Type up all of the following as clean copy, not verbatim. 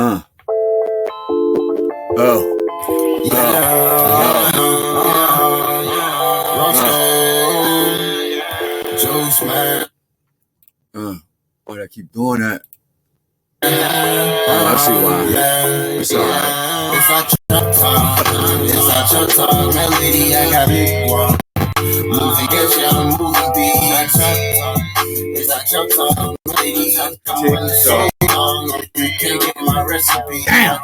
Oh. Juice, man. Why do I keep doing that? I see why. It's alright. It's our talk melody. I got big one. Moving yes, I'm moving beat. It's our talk melody. I'm running so long. You can't get my recipe. Damn.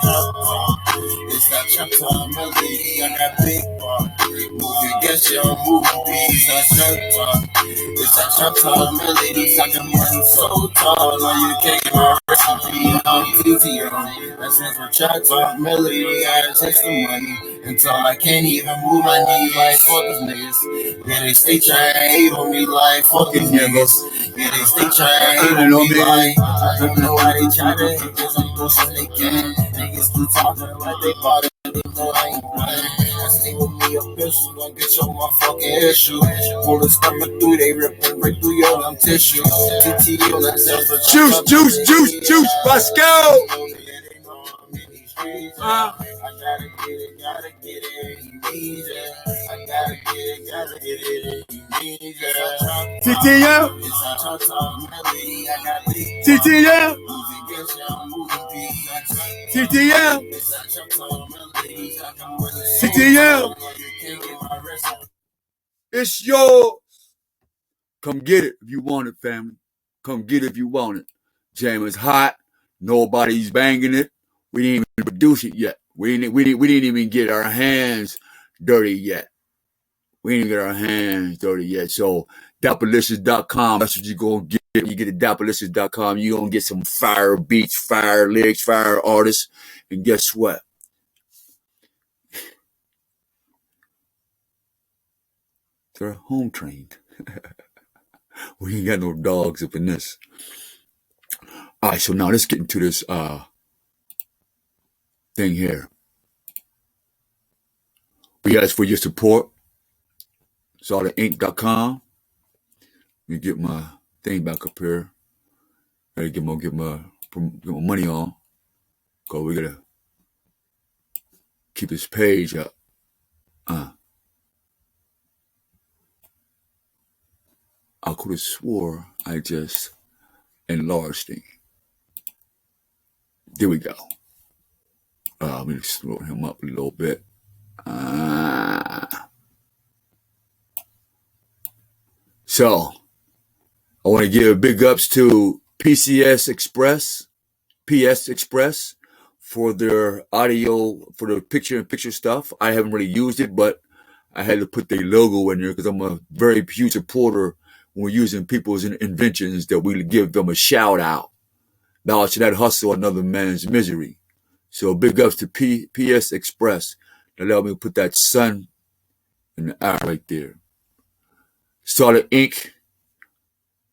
It's that chop talk melody. I got big one. Moving yes, I'm moving beat. It's that chop talk melody. I can run so tall. No, you can't get my recipe. I'm TTO. That stands for chop talk melody. I gotta take some money until I can't even move my knee like fuck these niggas. Yeah, they stay trying to hate on me like fuck these niggas. Yeah, they stay trying to hate on me like I don't know why they try to hate cause I'm doing something they can. Niggas keep talking like they bought it, they know I ain't playing. I stay with me a pistol, don't get your motherfucking issue. Bullets coming through, they ripping right through your dumb tissue. TTO, that's ever Juice, let's go! I gotta get it, you need it. I gotta get it, you need it. TTM! TTM! TTM! It's yours. Come get it if you want it, family. Come get it if you want it. Jam is hot. Nobody's banging it. We didn't even produce it yet. We didn't even get our hands dirty yet. So dapperlicious.com, that's what you're going to get. You get at dapperlicious.com, you're going to get some fire beats, fire lyrics, fire artists. And guess what? They're home trained. We ain't got no dogs up in this. All right, so now let's get into this thing here. We ask for your support. XOLID-VIXION.com. Let me get my thing back up here. Ready to get my money on. Cause we gotta keep this page up. I could have swore I just enlarged it. There we go. Let me slow him up a little bit. So, I want to give big ups to PS Express, for their audio, for the picture-in-picture stuff. I haven't really used it, but I had to put their logo in there because I'm a very huge supporter when we're using people's inventions that we give them a shout out. Now, should not hustle another man's misery. So big ups to PS Express that allowed me to put that sun in the eye right there. Started Inc.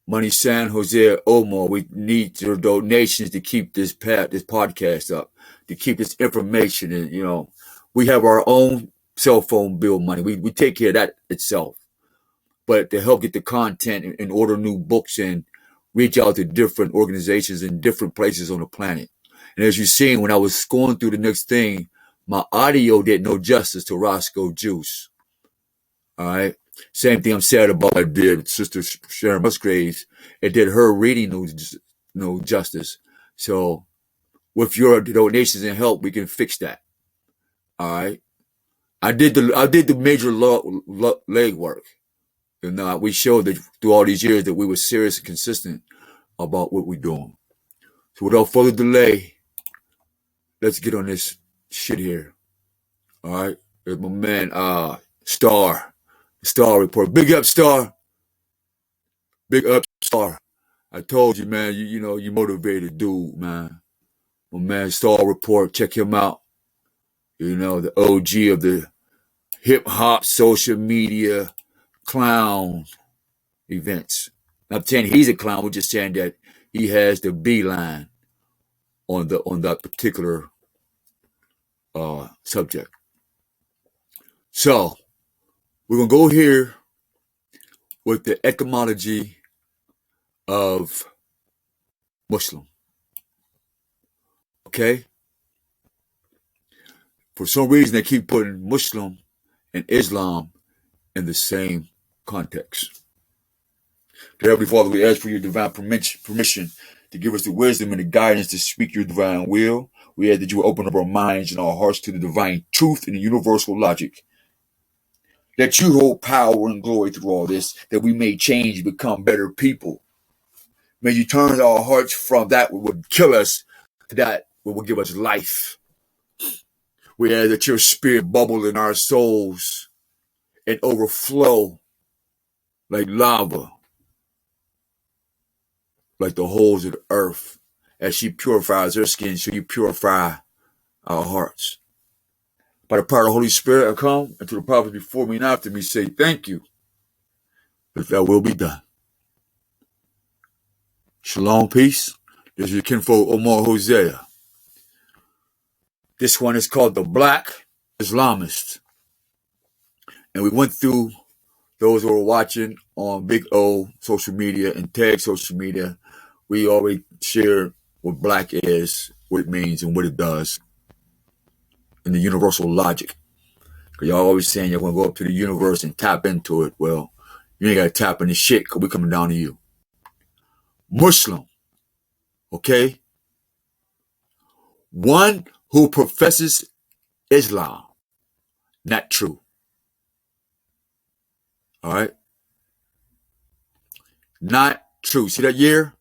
Money San Jose Omo. We need your donations to keep this podcast up, to keep this information. And, we have our own cell phone bill money. We take care of that itself. But to help get the content and order new books and reach out to different organizations in different places on the planet. And as you've seen, when I was going through the next thing, my audio did no justice to Roscoe Juice. All right. Same thing I'm sad about I did Sister Sharon Musgraves. It did her reading no justice. So with your donations and help, we can fix that. All right. I did the major legwork. And we showed that through all these years that we were serious and consistent about what we're doing. So without further delay, let's get on this shit here. All right. There's my man, Star Report. Big up, Star. Big up, Star. I told you, man, you motivated dude, man. My man, Star Report. Check him out. The OG of the hip hop social media clown events. Not saying he's a clown, we're just saying that he has the beeline on that particular subject. So we're gonna go here with the etymology of Muslim. Okay? For some reason, they keep putting Muslim and Islam in the same context. Dear Heavenly Father, we ask for your divine permission to give us the wisdom and the guidance to speak your divine will. We ask that you will open up our minds and our hearts to the divine truth and the universal logic. That you hold power and glory through all this, that we may change and become better people. May you turn our hearts from that which would kill us to that which will give us life. We ask that your spirit bubble in our souls and overflow like lava, like the holes of the earth. As she purifies her skin, so you purify our hearts. By the power of the Holy Spirit, I come, and to the prophets before me and after me say thank you, that that will be done. Shalom, peace. This is your kinfolk Omar Hosea. This one is called the Black Islamist. And we went through those who are watching on Big O social media and Tag social media. We already shared what black is, what it means, and what it does, and the universal logic. Because y'all always saying you're going to go up to the universe and tap into it. Well, you ain't got to tap into shit because we're coming down to you. Muslim, okay? One who professes Islam. Not true. All right? Not true. See that year?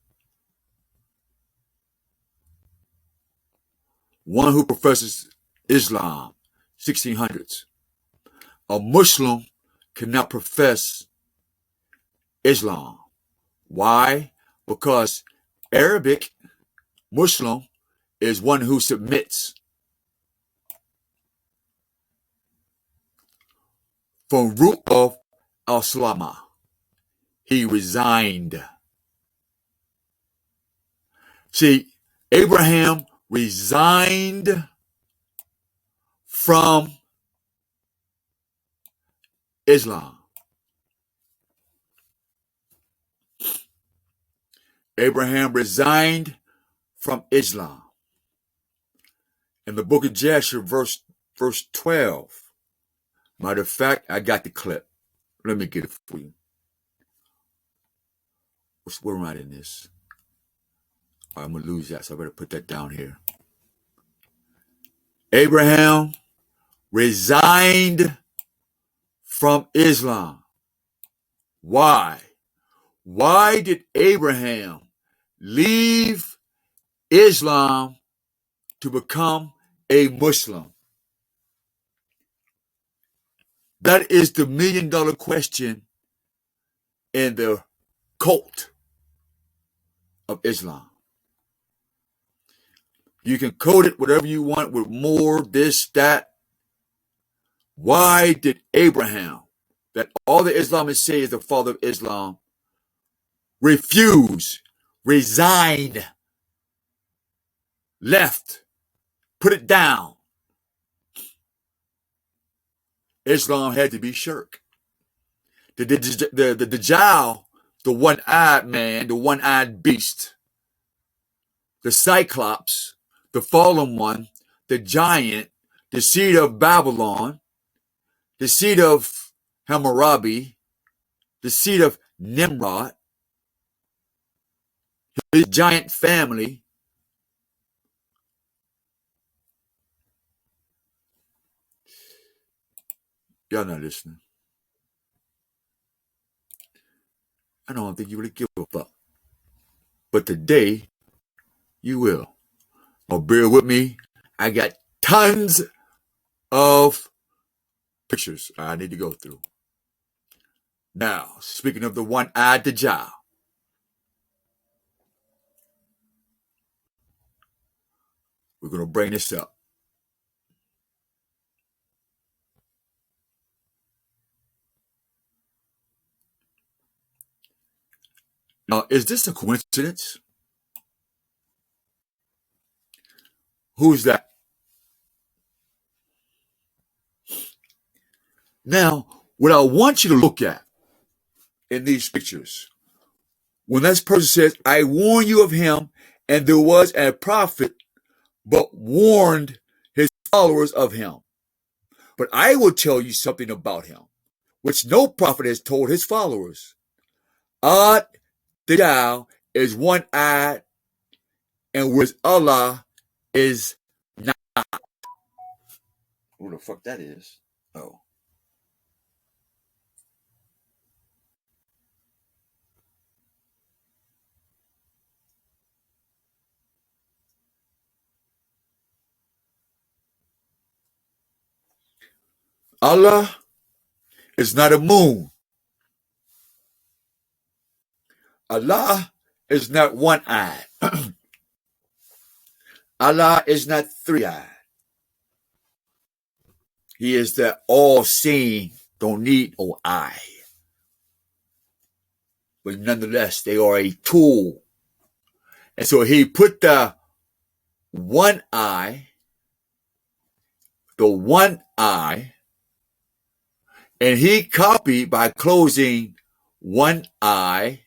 One who professes Islam, 1600s. A Muslim cannot profess Islam. Why? Because Arabic Muslim is one who submits. From root of al-Salama, he resigned. See, Abraham resigned from Islam. Abraham resigned from Islam. In the book of Jasher, verse 12. Matter of fact, I got the clip. Let me get it for you. Where am I in this? I'm going to lose that, so I better put that down here. Abraham resigned from Islam. Why? Why did Abraham leave Islam to become a Muslim? That is the million-dollar question in the cult of Islam. You can code it whatever you want with more, this, that. Why did Abraham, that all the Islamists say is the father of Islam, refuse, resigned, left, put it down? Islam had to be shirk. The Dajjal, the one-eyed man, the one-eyed beast, the Cyclops, the fallen one, the giant, the seed of Babylon, the seed of Hammurabi, the seed of Nimrod, his giant family. Y'all not listening. I don't think you really give a fuck. But today, you will. Now bear with me. I got tons of pictures I need to go through. Now, speaking of the one-eyed Dajjal, we're going to bring this up. Now, is this a coincidence? Who's that? Now, what I want you to look at in these pictures, when that person says, I warn you of him, and there was a prophet, but warned his followers of him. But I will tell you something about him, which no prophet has told his followers. Ad Dajjal is one-eyed, and whereas Allah is not. Who the fuck that is? Oh. Allah is not a moon. Allah is not one-eyed. Allah is not three-eyed. He is that all-seeing, don't need no eye. But nonetheless, they are a tool. And so he put the one eye, and he copied by closing one eye.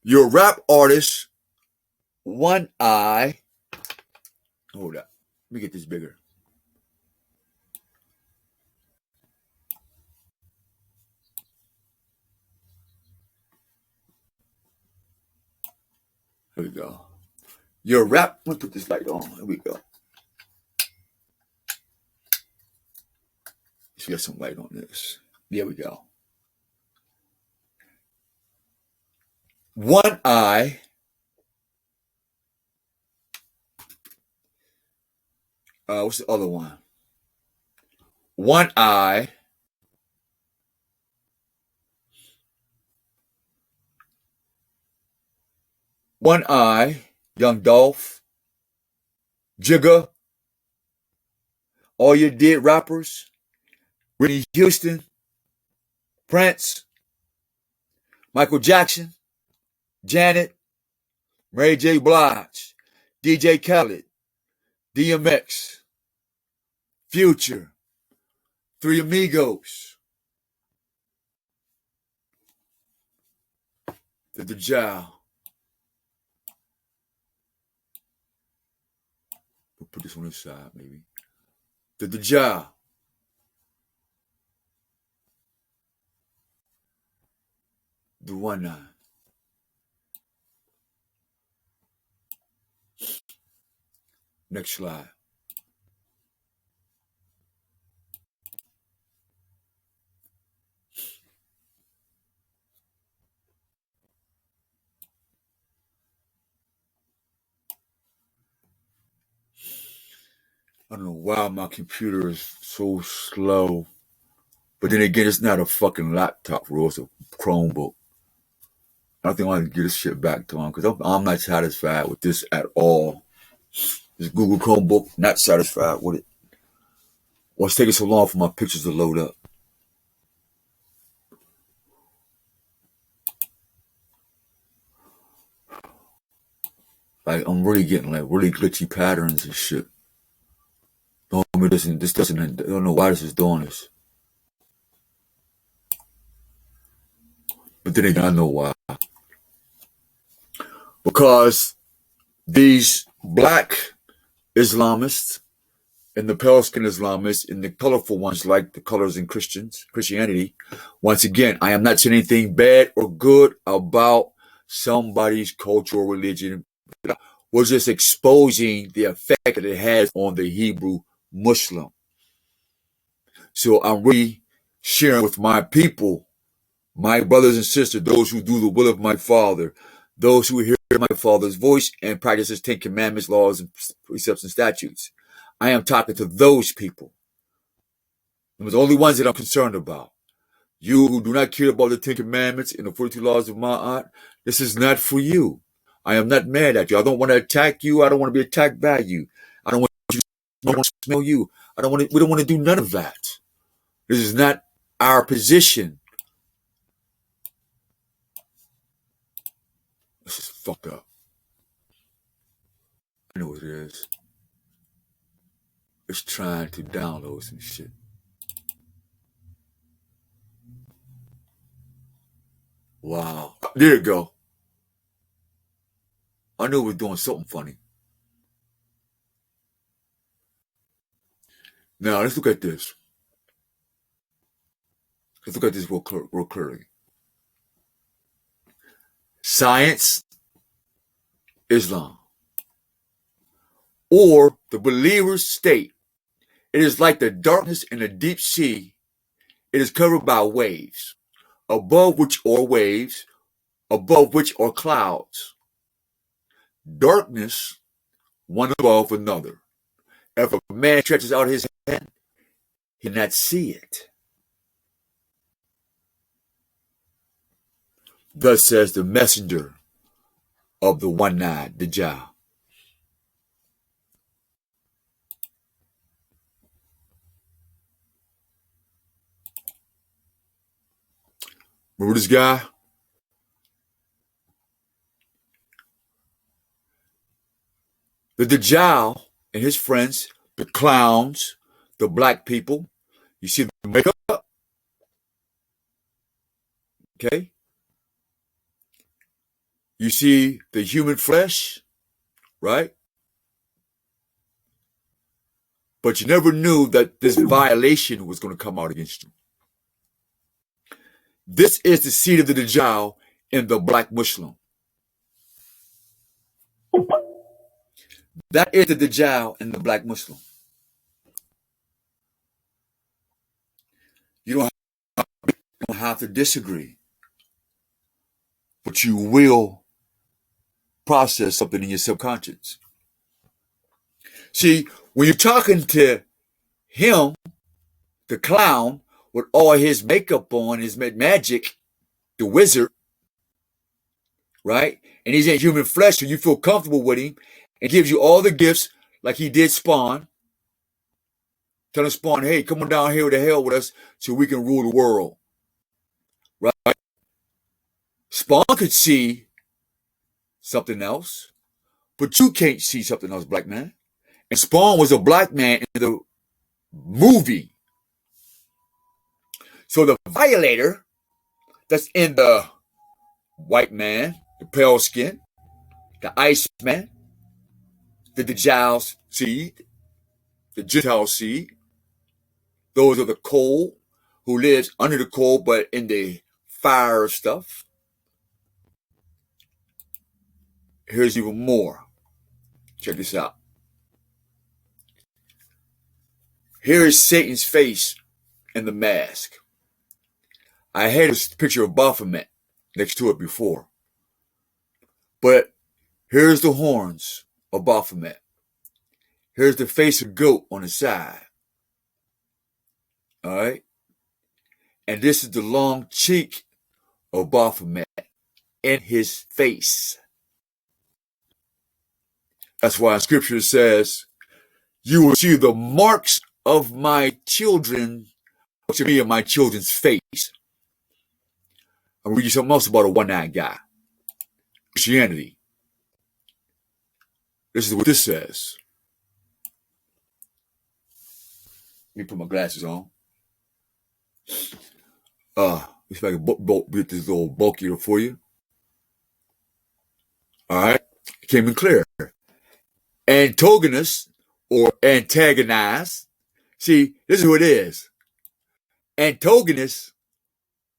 Your rap artist, one eye. Hold up. Let me get this bigger. Here we go. Your rap. Let me put this light on. Here we go. Let's get some light on this. There we go. One eye. What's the other one? One eye. One eye. Young Dolph. Jigga. All your dead rappers. Whitney Houston. Prince. Michael Jackson. Janet. Mary J. Blige. DJ Khaled. DMX. Future. Three Amigos. The Dajjal. We'll put this on this side, maybe. The Dajjal. The one eye. Next slide. I don't know why my computer is so slow. But then again, it's not a fucking laptop, bro. It's a Chromebook. I think I want to get this shit back to him because I'm not satisfied with this at all. This Google Chromebook, not satisfied with it. What's taking so long for my pictures to load up? Like, I'm really getting like really glitchy patterns and shit. I don't know why this is doing this. But then again, I know why. Because these black Islamists and the pale skin Islamists and the colorful ones like the colors in Christianity, once again, I am not saying anything bad or good about somebody's culture or religion. We're just exposing the effect that it has on the Hebrew Muslim. So I'm really sharing with my people, my brothers and sisters, those who do the will of my Father, those who hear my Father's voice and practice his 10 commandments, laws, and precepts and statutes. I am talking to those people. Those are the only ones that I'm concerned about. You who do not care about the 10 commandments and the 42 laws of Ma'at, this is not for you. I am not mad at you. I don't want to attack you. I don't want to be attacked by you. I don't want to smell you. We don't want to do none of that. This is not our position. This is fucked up. I know what it is. It's trying to download some shit. Wow. There you go. I knew we were doing something funny. Now let's look at this. Let's look at this real clearly. Science, Islam, or the believer's state. It is like the darkness in the deep sea. It is covered by waves, above which are clouds. Darkness, one above another. If a man stretches out his hand, he cannot see it. Thus says the messenger of the one-eyed Dajjal. Remember this guy? The Dajjal and his friends, the clowns, the black people. You see the makeup? Okay? You see the human flesh, right? But you never knew that this violation was going to come out against you. This is the seed of the Dajjal in the black Muslim. That is the Dajjal in the black Muslim. You don't have to disagree, but you will process something in your subconscious. See, when you're talking to him, the clown, with all his makeup on, his magic, the wizard, right? And he's in human flesh, so you feel comfortable with him and gives you all the gifts like he did Spawn. Telling Spawn, hey, come on down here to hell with us so we can rule the world. Right? Spawn could see something else, but you can't see something else, black man. And Spawn was a black man in the movie. So the violator that's in the white man, the pale skin, the ice man, the Dajjal's seed, the Gentile seed, those are the coal, who lives under the coal but in the fire stuff. Here's even more. Check this out. Here is Satan's face in the mask. I had this picture of Baphomet next to it before. But here's the horns of Baphomet. Here's the face of goat on the side. All right? And this is the long cheek of Baphomet in his face. That's why scripture says, you will see the marks of my children, to me, in my children's face. I'm reading something else about a one-eyed guy. Christianity. This is what this says. Let me put my glasses on. If I can get this a little bulkier for you. All right. It came in clear. Antagonist or antagonize. See, this is who it is. Antagonist,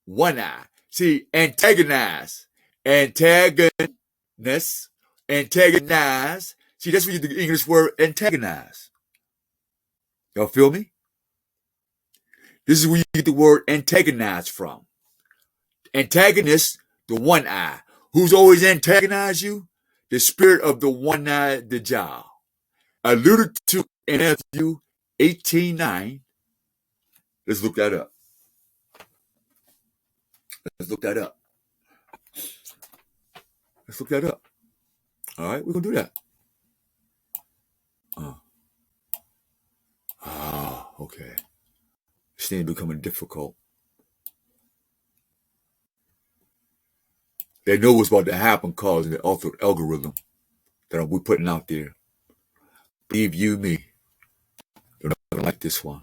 one eye. See, antagonize. Antagonists. Antagonize. See, that's what the English word antagonize. Y'all feel me? This is where you get the word antagonize from. Antagonist, the one eye. Who's always antagonized you? The spirit of the one-eyed Dajjal. Alluded to in Matthew 18:9. Let's look that up. Let's look that up. Let's look that up. All right, we're going to do that. Okay. This thing is becoming difficult. They know what's about to happen causing the altered algorithm that we're putting out there. Believe you me, they're not going to like this one.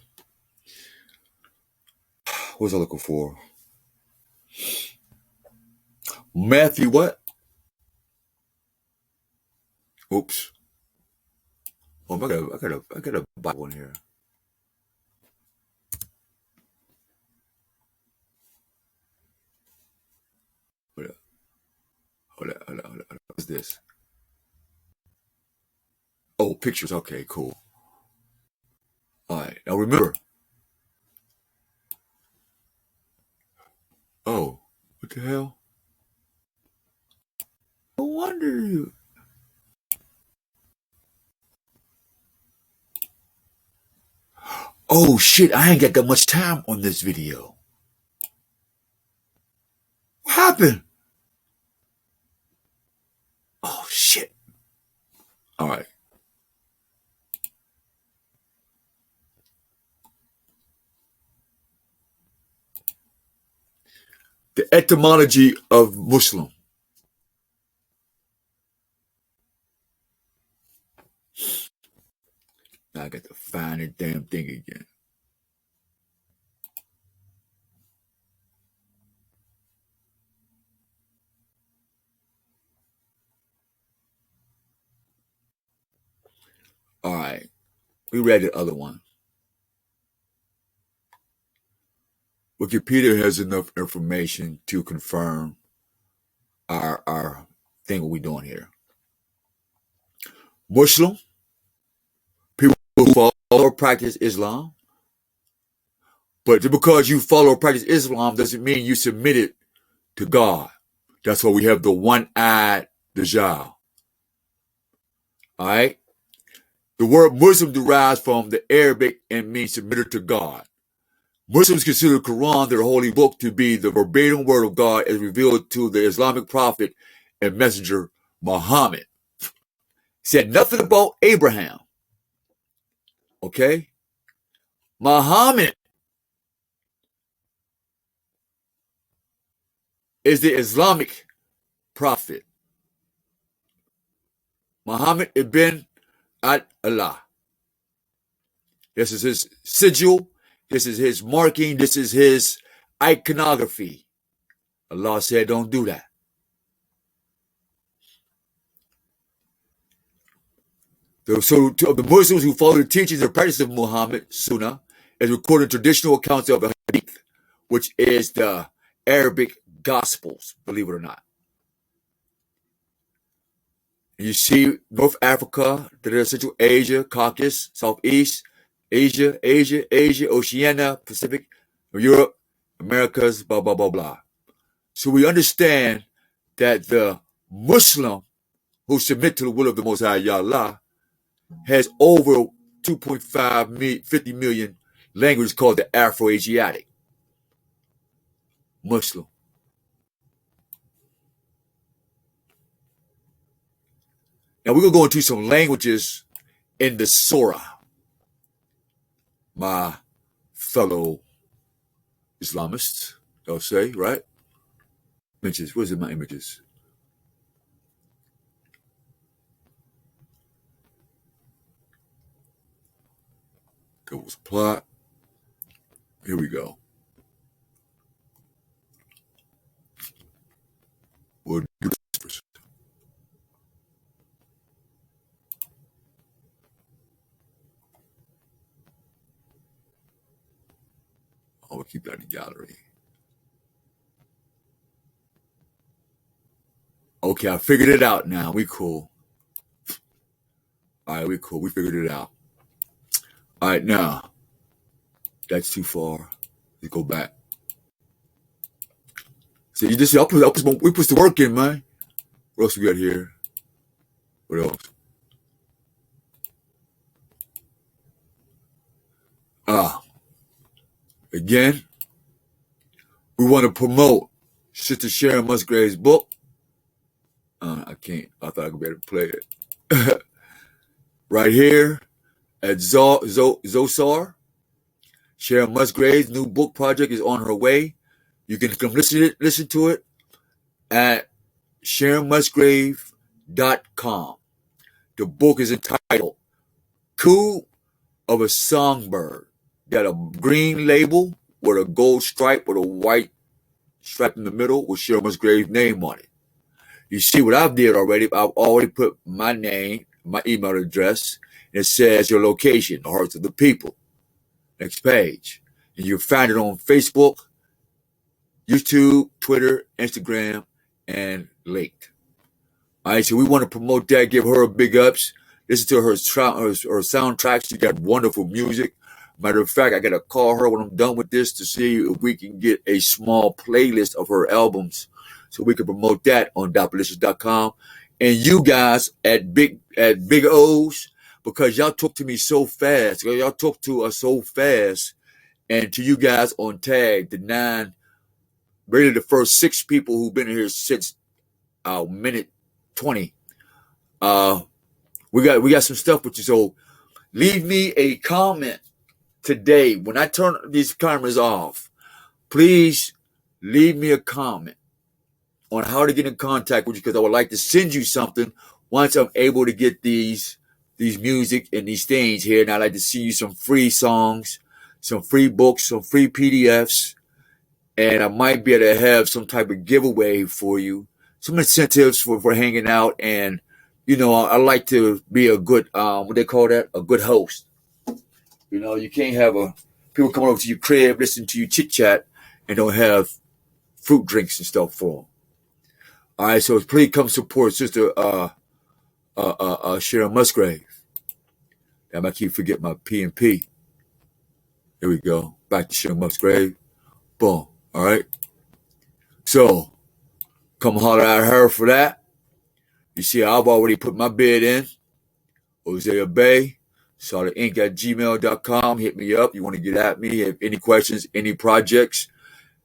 What was I looking for? Matthew what? Oops. Oh, I got a Bible in here. Hold on. What's this? Oh, pictures. Okay, cool. All right. Now remember. Oh, what the hell? No wonder you. Oh shit! I ain't got that much time on this video. What happened? Oh shit! All right. The etymology of Muslim. Now I got to find the damn thing again. All right. We read the other one. Wikipedia has enough information to confirm our thing what we're doing here. Muslim, people who follow or practice Islam. But just because you follow or practice Islam doesn't mean you submit it to God. That's why we have the one-eyed Dajjal. All right? The word Muslim derives from the Arabic and means submitted to God. Muslims consider the Quran, their holy book, to be the verbatim word of God as revealed to the Islamic prophet and messenger Muhammad. Said nothing about Abraham. Okay? Muhammad is the Islamic prophet. Muhammad ibn Allah. This is his sigil. This is his marking. This is his iconography. Allah said, don't do that. So the Muslims who follow the teachings and practice of Muhammad, Sunnah, is recorded in traditional accounts of the Hadith, which is the Arabic Gospels, believe it or not. And you see North Africa, Central Asia, Caucasus, Southeast Asia, Oceania, Pacific, Europe, Americas, blah, blah, blah, blah. So we understand that the Muslim who submit to the will of the Most High Allah has over 50 million languages called the Afro-Asiatic Muslim. Now we're going to go into some languages in the Surah, my fellow Islamists, they'll say, right? Images, where's my images? There was plot. Here we go. We'll do this first. I'll keep that in the gallery. Okay, I figured it out now. We cool. All right, we cool. We figured it out. All right, now. That's too far. Let's go back. See, you just see, we put the work in, man. What else we got here? What else? Again, we want to promote Sister Sharon Musgrave's book. I can't. I thought I could be able to play it. Right here at Zosar. Sharon Musgrave's new book project is on her way. You can come listen to it at SharonMusgrave.com. The book is entitled Coo of a Songbird. Got a green label with a gold stripe with a white stripe in the middle with Sharon Musgrave's name on it. You see what I've did already. I've already put my name, my email address, and it says your location, the Hearts of the People. Next page. And you'll find it on Facebook, YouTube, Twitter, Instagram, and linked. All right, so we want to promote that, give her a big ups. Listen to her soundtracks. She got wonderful music. Matter of fact, I got to call her when I'm done with this to see if we can get a small playlist of her albums so we can promote that on Dopalicious.com. And you guys at Big O's, because y'all talk to me so fast. Y'all talk to us so fast. And to you guys on tag, really the first 6 people who've been here since minute 20. We got some stuff with you. So leave me a comment today. When I turn these cameras off, please leave me a comment on how to get in contact with you, because I would like to send you something once I'm able to get these music and these things here. And I'd like to see you some free songs, some free books, some free PDFs, and I might be able to have some type of giveaway for you, some incentives for hanging out. And you know, I like to be a good what they call that, a good host. You know, you can't have people coming over to your crib, listen to you chit chat, and don't have fruit drinks and stuff for them. All right, so please come support Sister Sharon Musgrave. Damn, I keep forgetting my P&P. There we go. Back to Sharon Musgrave. Boom. All right. So come holler at her for that. You see, I've already put my bid in. Hosea Bay, solidinc@gmail.com. Hit me up. You want to get at me, have any questions, any projects.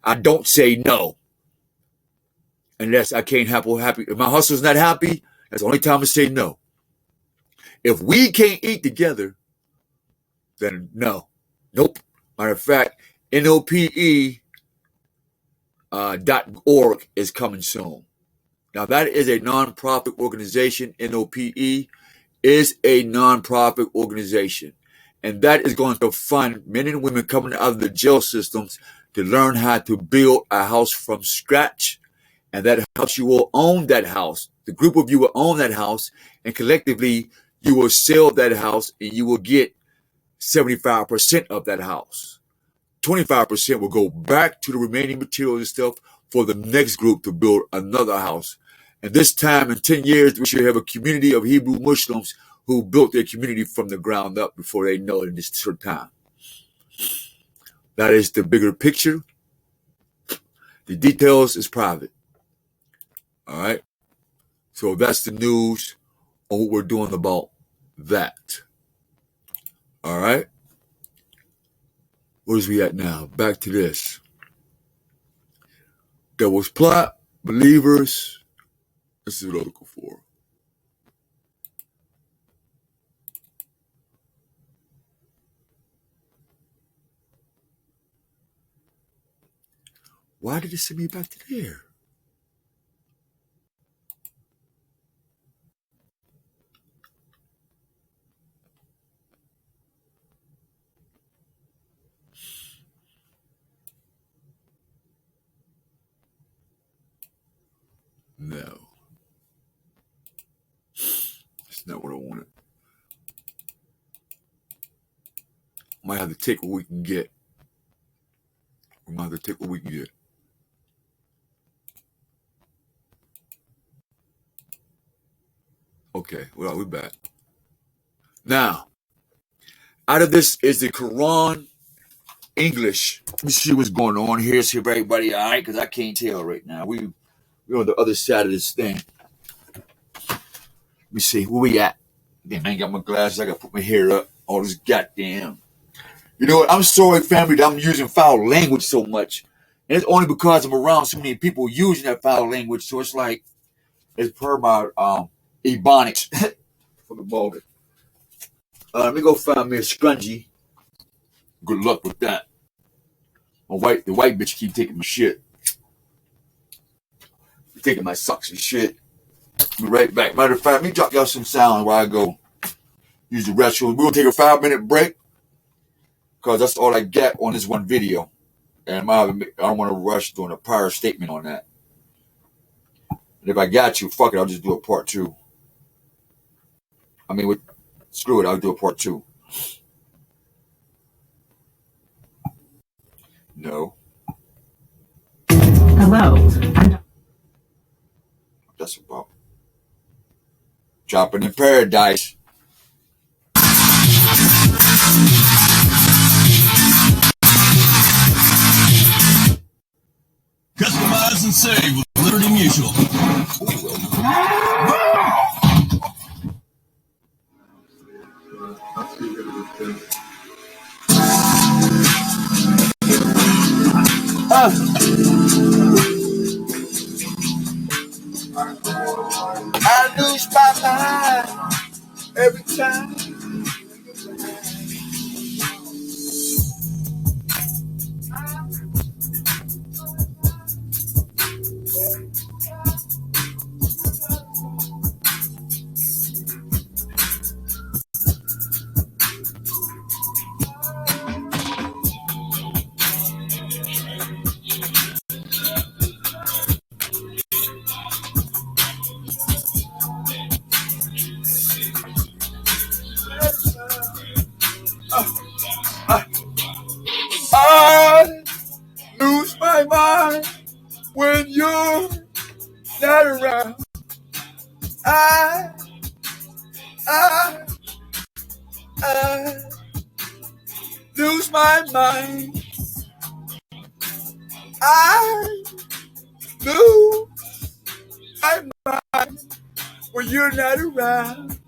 I don't say no unless I can't happy. If my hustle's not happy, that's the only time I say no. If we can't eat together, then no. Nope. Matter of fact, NOPE.org is coming soon. Now, that is a nonprofit organization. NOPE is a nonprofit organization. And that is going to fund men and women coming out of the jail systems to learn how to build a house from scratch. And that house, you will own that house. The group of you will own that house. And collectively, you will sell that house and you will get 75% of that house. 25% will go back to the remaining materials and stuff for the next group to build another house. And this time, in 10 years, we should have a community of Hebrew Muslims who built their community from the ground up before they know it in this short time. That is the bigger picture. The details is private. All right? So that's the news on what we're doing about that. All right? Where's we at now? Back to this. There was plot, believers. This is what I'm looking for. Why did it send me back to there? No. That's not what I wanted. Might have to take what we can get. We might have to take what we can get. Okay, well, we're back. Now, out of this is the Quran English. Let me see what's going on here. See if everybody all right, because I can't tell right now. We're on the other side of this thing. Let me see, where we at? Damn, I ain't got my glasses. I got to put my hair up. All this goddamn. You know what? I'm sorry, family, that I'm using foul language so much. And it's only because I'm around so many people using that foul language. So it's like, it's per my ebonics for the moment. Let me go find me a scrunchie. Good luck with that. The white bitch keep taking my shit. Taking my socks and shit. Be right back. Matter of fact, let me drop y'all some sound while I go use the restroom. We're going to take a 5-minute break because that's all I got on this one video. And I don't want to rush doing a prior statement on that. And if I got you, fuck it, I'll just do a part 2. I mean, screw it, I'll do a part 2. No. Hello. That's about. Dropping in paradise. Customize and save with Liberty Mutual. I lose my mind every time. I lose my mind when you're not around. I lose my mind. I lose my mind when you're not around.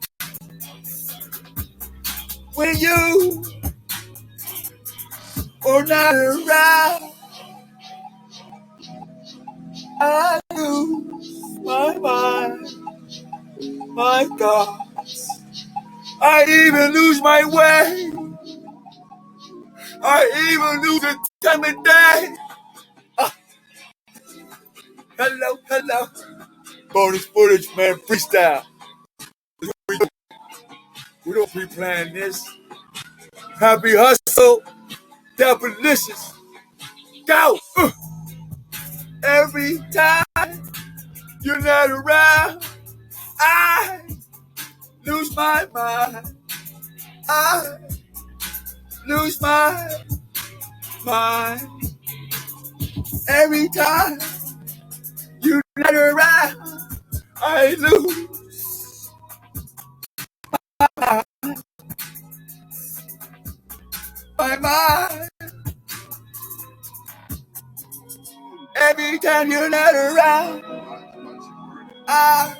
When you are not around, I lose my mind. My God, I even lose my way. I even lose the time of day. Hello. Bonus footage, man, freestyle. We don't pre-plan this. Happy hustle, delicious. Go! Every time you're not around, I lose my mind. I lose my mind. Every time you're not around, I lose my mind. Every time you're not around, I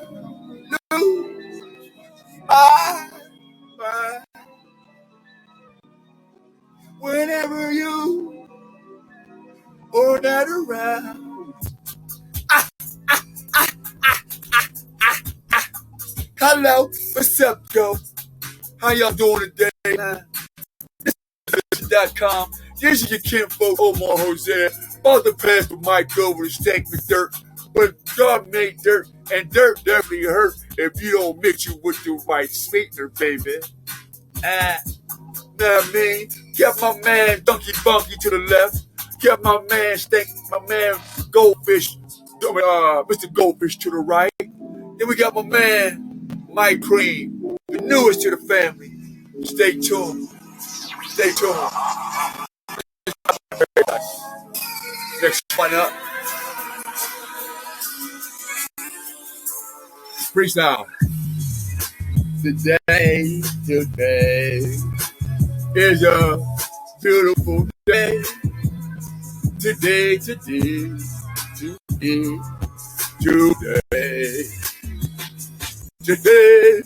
lose my mind. Whenever you are not around. Hello, what's up, Joe? How y'all doing today, man? This.com. This is your kinfolk, Omar Jose. About to pass the mic over to Stank with Dirt. But God made dirt, and dirt definitely hurt if you don't mix it with the right sweetener, baby. Know what I mean? Get my man Donkey Bunky to the left. Get my man Stank, my man Goldfish, Mr. Goldfish to the right. Then we got my man Mike Cream, the newest to the family. Stay tuned. Stay tuned. Next one up. Freestyle. Today is a beautiful day. Today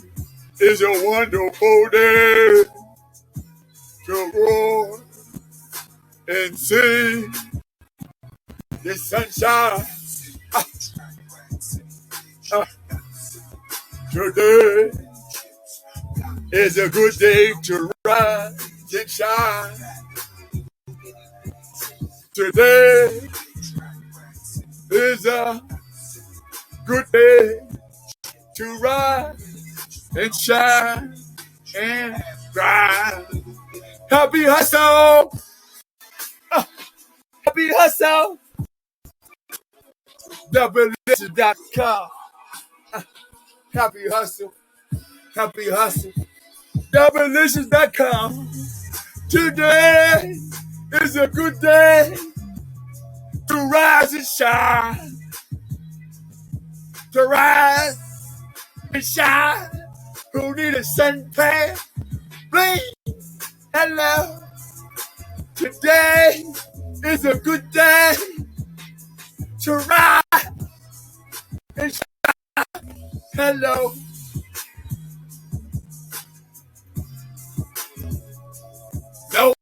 is a wonderful day to roar and sing the sunshine. Today is a good day to rise and shine. Today is a good day to rise and shine and grind. Happy hustle! Happy hustle! Double.com. Happy hustle. Happy hustle. Double.com. Today is a good day to rise and shine. To rise and shine who need a suntan, please, hello. Today is a good day to ride and shine. Hello. No,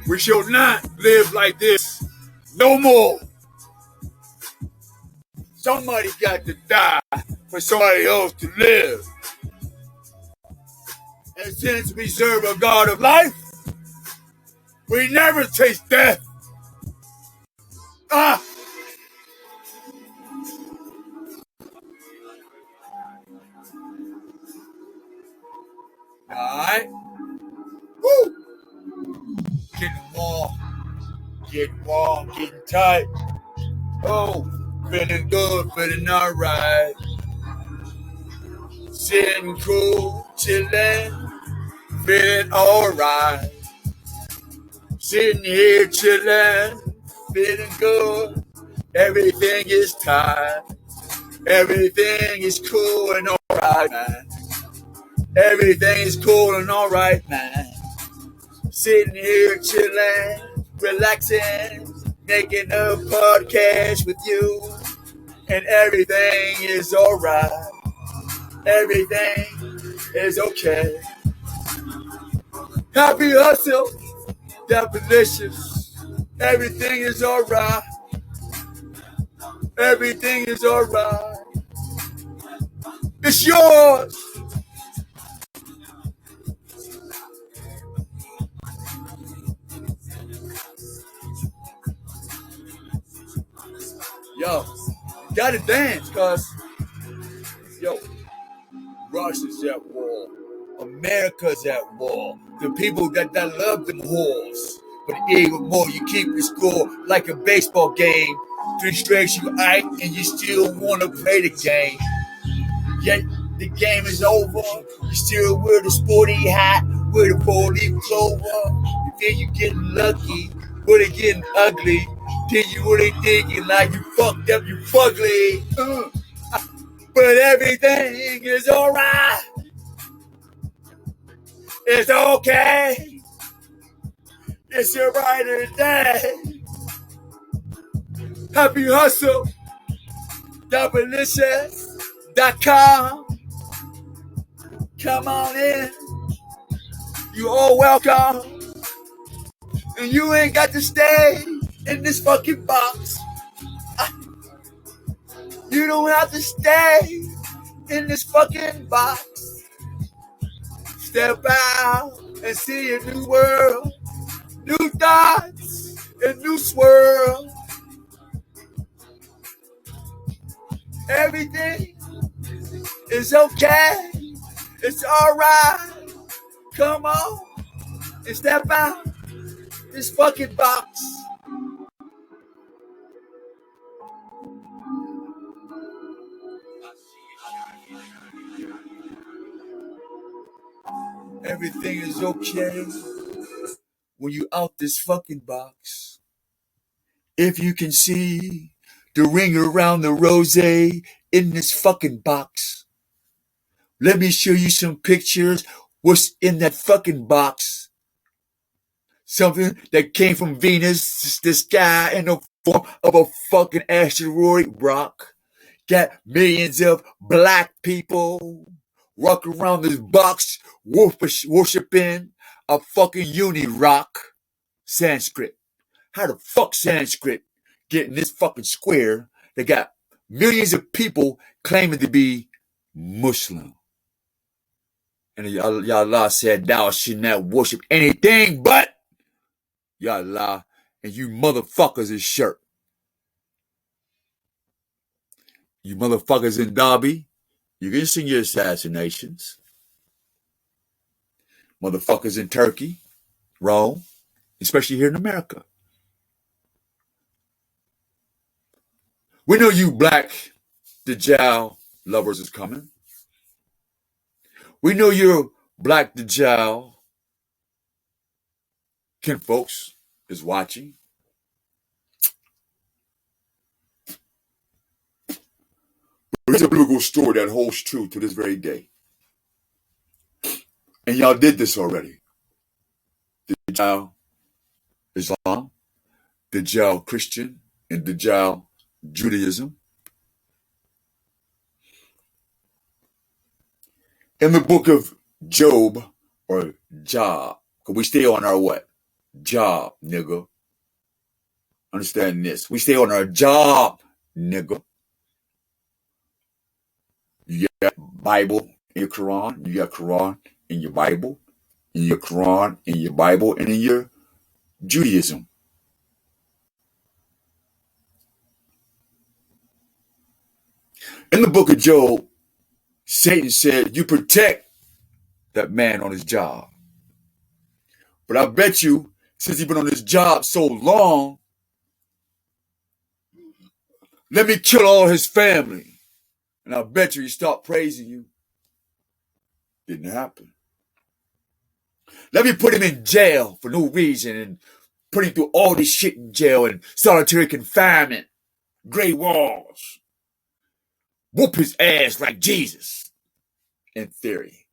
we shall not live like this no more. Somebody got to die for somebody else to live. And since we serve a God of life, we never taste death. Ah! Alright? Woo! Getting warm, getting tight. Oh, feeling good, feeling alright. Sitting cool, chilling, feeling alright. Sitting here chilling, feeling good. Everything is tight. Everything is cool and alright, man. Everything is cool and alright, man. Sitting here chilling, relaxing, making a podcast with you. And everything is alright. Everything is okay. Happy hustle, delicious. Everything is alright. Everything is alright. It's yours. Yo, gotta dance, cause yo, Russia's at war. America's at war. The people that love them whores. But even more, you keep the score like a baseball game. 3 strikes you out and you still wanna play the game. Yet the game is over. You still wear the sporty hat, wear the 4-leaf clover. And then you getting lucky, but it getting ugly. Then you really thinking like you fucked up, you fugly. But everything is alright. It's okay. It's your brighter day. Happy hustle. Delicious.com. Come on in. You all welcome. And you ain't got to stay in this fucking box. You don't have to stay in this fucking box. Step out and see a new world, new thoughts, and new swirl. Everything is okay. It's alright. Come on and step out this fucking box. Everything is okay when you out this fucking box. If you can see the ring around the rose in this fucking box, let me show you some pictures. What's in that fucking box? Something that came from Venus, the sky, in the form of a fucking asteroid rock. Got millions of black people walk around this box worshiping a fucking uni rock. Sanskrit. How the fuck Sanskrit get in this fucking square that got millions of people claiming to be Muslim? And Allah said, thou should not worship anything but Allah, and you motherfuckers is shirt. You motherfuckers in Derby, you can sing your assassinations. Motherfuckers in Turkey, Rome, especially here in America. We know you black Dajjal lovers is coming. We know your black Dajjal kinfolks is watching. But here's a biblical story that holds true to this very day. And y'all did this already. Did y'all Islam? Did y'all Christian? And did y'all Judaism? In the book of Job, or Job, because we stay on our what? Job, nigga. Understand this. We stay on our job, nigga. You got Bible in your Quran. You got Quran in your Bible. In your Quran, in your Bible, and in your Judaism. In the book of Job, Satan said, you protect that man on his job. But I bet you, since he's been on his job so long, let me kill all his family. And I bet you he stopped praising you. Didn't happen. Let me put him in jail for no reason and put him through all this shit in jail and solitary confinement, gray walls. Whoop his ass like Jesus, in theory.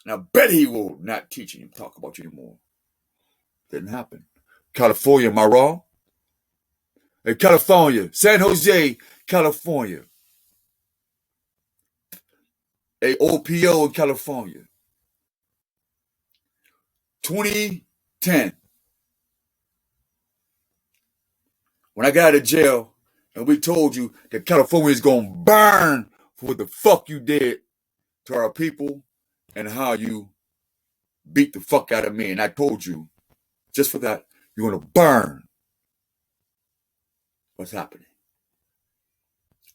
And I bet he will not teach you, talk about you anymore. Didn't happen. California, am I wrong? In California, San Jose, California. A OPO in California. 2010. When I got out of jail and we told you that California is going to burn for what the fuck you did to our people and how you beat the fuck out of me. And I told you, just for that, you're going to burn. What's happening?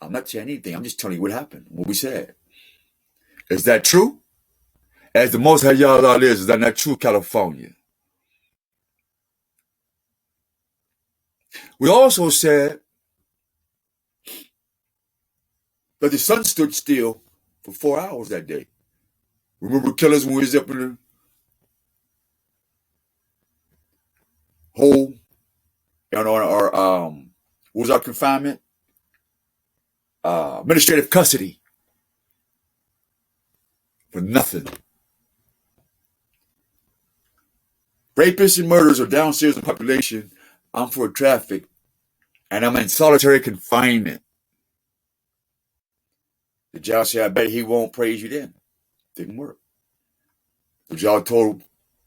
I'm not saying anything. I'm just telling you what happened, what we said. Is that true? As the most high y'all is that not true, California? We also said that the sun stood still for 4 hours that day. Remember killers when we was up in the hole and on our what was our confinement? Administrative custody. For nothing. Rapists and murderers are downstairs in the population. I'm for traffic. And I'm in solitary confinement. Did y'all say, I bet he won't praise you then? Didn't work. But y'all told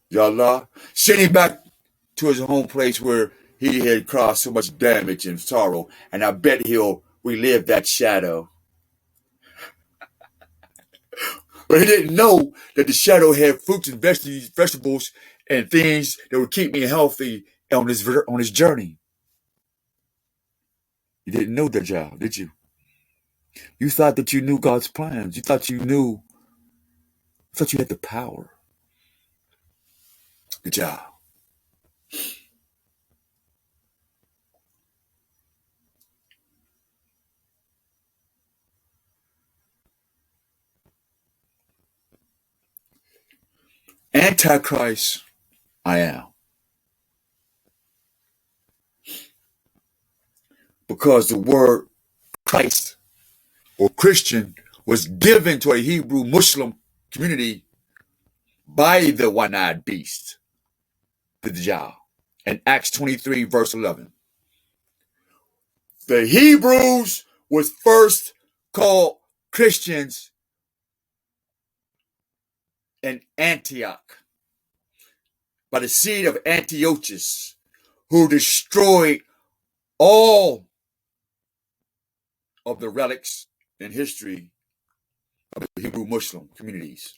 y'all send him back to his home place where he had caused so much damage and sorrow. And I bet he'll relive that shadow. But he didn't know that the shadow had fruits and vegetables and things that would keep me healthy on his journey. You didn't know that, y'all, did you? You thought that you knew God's plans. You thought you had the power. Good job. Antichrist, I am. Because the word Christ or Christian was given to a Hebrew Muslim community by the one-eyed beast, the Dajjal, in Acts 23, verse 11. The Hebrews was first called Christians in Antioch by the seed of Antiochus, who destroyed all of the relics in history of the Hebrew Muslim communities.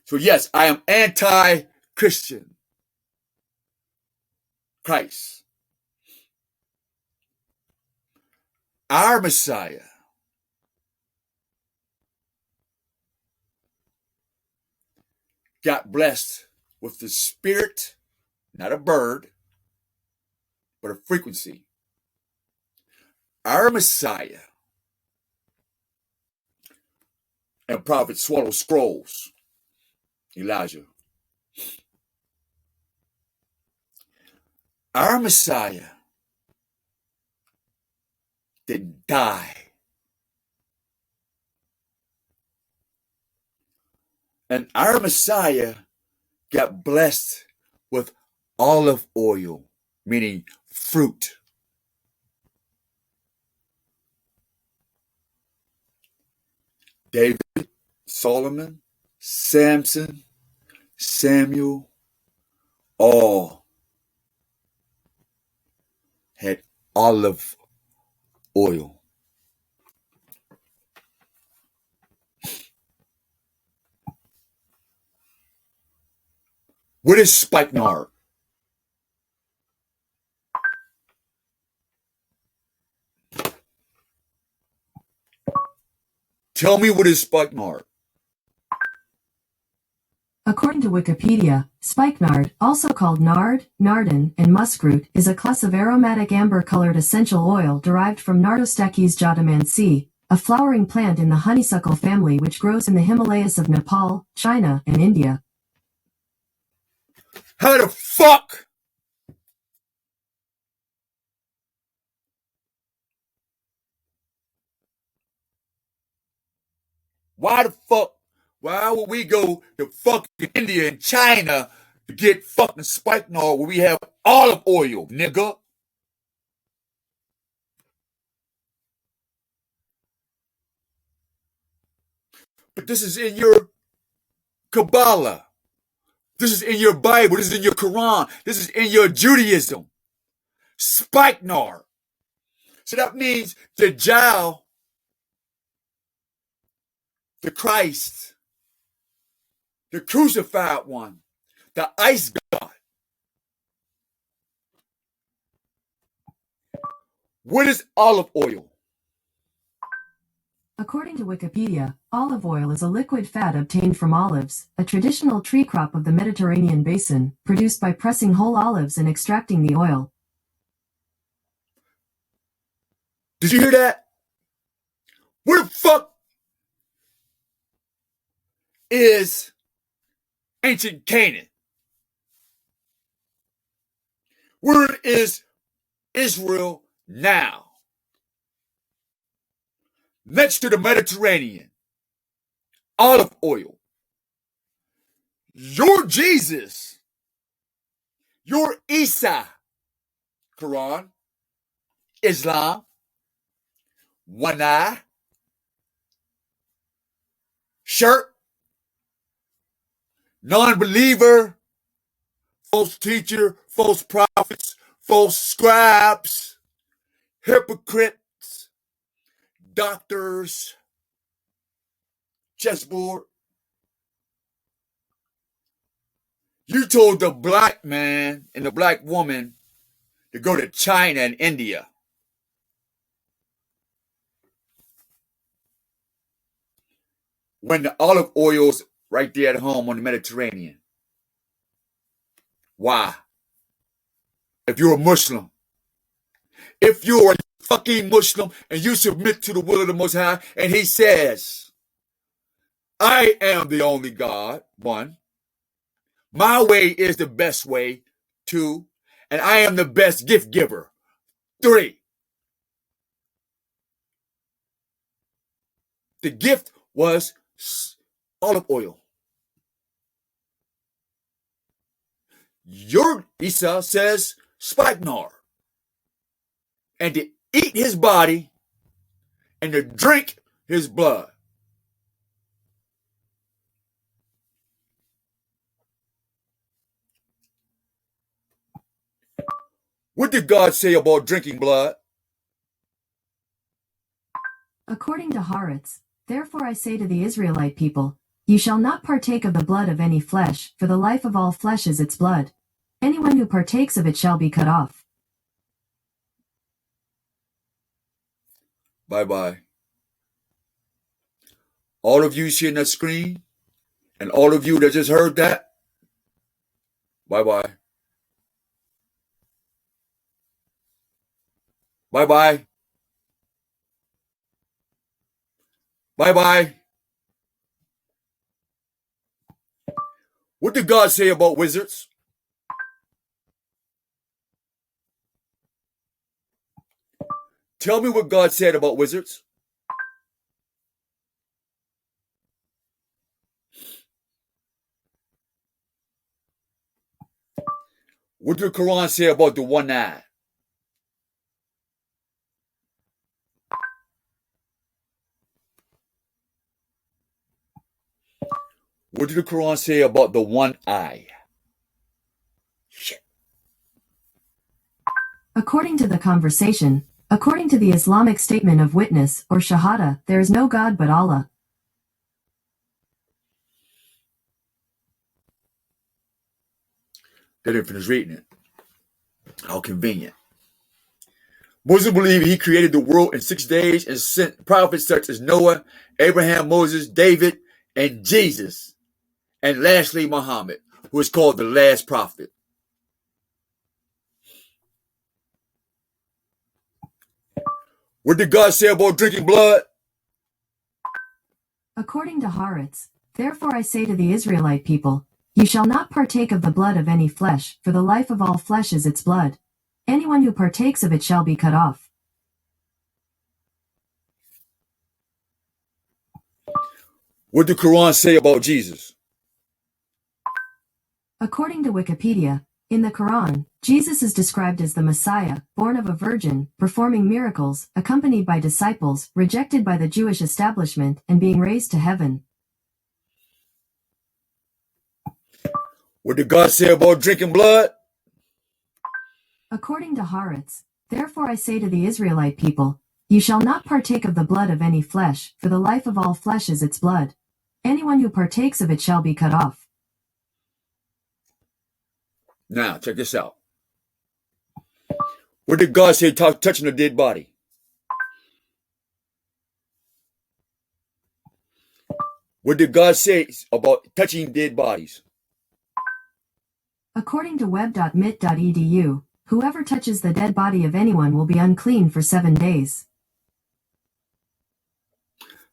So yes, I am anti-Christian. Christ. Our Messiah got blessed with the spirit, not a bird, but a frequency. Our Messiah and prophet swallow scrolls. Elijah. Our Messiah didn't die. And our Messiah got blessed with olive oil, meaning fruit. David, Solomon, Samson, Samuel, all had olive oil. What is spikenard? Tell me what is spikenard. According to Wikipedia, spikenard, also called nard, nardin, and muskroot, is a class of aromatic amber-colored essential oil derived from Nardostachys jatamansi, a flowering plant in the honeysuckle family which grows in the Himalayas of Nepal, China, and India. How the fuck? Why the fuck? Why would we go to fucking India and China to get fucking spikenard where we have olive oil, nigga? But this is in your Kabbalah. This is in your Bible. This is in your Quran. This is in your Judaism. Spikenard. So that means the Jah, the Christ, the crucified one, the ice god. What is olive oil? According to Wikipedia, olive oil is a liquid fat obtained from olives, a traditional tree crop of the Mediterranean basin, produced by pressing whole olives and extracting the oil. Did you hear that? Where the fuck is ancient Canaan? Where is Israel now? Next to the Mediterranean. Olive oil. Your Jesus. Your Isa. Quran. Islam. One eye. Shirt. Non-believer. False teacher. False prophets. False scribes. Hypocrites. Doctors. Chessboard. You told the black man and the black woman to go to China and India. When the olive oil's right there at home on the Mediterranean. Why? If you're a Muslim. If you're a fucking Muslim and you submit to the will of the Most High and he says, I am the only God, 1. My way is the best way, 2. And I am the best gift giver, 3. The gift was olive oil. Your Isa says spikenard. And to eat his body and to drink his blood. What did God say about drinking blood? According to Haaretz, therefore I say to the Israelite people, you shall not partake of the blood of any flesh, for the life of all flesh is its blood. Anyone who partakes of it shall be cut off. Bye-bye. All of you seeing that screen, and all of you that just heard that, bye-bye. Bye-bye. Bye-bye. What did God say about wizards? Tell me what God said about wizards. What did the Quran say about the one eye? What did the Quran say about the one eye? Shit. According to the conversation, according to the Islamic statement of witness, or shahada, there is no God but Allah. They didn't finish reading it. How convenient. Muslims believe he created the world in 6 days and sent prophets such as Noah, Abraham, Moses, David, and Jesus. And lastly, Muhammad, who is called the last prophet. What did God say about drinking blood? According to Haaretz, therefore I say to the Israelite people, you shall not partake of the blood of any flesh, for the life of all flesh is its blood. Anyone who partakes of it shall be cut off. What did the Quran say about Jesus? According to Wikipedia, in the Quran, Jesus is described as the Messiah, born of a virgin, performing miracles, accompanied by disciples, rejected by the Jewish establishment, and being raised to heaven. What did God say about drinking blood? According to Haaretz, therefore I say to the Israelite people, you shall not partake of the blood of any flesh, for the life of all flesh is its blood. Anyone who partakes of it shall be cut off. Now, check this out. What did God say touching a dead body? What did God say about touching dead bodies? According to web.mit.edu, whoever touches the dead body of anyone will be unclean for 7 days.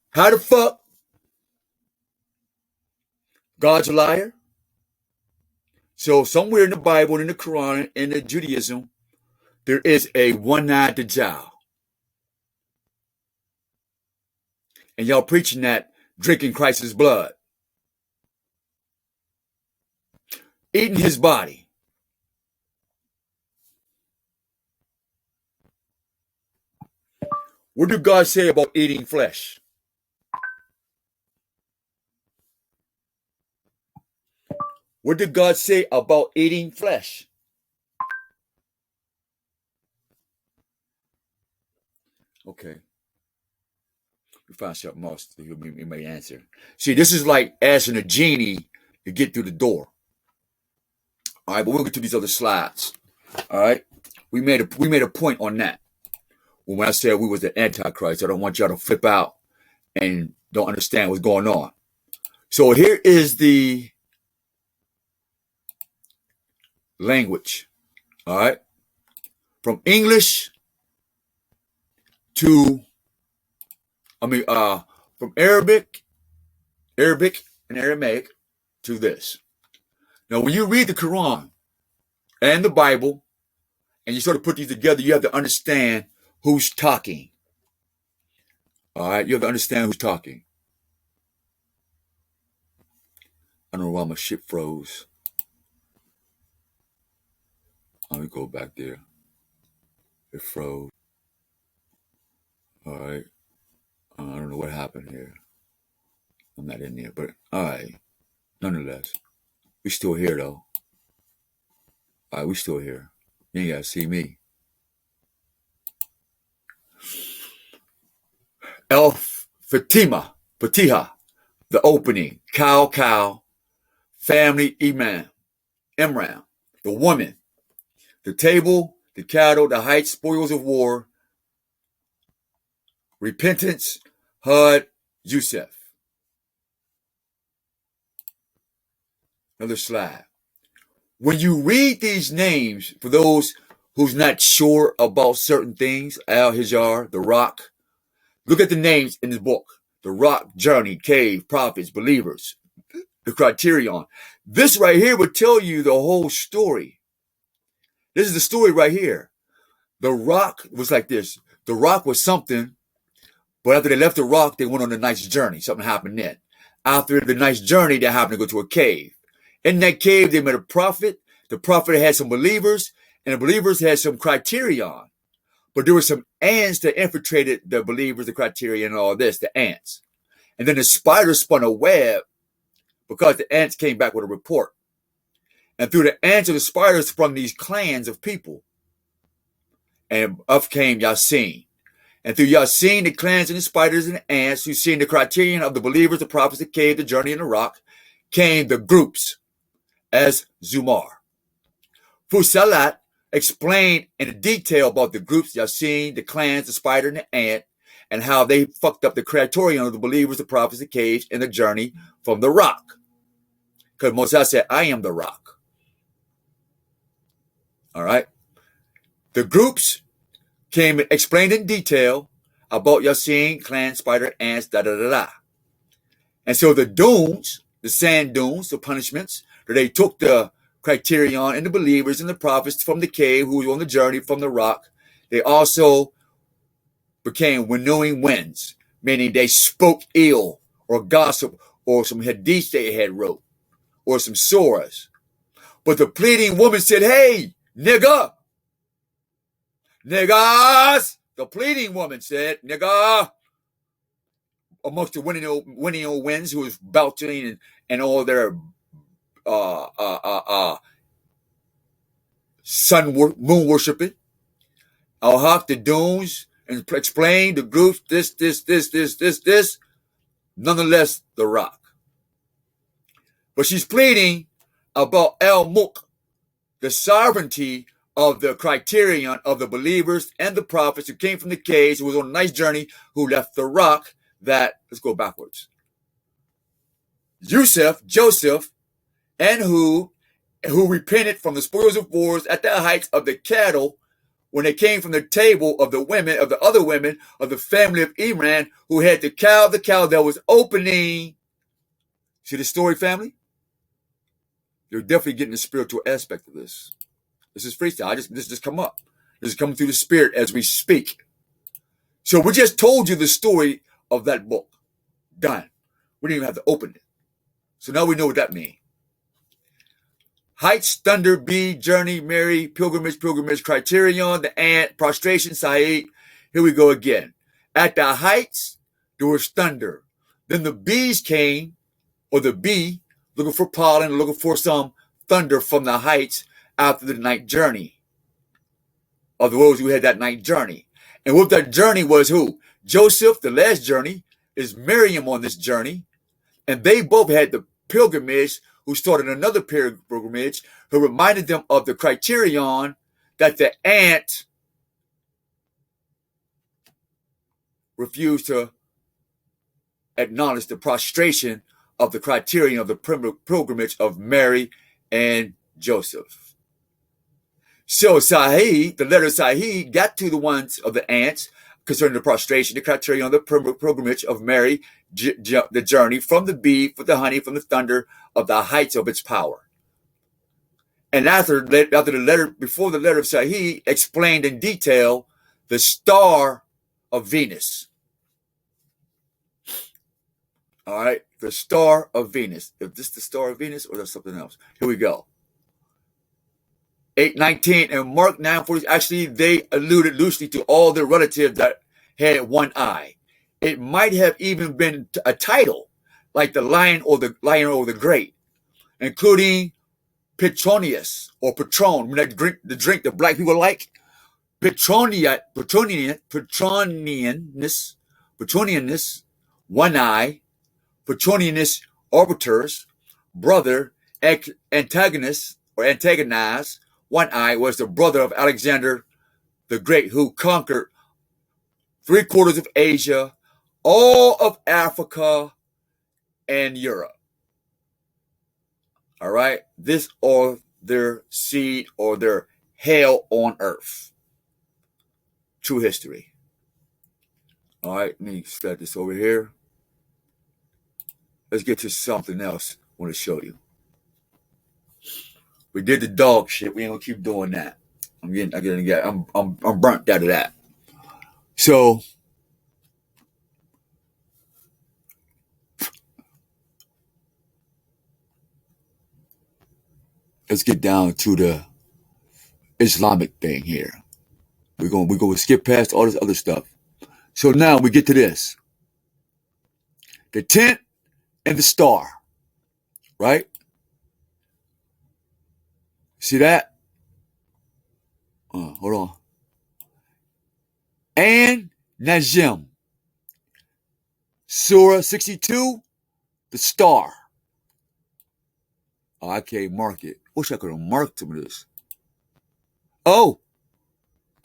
How the fuck? God's a liar? So somewhere in the Bible, in the Quran, in the Judaism, there is a one-eyed Dajjal. And y'all preaching that drinking Christ's blood. Eating his body. What did God say about eating flesh? What did God say about eating flesh? Okay. We found something else that you may answer. See, this is like asking a genie to get through the door. All right, but we'll get to these other slides. All right. We made a point on that. When I said we was the Antichrist, I don't want y'all to flip out and don't understand what's going on. So here is the language. All right. From English to, from Arabic and Aramaic to this. Now, when you read the Quran and the Bible, and you sort of put these together, you have to understand who's talking. All right, you have to understand who's talking. I don't know why my shit froze. Let me go back there. It froze. All right. I don't know what happened here. I'm not in there, but all right. Nonetheless, we still here though. All right, we still here. You ain't gotta see me. Fatiha, the opening, cow, family, Imran, the woman, the table, the cattle, the heights, spoils of war, repentance, Hud, Yusuf. Another slide. When you read these names, for those who's not sure about certain things, Al-Hijr, the Rock, look at the names in this book. The Rock, Journey, Cave, Prophets, Believers, the Criterion. This right here would tell you the whole story. This is the story right here. The Rock was like this. The Rock was something, but after they left the Rock, they went on a nice journey. Something happened then. After the nice journey, they happened to go to a cave. In that cave, they met a prophet. The prophet had some believers, and the believers had some criterion. But there were some ants that infiltrated the believers, the criterion, and all this, the ants. And then the spider spun a web because the ants came back with a report. And through the ants of the spiders sprung these clans of people. And up came Yasin. And through Yasin, the clans and the spiders and the ants, who seen the criterion of the believers, the prophets, the cave, the journey, and the rock, came the groups as Zumar. Fusalat explained in detail about the groups, Yasin, the clans, the spider, and the ant, and how they fucked up the criterion of the believers, the prophets, the caves, and the journey from the rock. Because Moses said, I am the rock. All right. The groups came and explained in detail about Yasin, clan, spider, ants, da-da-da-da. And so the dunes, the sand dunes, the punishments, that they took the criterion and the believers and the prophets from the cave who were on the journey from the rock, they also became winnowing winds, meaning they spoke ill or gossip or some hadiths they had wrote or some surahs. But the pleading woman said, hey, nigga, niggas, the pleading woman said, nigga, amongst the winning old winds who was belching and all their moon worshiping. I'll hawk the dunes and explain the groups, this. Nonetheless, the rock. But she's pleading about El Mulk, the sovereignty of the criterion of the believers and the prophets who came from the caves, who was on a nice journey, who left the rock that, let's go backwards. Joseph, and who repented from the spoils of wars at the heights of the cattle when they came from the table of the women, of the other women of the family of Imran, who had the cow that was opening. See the story, family? You're definitely getting the spiritual aspect of this. This is freestyle. This just come up. This is coming through the spirit as we speak. So we just told you the story of that book. Done. We didn't even have to open it. So now we know what that means. Heights, thunder, bead, journey, Mary, pilgrimage, criterion, the ant, prostration, Saeed. Here we go again. At the heights, there was thunder. Then the bees came, or the bee, looking for pollen, looking for some thunder from the heights after the night journey. Of those who had that night journey. And with that journey was who? Joseph, the last journey, is Miriam on this journey. And they both had the pilgrimage, who started another pilgrimage, who reminded them of the criterion that the ant refused to acknowledge the prostration of the criterion of the pilgrimage of Mary and Joseph. So Sahih, the letter Sahih, got to the ones of the ants concerning the prostration, the criterion of the pilgrimage of Mary, the journey from the bee, from the honey, from the thunder, of the heights of its power. And after the letter, before the letter of Sahih, explained in detail the star of Venus. All right, the star of Venus. If this is the star of Venus or there's something else. Here we go. 8:19 and Mark 9:40. Actually, they alluded loosely to all their relatives that had one eye. It might have even been a title, like the lion or the great, including Petronius or Patron, the drink that black people like. Petronianus, one eye. Petronianus arbiters, brother, antagonize, one eye, was the brother of Alexander the Great, who conquered 3/4 of Asia, all of Africa, and Europe. All right, this or their seed or their hell on earth. True history. All right, let me set this over here. Let's get to something else I want to show you. We did the dog shit. We ain't gonna keep doing that. I'm burnt out of that. So let's get down to the Islamic thing here. We're going to skip past all this other stuff. So now we get to this. The tent and the star. Right? See that? Hold on. And Najim. Surah 62, the star. Oh, I can't mark it. Wish I could have marked some of this. Oh!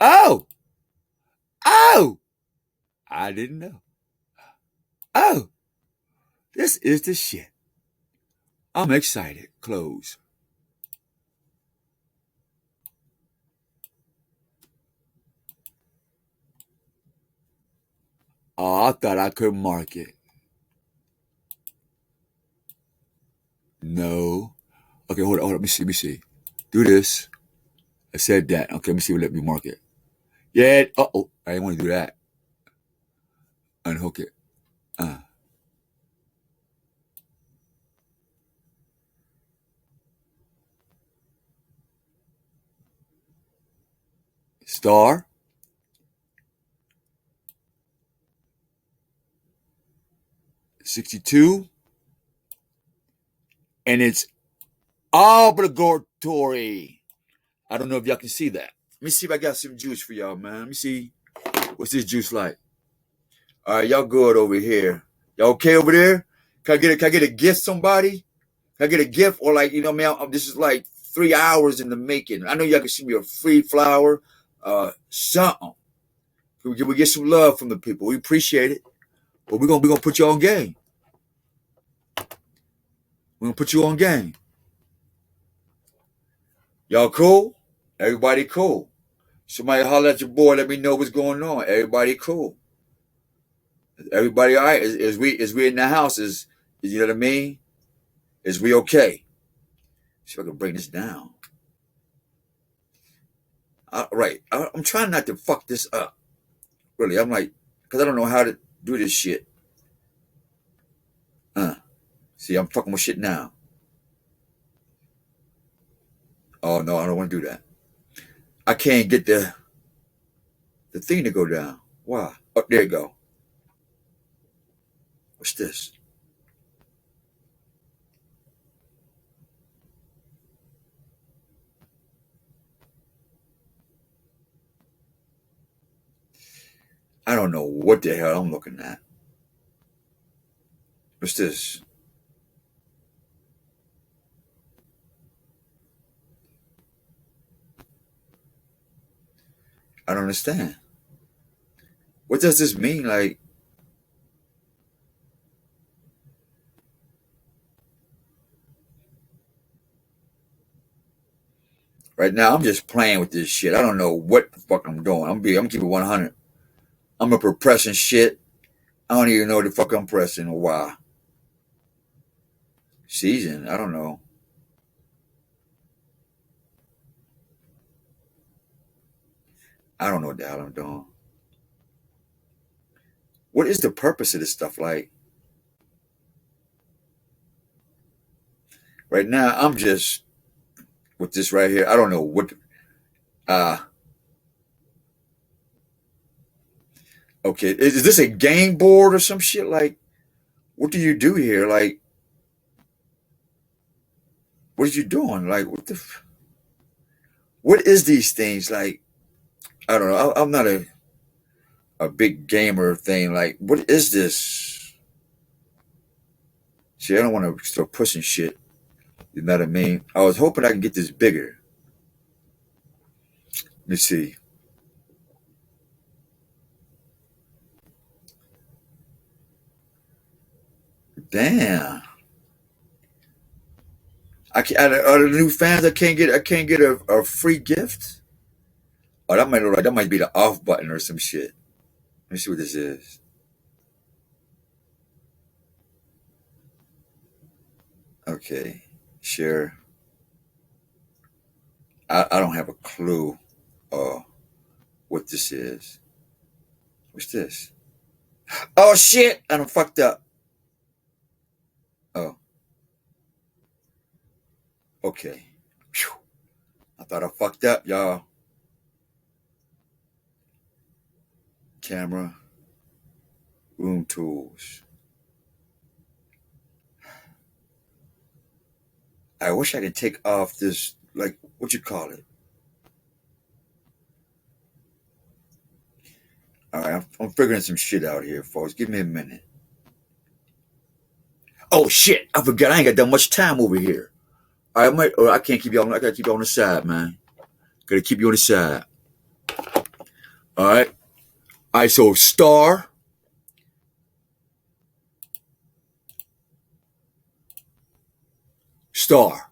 Oh! Oh! I didn't know. Oh! This is the shit. I'm excited. Close. Oh, I thought I could mark it. No. Okay, hold on. Let me see. Do this. I said that. Okay, let me see. Let me mark it. Yeah. Uh-oh. I didn't want to do that. Unhook it. Star. $62. And it's obligatory. I don't know if y'all can see that. Let me see if I got some juice for y'all, man. Let me see. What's this juice like? All right, y'all good over here. Y'all okay over there? Can I get a gift, somebody? Can I get a gift? Or like, man, this is like 3 hours in the making. I know y'all can send me a free flower, something. Can we get some love from the people? We appreciate it. But we're gonna put you on game. We're gonna put you on game. Y'all cool? Everybody cool. Somebody holler at your boy, let me know what's going on. Everybody cool. Everybody all right? Is we in the house? Is you know what I mean? Is we okay? See if I can bring this down. Right. I'm trying not to fuck this up. Really, I'm like, because I don't know how to do this shit. See, I'm fucking with shit now. Oh no, I don't want to do that. I can't get the thing to go down. Why? Oh, there you go. What's this? I don't know what the hell I'm looking at. What's this? I don't understand. What does this mean? Like, right now, I'm just playing with this shit. I don't know what the fuck I'm doing. I'm keeping 100. I'm up for pressing shit. I don't even know what the fuck I'm pressing or why. Season, I don't know. I don't know what the hell I'm doing. What is the purpose of this stuff? Like, right now, I'm just with this right here. I don't know what. Okay, is this a game board or some shit? Like, what do you do here? Like, what are you doing? Like, what is these things? Like, I don't know. I'm not a big gamer thing. Like, what is this? See, I don't want to start pushing shit. You know what I mean? I was hoping I can get this bigger. Let me see. Damn. Are the new fans? I can't get a free gift. Oh, that might look like that might be the off button or some shit. Let me see what this is. Okay, share. I don't have a clue what this is. What's this? Oh shit! I done fucked up. Oh. Okay. Thought I fucked up, y'all. Camera, room tools. I wish I could take off this, like, what you call it? All right, I'm figuring some shit out here, folks. Give me a minute. Oh shit! I forgot. I ain't got that much time over here. I might. Or I can't keep you on. I gotta keep you on the side, man. Gotta keep you on the side. All right. All right. So star. Star.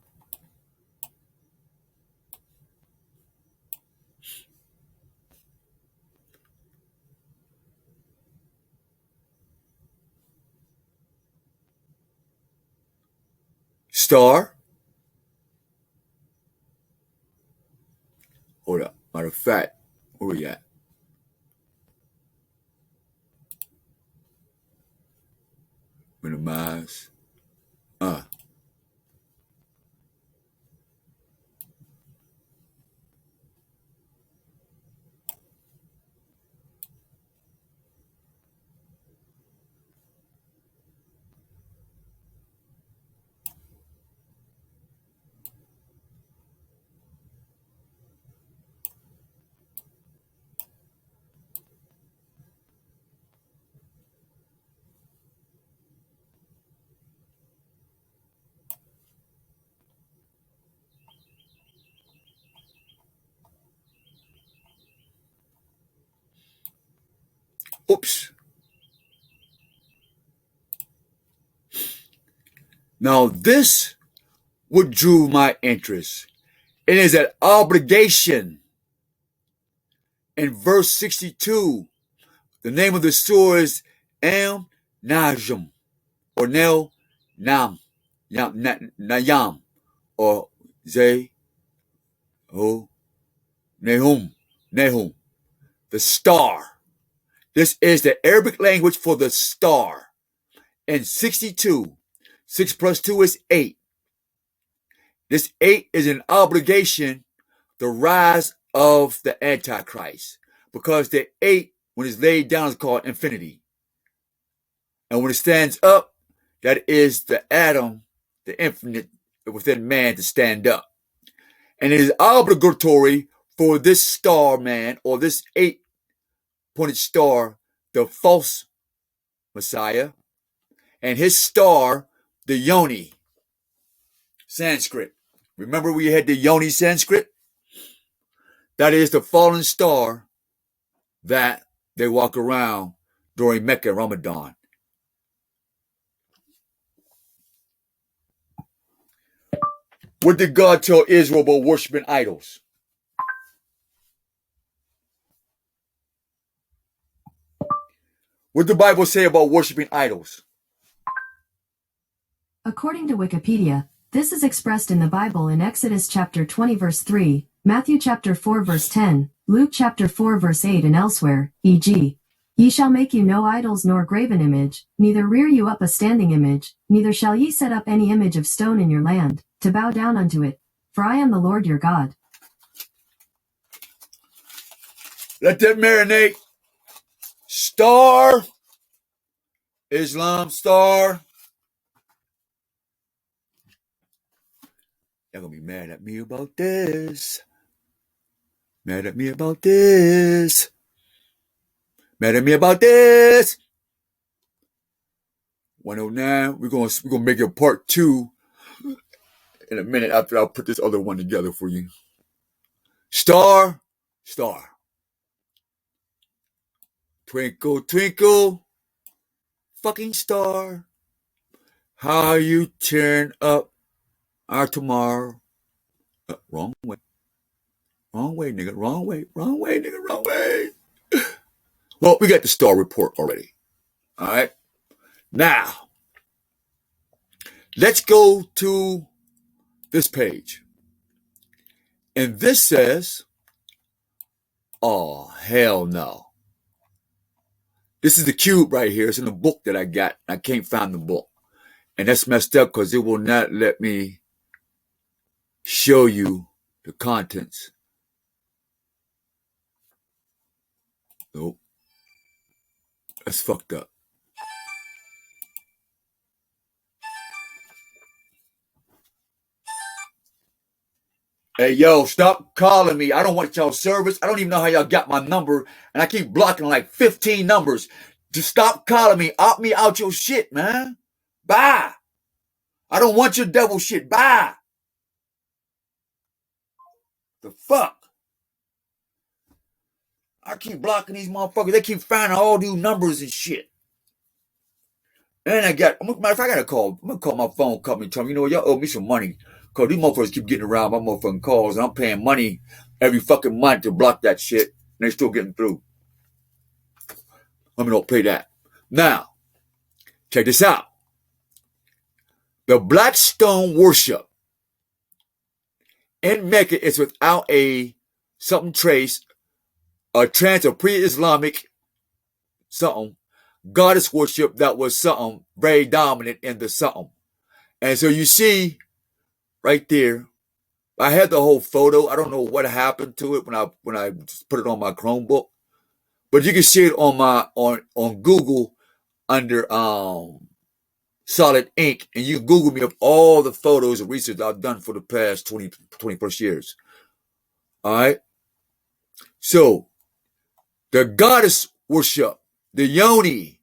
Star. Hold up. Matter of fact, where we at? Minimize. Oops. Now this what drew my interest. It is an obligation. In verse 62, the name of the surah is Am Najm, or Nel Nam, Nayam, or Zay Ho Nehum, Nehum, the star. This is the Arabic language for the star. And 62, 6 plus 2 is 8. This 8 is an obligation, the rise of the Antichrist. Because the 8, when it's laid down, is called infinity. And when it stands up, that is the atom, the infinite within man to stand up. And it is obligatory for this star man, or this 8-pointed star, the false Messiah, and his star, the Yoni, Sanskrit. Remember we had the Yoni Sanskrit? That is the fallen star that they walk around during Mecca Ramadan. What did God tell Israel about worshiping idols? What did the Bible say about worshiping idols? According to Wikipedia, this is expressed in the Bible in Exodus chapter 20 verse 3, Matthew chapter 4 verse 10, Luke chapter 4 verse 8 and elsewhere, e.g., Ye shall make you no idols nor graven image, neither rear you up a standing image, neither shall ye set up any image of stone in your land, to bow down unto it, for I am the Lord your God. Let that marinate. Star. Islam star. Y'all gonna be mad at me about this. Mad at me about this. Mad at me about this. 109. We're gonna make it part 2 in a minute after I'll put this other one together for you. Star. Star. Twinkle, twinkle, fucking star. How you turn up our tomorrow. Wrong way. Wrong way, nigga. Wrong way. Wrong way, nigga. Wrong way. Well, we got the star report already. All right. Now, let's go to this page. And this says, oh, hell no. This is the cube right here. It's in the book that I got. I can't find the book. And that's messed up because it will not let me show you the contents. Nope. That's fucked up. Hey, yo, stop calling me. I don't want y'all service. I don't even know how y'all got my number, and I keep blocking like 15 numbers. Just stop calling me. Opt me out your shit, man. Bye. I don't want your devil shit. Bye. The fuck? I keep blocking these motherfuckers. They keep finding all new numbers and shit. And matter of fact, I gotta call. I'm gonna call my phone company and tell them, you know what, y'all owe me some money. Cause these motherfuckers keep getting around my motherfucking calls, and I'm paying money every fucking month to block that shit, and they still getting through. Let me not pay that. Now, check this out. The black stone worship in Mecca is without a something trace, a trance of pre-Islamic something, goddess worship that was something very dominant in the something. And so you see right there, I had the whole photo. I don't know what happened to it when I put it on my Chromebook, but you can see it on Google under Solid Ink, and you Google me up all the photos and research I've done for the past 20 plus years. All right. So the goddess worship, the Yoni.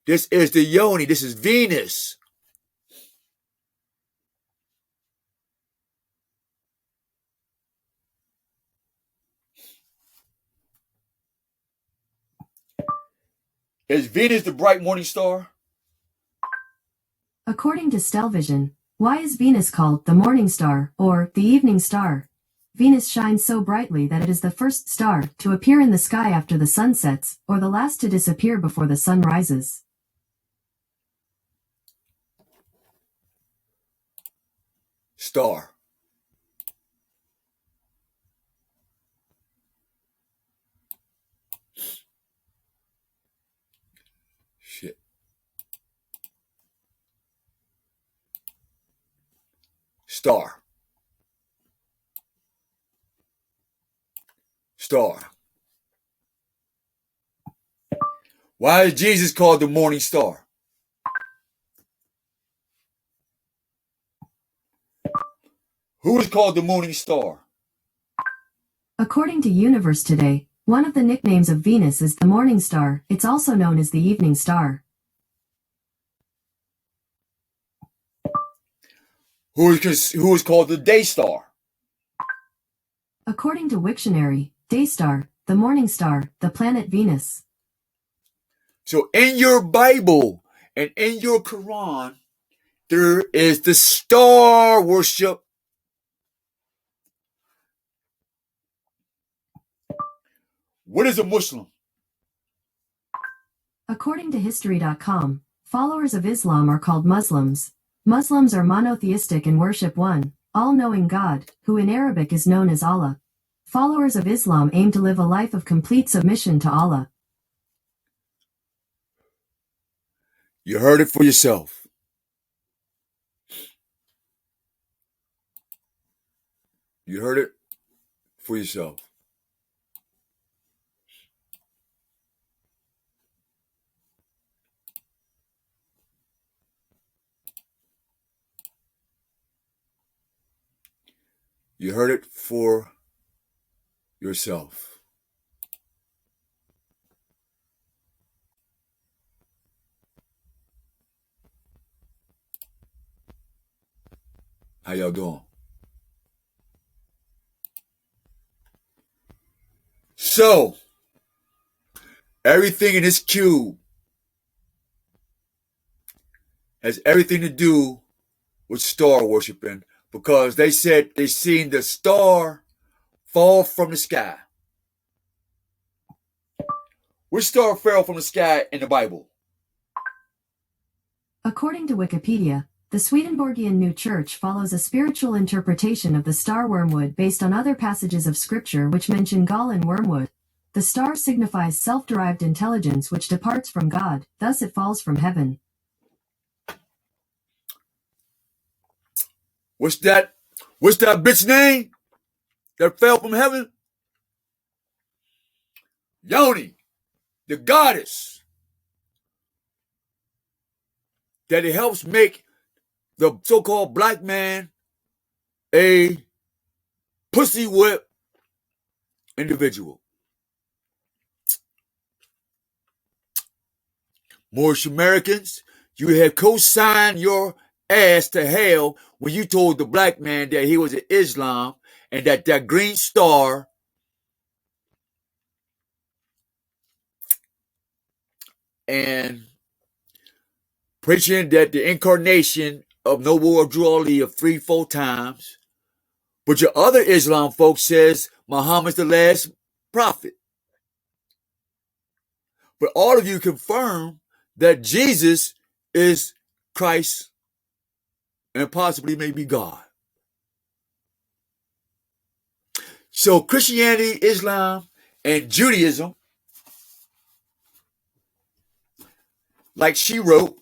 This is the Yoni. This is Venus. Is Venus the bright morning star? According to Stellvision, why is Venus called the morning star or the evening star? Venus shines so brightly that it is the first star to appear in the sky after the sun sets, or the last to disappear before the sun rises. Star. Shit. Star. Star. Why is Jesus called the morning star? Who is called the morning star? According to Universe Today, one of the nicknames of Venus is the morning star. It's also known as the evening star. Who is called the day star? According to Wiktionary, day star, the morning star, the planet Venus. So in your Bible and in your Quran, there is the star worship. What is a Muslim? According to History.com, followers of Islam are called Muslims. Muslims are monotheistic and worship one, all-knowing God, who in Arabic is known as Allah. Followers of Islam aim to live a life of complete submission to Allah. You heard it for yourself. You heard it for yourself. You heard it for yourself. How y'all doing? So, everything in this cube has everything to do with star worshiping, because they said they seen the star fall from the sky. Which star fell from the sky in the Bible? According to Wikipedia, the Swedenborgian New Church follows a spiritual interpretation of the star wormwood based on other passages of scripture which mention gall and wormwood. The star signifies self-derived intelligence which departs from God, thus it falls from heaven. What's that bitch name? that fell from heaven? Yoni, the goddess that it helps make the so-called black man a pussy whip individual. Moorish Americans, you have co-signed your ass to hell when you told the black man that he was an Islam and that green star and preaching that the incarnation of Noble Abdul Ali of 3-4 times. But your other Islam folks says Muhammad's the last prophet. But all of you confirm that Jesus is Christ and possibly maybe God. So Christianity, Islam, and Judaism, like she wrote,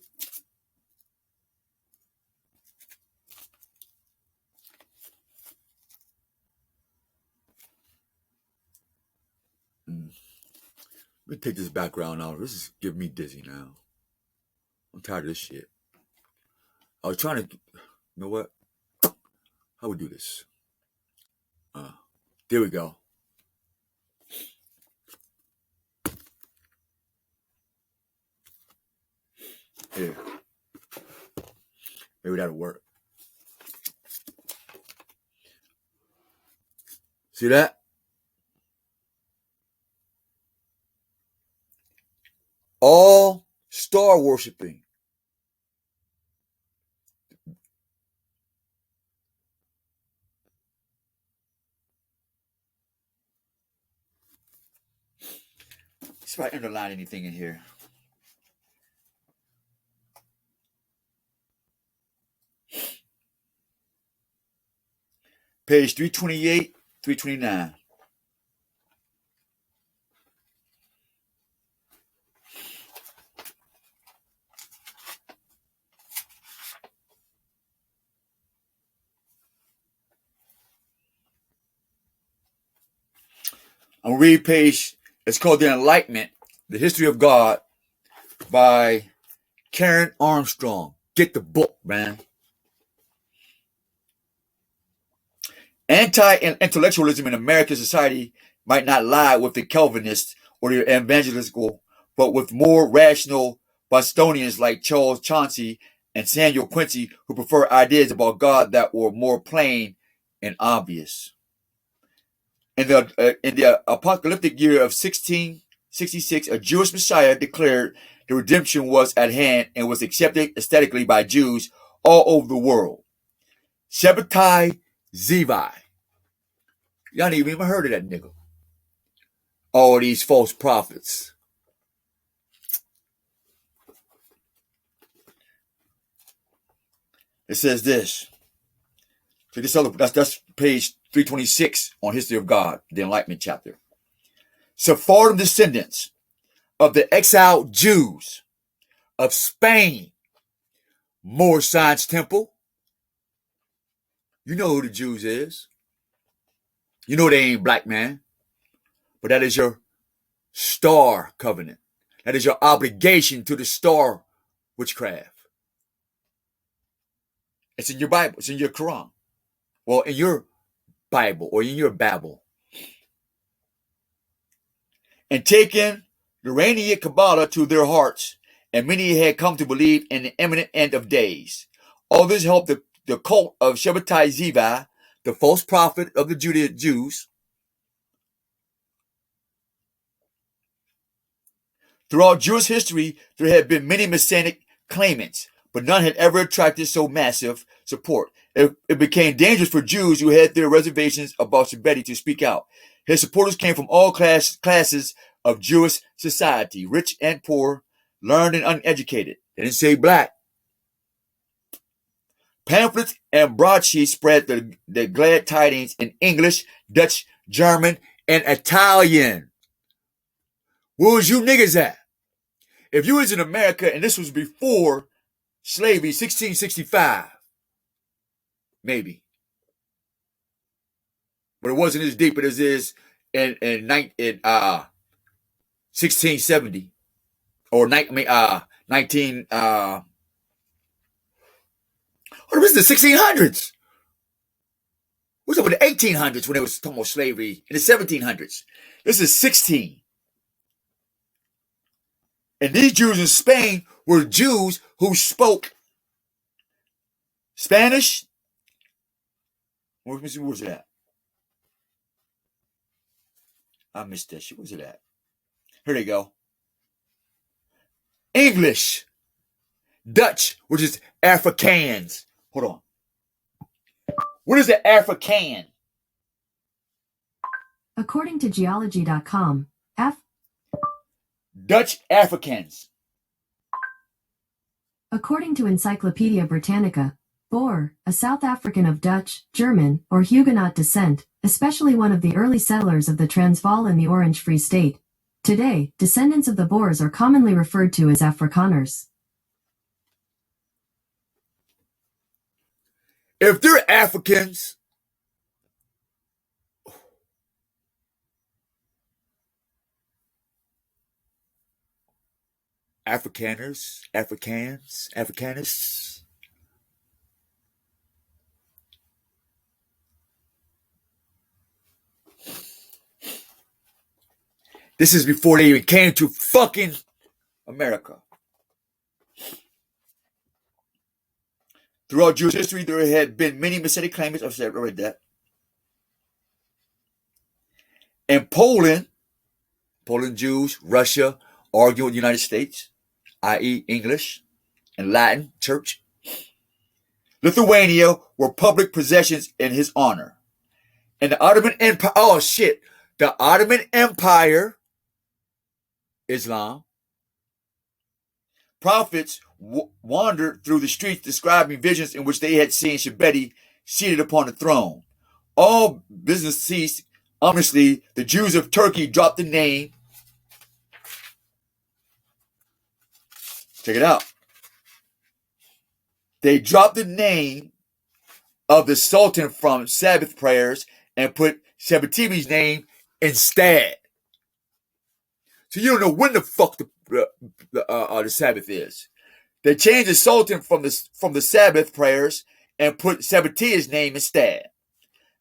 let me take this background out. This is giving me dizzy now. I'm tired of this shit. I was trying to, you know what? How we do this? There we go. Here. Maybe that'll work. See that? All star worshiping. See if I underline anything in here. Page 328, 329. I'm going to read page, it's called The Enlightenment, The History of God by Karen Armstrong. Get the book, man. Anti-intellectualism in American society might not lie with the Calvinists or the evangelical, but with more rational Bostonians like Charles Chauncey and Samuel Quincy, who prefer ideas about God that were more plain and obvious. In the apocalyptic year of 1666, a Jewish Messiah declared the redemption was at hand and was accepted aesthetically by Jews all over the world. Shabbatai Zevi. Y'all ain't even heard of that nigga. All these false prophets. It says this. So this other, that's page 326 on History of God, the Enlightenment chapter. Sephardim descendants of the exiled Jews of Spain, Moorish Science Temple. You know who the Jews is. You know they ain't black, man. But that is your star covenant. That is your obligation to the star witchcraft. It's in your Bible. It's in your Quran. Well, in your Bible or in your Babel. And taken the Iranian Kabbalah to their hearts, and many had come to believe in the imminent end of days. All this helped the cult of Shabbatai Zevi, the false prophet of the Jews. Throughout Jewish history, there have been many Messianic claimants, but none had ever attracted so massive support. It became dangerous for Jews who had their reservations about Shabbat to speak out. His supporters came from all classes of Jewish society, rich and poor, learned and uneducated. They didn't say black. Pamphlets and broadsheets spread the glad tidings in English, Dutch, German, and Italian. Where was you niggas at? If you was in America and this was before slavery, 1665, maybe. but it wasn't as deep as it is in 1670 or 19. What was the 1600s? What's up with the 1800s when they was talking about slavery in the 1700s? This is 16. And these Jews in Spain were Jews who spoke Spanish. Where was it at? I missed that shit. Where's it at? Here they go. English, Dutch, which is Afrikaans. Hold on. What is the Afrikaan? According to geology.com, Dutch Afrikaans. According to Encyclopedia Britannica, Boer, a South African of Dutch, German, or Huguenot descent, especially one of the early settlers of the Transvaal and the Orange Free State. Today, descendants of the Boers are commonly referred to as Afrikaners. If they're Africans, Afrikaners. This is before they even came to fucking America. Throughout Jewish history, there had been many Messianic claimants. I've read that. In Poland Jews, Russia, argued with the United States, i.e. English and Latin church. Lithuania were public possessions in his honor. And the Ottoman Empire, the Ottoman Empire, Islam, prophets wandered through the streets describing visions in which they had seen Shebeti seated upon the throne. All business ceased. Ominously, the Jews of Turkey dropped the name. Check it out. They dropped the name of the Sultan from Sabbath prayers and put Shebeti's name instead. So you don't know when the fuck the Sabbath is. They changed the Sultan from the Sabbath prayers and put Sabbatia's name instead.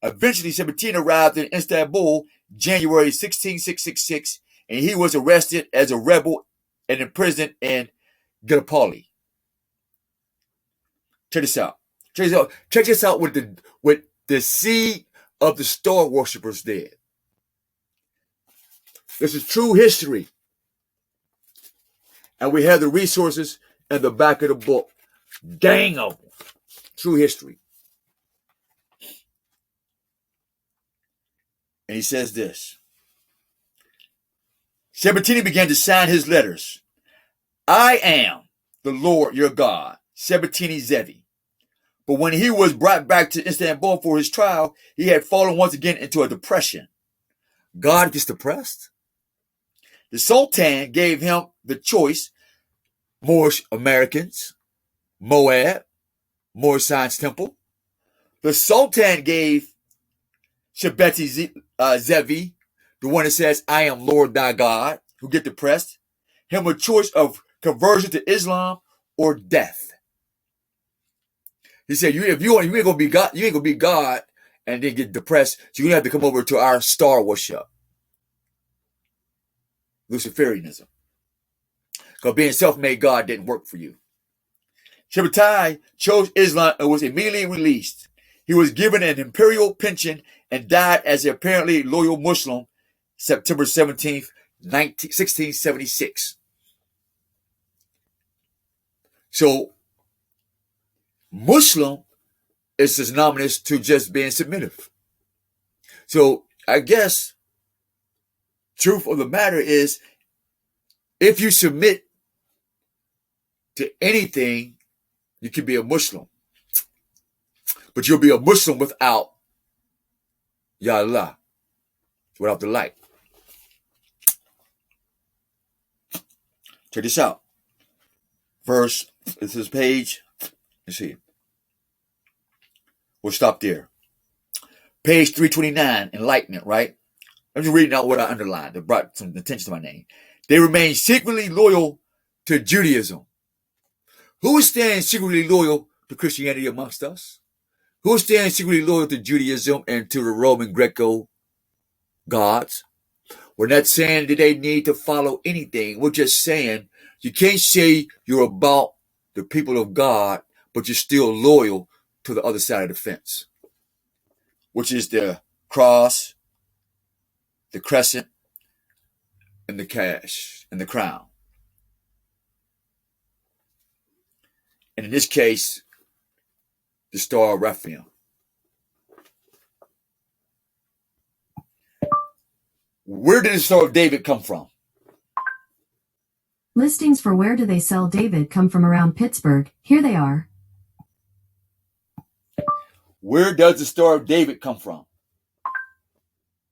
Eventually, Sabbatin arrived in Istanbul, January 1666, and he was arrested as a rebel and imprisoned in Gallipoli. Check this out. Check this out what the seed of the star worshippers did. This is true history. And we have the resources in the back of the book. Gang of them. True history. And he says this. Sabatini began to sign his letters. I am the Lord your God, Sabatini Zevi. But when he was brought back to Istanbul for his trial, he had fallen once again into a depression. God gets depressed? The Sultan gave him the choice. Moorish Americans, Moab, Moorish Science Temple. The Sultan gave Shebeti Zevi, the one that says, I am Lord thy God, who get depressed, him a choice of conversion to Islam or death. He said, you ain't gonna be God, you ain't gonna be God and then get depressed, so you're gonna have to come over to our star worship. Luciferianism. Because being self-made God didn't work for you. Shebeti chose Islam and was immediately released. He was given an imperial pension and died as an apparently loyal Muslim September 17th, 1676. So, Muslim is synonymous to just being submissive. So, I guess, truth of the matter is, if you submit to anything, you can be a Muslim. But you'll be a Muslim without Ya Allah, without the light. Check this out. Verse, this is page, let's see. We'll stop there. Page 329, enlightenment, right? I'm just reading out what I underlined that brought some attention to my name. They remain secretly loyal to Judaism. Who is staying secretly loyal to Christianity amongst us? Who is staying secretly loyal to Judaism and to the Roman Greco gods? We're not saying that they need to follow anything. We're just saying you can't say you're about the people of God, but you're still loyal to the other side of the fence, which is the cross, the crescent, and the cash, and the crown. And in this case, the Star of Rephaim. Where did the Star of David come from? Listings for where do they sell David come from around Pittsburgh. Here they are. Where does the Star of David come from?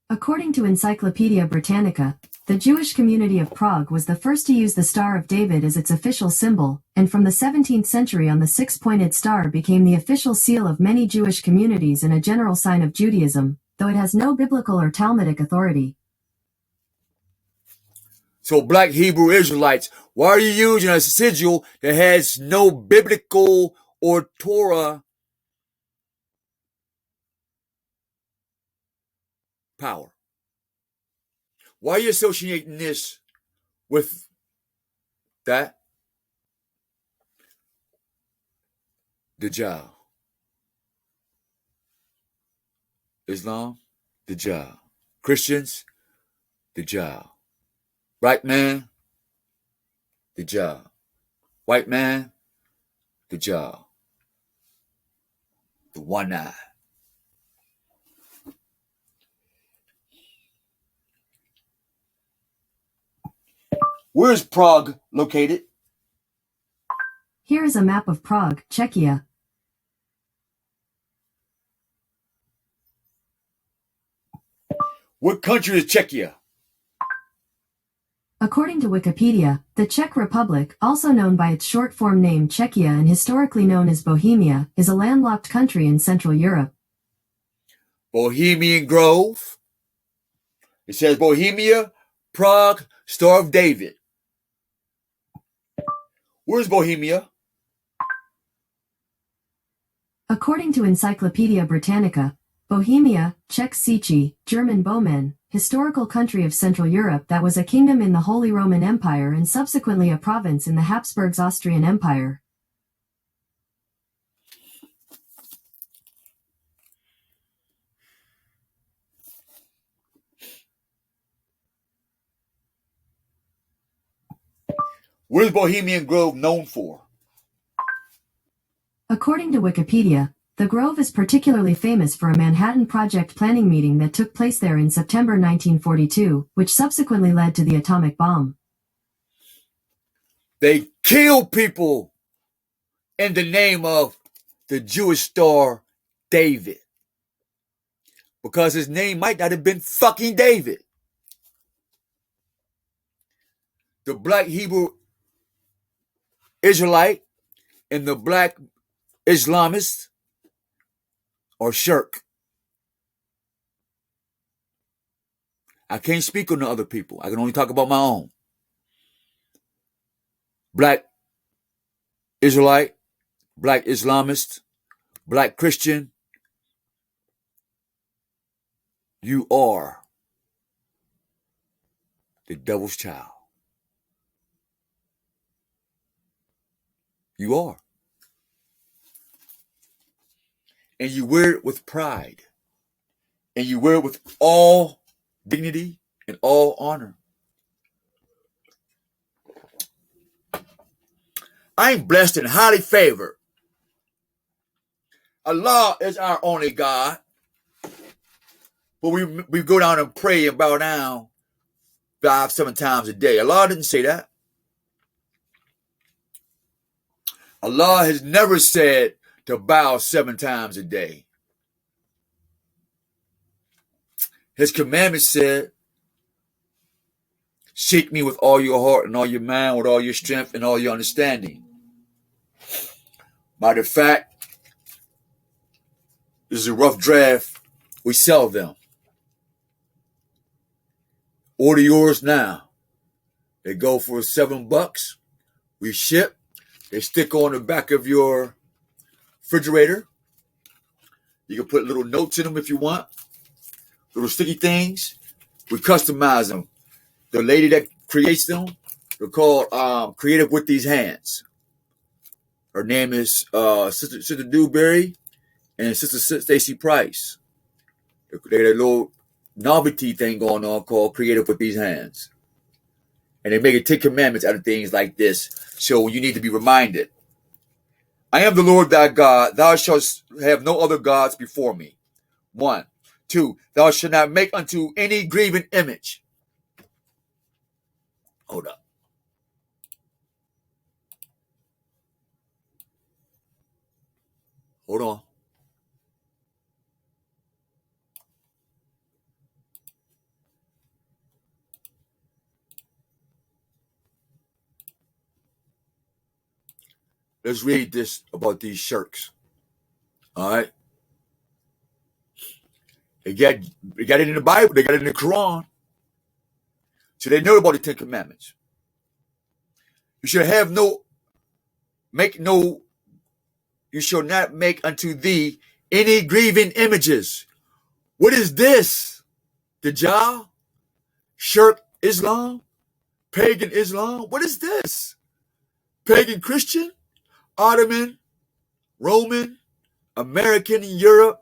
According to Encyclopedia Britannica, the Jewish community of Prague was the first to use the Star of David as its official symbol, and from the 17th century on the six-pointed star became the official seal of many Jewish communities and a general sign of Judaism, though it has no biblical or Talmudic authority. So black Hebrew Israelites, why are you using a sigil that has no biblical or Torah power? Why are you associating this with that? Dajjal. Islam, Dajjal. Christians, Dajjal. Black man, Dajjal. White man, Dajjal. The one eye. Where is Prague located? Here is a map of Prague, Czechia. What country is Czechia? According to Wikipedia, the Czech Republic, also known by its short-form name Czechia and historically known as Bohemia, is a landlocked country in Central Europe. Bohemian Grove. It says Bohemia, Prague, Star of David. Where's Bohemia? According to Encyclopedia Britannica, Bohemia, Czech Sici, German Bohmen, historical country of Central Europe that was a kingdom in the Holy Roman Empire and subsequently a province in the Habsburgs Austrian Empire. What is Bohemian Grove known for? According to Wikipedia, the Grove is particularly famous for a Manhattan Project planning meeting that took place there in September 1942, which subsequently led to the atomic bomb. They killed people in the name of the Jewish star David, because his name might not have been fucking David. The black Hebrew Israelite and the black Islamist are shirk. I can't speak on the other people. I can only talk about my own. Black Israelite, black Islamist, black Christian, you are the devil's child. You are. And you wear it with pride. And you wear it with all dignity and all honor. I am blessed and highly favored. Allah is our only God. But we go down and pray and bow down 5-7 times a day. Allah didn't say that. Allah has never said to bow 7 times a day. His commandment said, seek me with all your heart and all your mind, with all your strength and all your understanding. Matter of fact, this is a rough draft We sell them. Order yours now. They go for $7. We ship. They stick on the back of your refrigerator. You can put little notes in them if you want. Little sticky things. We customize them. The lady that creates them, they're called Creative with These Hands. Her name is Sister Dewberry and Sister Stacy Price. They got a little novelty thing going on called Creative with These Hands. And they make it 10 commandments out of things like this. So you need to be reminded. I am the Lord thy God. Thou shalt have no other gods before me. 1. 2. Thou shalt not make unto any graven image. Hold up. Hold on. Let's read this about these shirks. All right. They got it in the Bible. They got it in the Quran. So they know about the 10 commandments. You shall you shall not make unto thee any graven images. What is this? Dajjal? Shirk Islam? Pagan Islam? What is this? Pagan Christian? Ottoman? Roman? American Europe?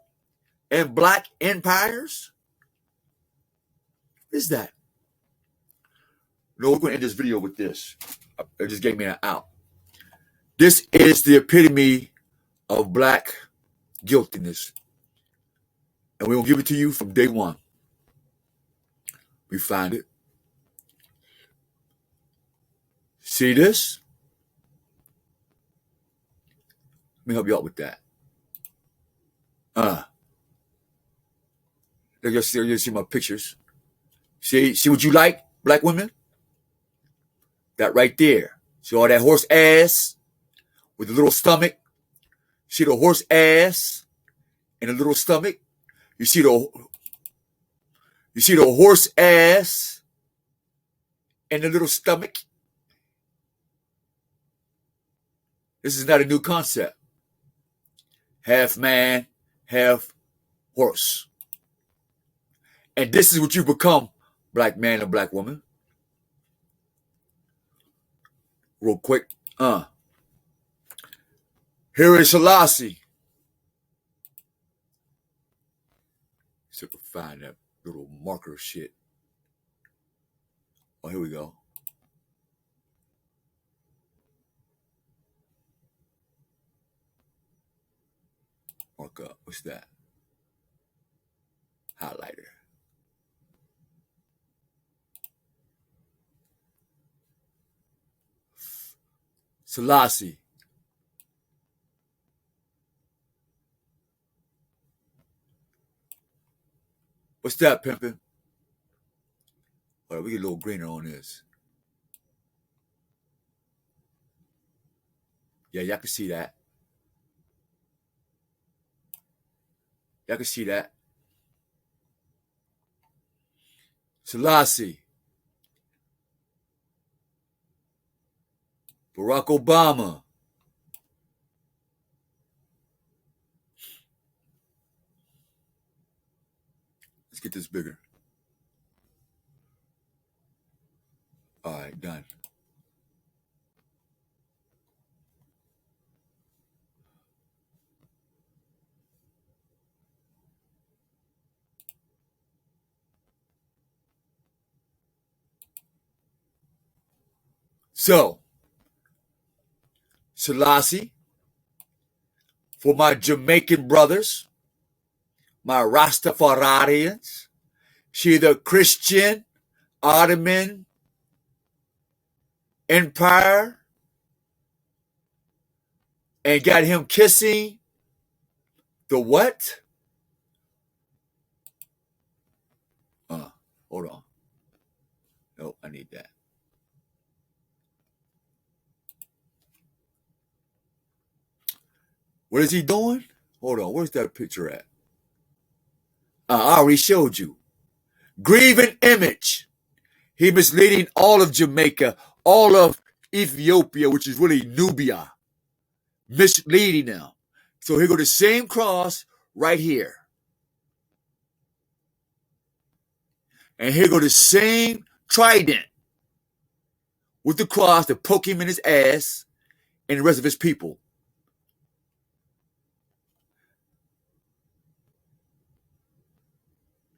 And black empires? What is that? No, we're going to end this video with this. It just gave me an out. This is the epitome of black guiltiness. And we're going to give it to you from day one. We find it. See this? Let me help you out with that. You'll see my pictures. See what you like, black women? That right there. See all that horse ass with the little stomach? See the horse ass and the little stomach? You see the horse ass and the little stomach? This is not a new concept. Half man, half horse. And this is what you become, black man and black woman. Real quick. Here is Selassie. So I can find that little marker shit. Oh, here we go. Mark up. What's that? Highlighter. Selassie. What's that, pimpin'? All right, we get a little greener on this. Yeah, y'all can see that. Y'all can see that. Selassie. Barack Obama. Let's get this bigger. All right, done. So, Selassie, for my Jamaican brothers, my Rastafarians, see the Christian Ottoman Empire, and got him kissing the what? Hold on. Nope, I need that. What is he doing? Hold on, where's that picture at? I already showed you. Graven image. He misleading all of Jamaica, all of Ethiopia, which is really Nubia. Misleading them. So here go the same cross right here. And here go the same trident with the cross to poke him in his ass and the rest of his people.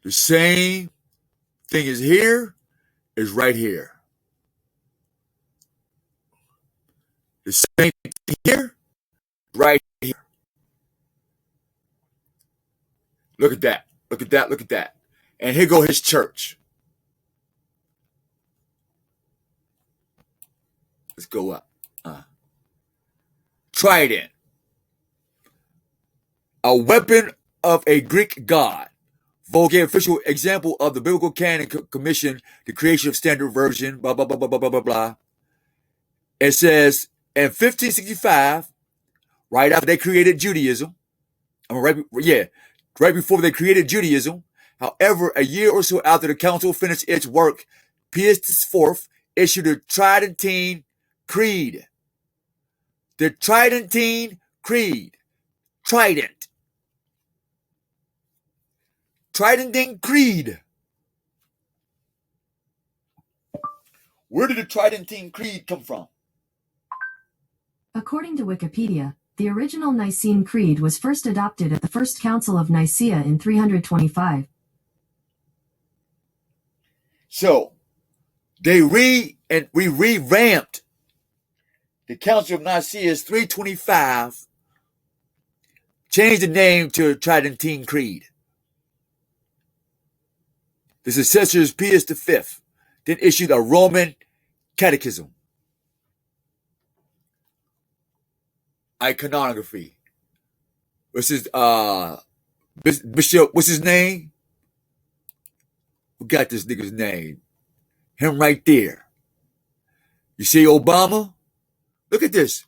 The same thing is here, is right here. The same thing here, right here. Look at that. Look at that. Look at that. And here go his church. Let's go up. Trident. A weapon of a Greek god. Vulgate official example of the Biblical Canon Commission, the creation of standard version, blah, blah, blah, blah, blah, blah, blah, blah. It says, in 1565, right after they created Judaism, right before they created Judaism, however, a year or so after the council finished its work, Pius IV issued the Tridentine Creed. The Tridentine Creed. Trident. Tridentine Creed. Where did the Tridentine Creed come from? According to Wikipedia, the original Nicene Creed was first adopted at the First Council of Nicaea in 325. So, we revamped the Council of Nicaea 325, changed the name to Tridentine Creed. The successors, Pius V, then issued a Roman catechism. Iconography. What's his Bishop? What's his name? Who got this nigga's name? Him right there. You see Obama? Look at this.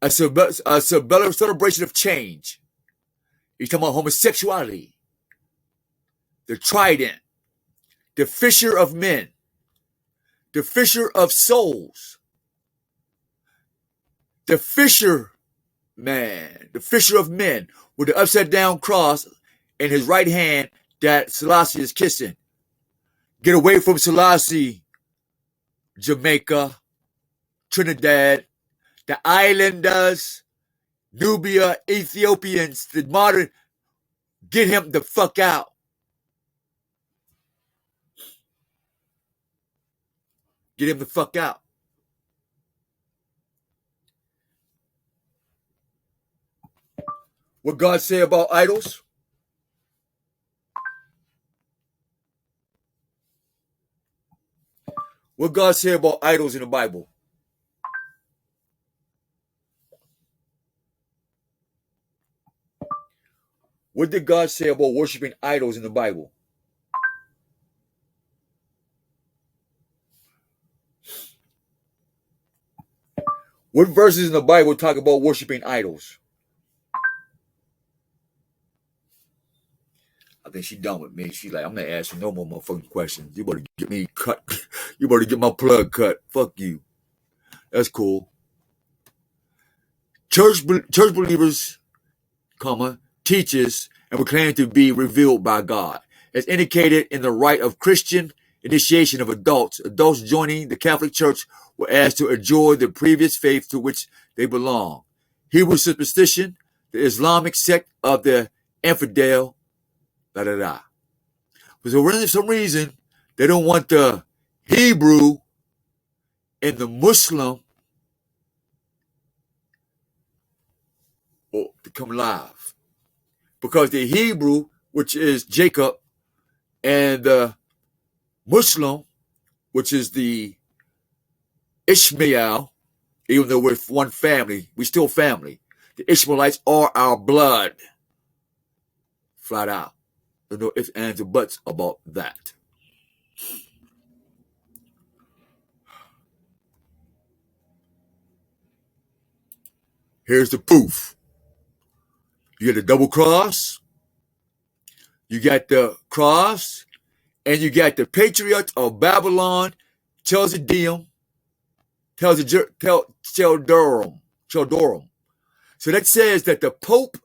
A celebration of change. He's talking about homosexuality. The trident. The fisher of men. The fisher of souls. The fisher man. The fisher of men with the upside down cross in his right hand that Selassie is kissing. Get away from Selassie, Jamaica, Trinidad, the islanders, Nubia, Ethiopians, the modern, get him the fuck out. Get him the fuck out. What God say about idols? What God say about idols in the Bible? What did God say about worshiping idols in the Bible? What verses in the Bible talk about worshiping idols? I think she done with me. She like, I'm not asking no more motherfucking questions. You better get me cut. You better get my plug cut. Fuck you. That's cool. Church believers, teaches and proclaim to be revealed by God. As indicated in the rite of Christian initiation of adults joining the Catholic Church were asked to enjoy the previous faith to which they belong. Hebrew superstition, the Islamic sect of the infidel, For some reason, they don't want the Hebrew and the Muslim to come live. Because the Hebrew, which is Jacob, and the Muslim, which is the Ishmael, even though we're one family, we still family. The Ishmaelites are our blood. Flat out. There's no ifs, ands, or buts about that. Here's the proof. You get a double cross. You got the cross, and you got the patriarch of Babylon, Chaldean, Chaldorum. So that says that the Pope,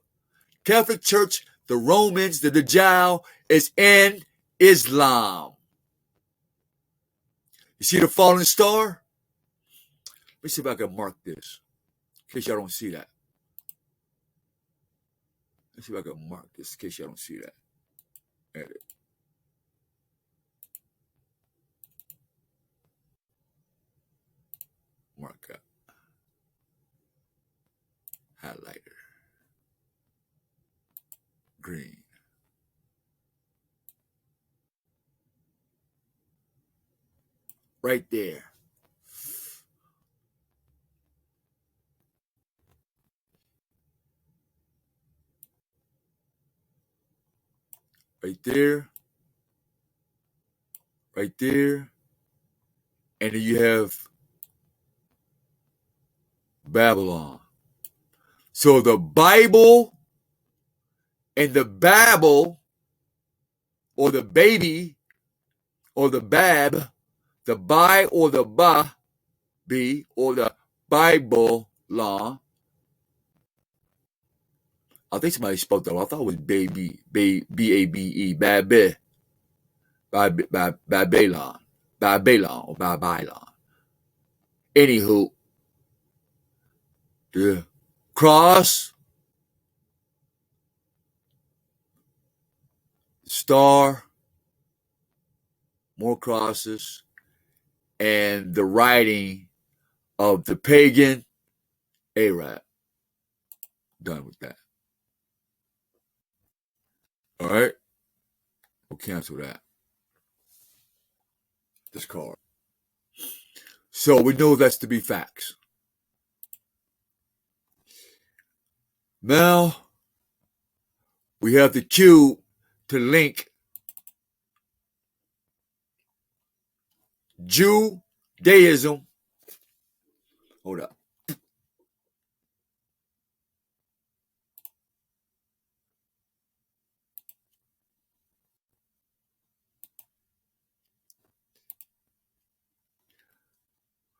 Catholic Church, the Romans, the Dajjal is in Islam. You see the fallen star? Let me see if I can mark this, in case y'all don't see that. Let's see if I can mark this, in case y'all don't see that. Edit. Mark up. Highlighter. Green. Right there. Right there. Right there. And then you have Babylon. So the Bible and the Babel, or the baby, or the bab, the bi or the ba, be, or the Bible law. I think somebody spoke that. I thought it was baby, B-A-B-E, babe, Babylon, or Babylon. Anywho, the cross, star, more crosses, and the writing of the pagan Arab. Done with that. All right? We'll cancel that. This card. So we know that's to be facts. Now, we have the cube to link Judaism. Hold up.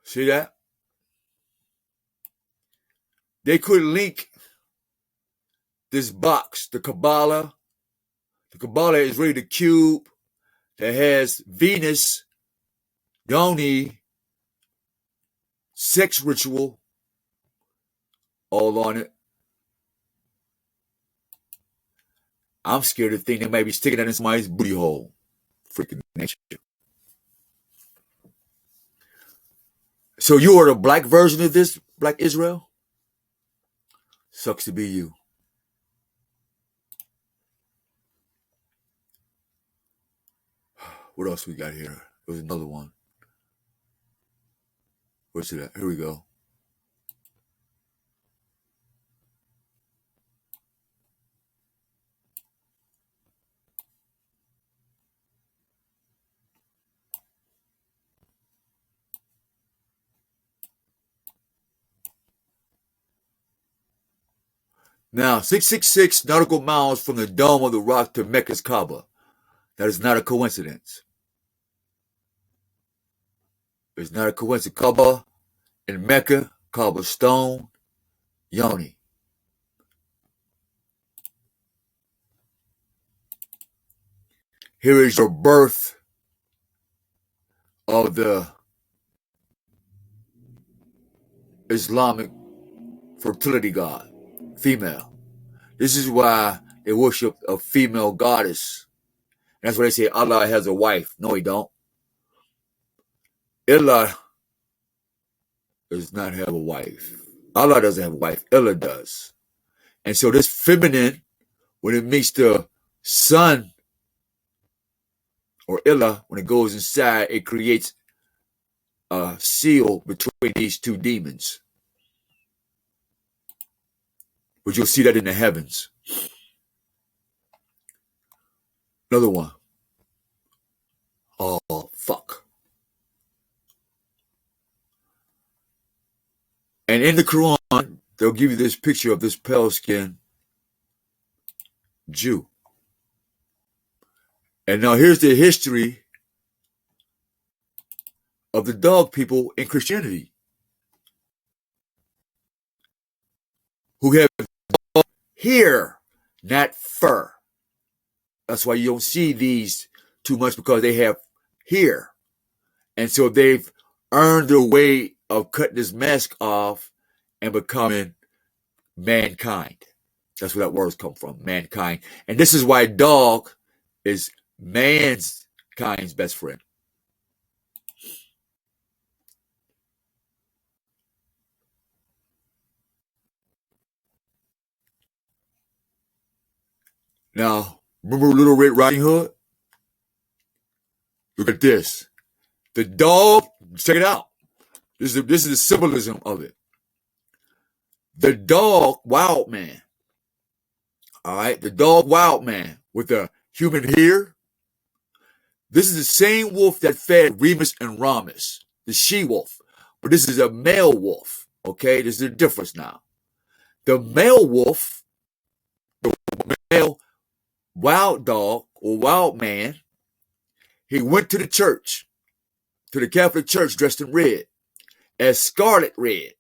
See that? They could link this box, the Kabbalah. The Kabbalah is really the cube that has Venus, Yoni, sex ritual all on it. I'm scared to think they might be sticking that in somebody's booty hole. Freaking nature. So you are the black version of this, Black Israel? Sucks to be you. What else we got here? There's another one. Where's it at? Here we go. Now, 666 nautical miles from the Dome of the Rock to Mecca's Kaaba. That is not a coincidence. It's not a coincidence. Kaaba in Mecca, Kaaba stone, Yoni. Here is your birth of the Islamic fertility god, female. This is why they worship a female goddess. And that's why they say Allah has a wife. No, he don't. Allah does not have a wife. Allah doesn't have a wife. Allah does. And so this feminine, when it meets the sun, or Allah, when it goes inside, it creates a seal between these two demons. But you'll see that in the heavens. Another one. Oh, fuck. And in the Quran, they'll give you this picture of this pale-skinned Jew. And now here's the history of the dog people in Christianity who have hair, not fur. That's why you don't see these too much, because they have hair. And so they've earned their way of cutting this mask off and becoming mankind. That's where that word's come from, mankind. And this is why dog is mankind's best friend. Now, remember Little Red Riding Hood? Look at this. The dog, check it out. This is the symbolism of it. The dog, wild man. All right, the dog, wild man with the human hair. This is the same wolf that fed Remus and Ramus, the she-wolf. But this is a male wolf, okay? There's a difference now. The male wolf, the male wild dog or wild man, he went to the church, to the Catholic Church dressed in red, as Scarlet Red.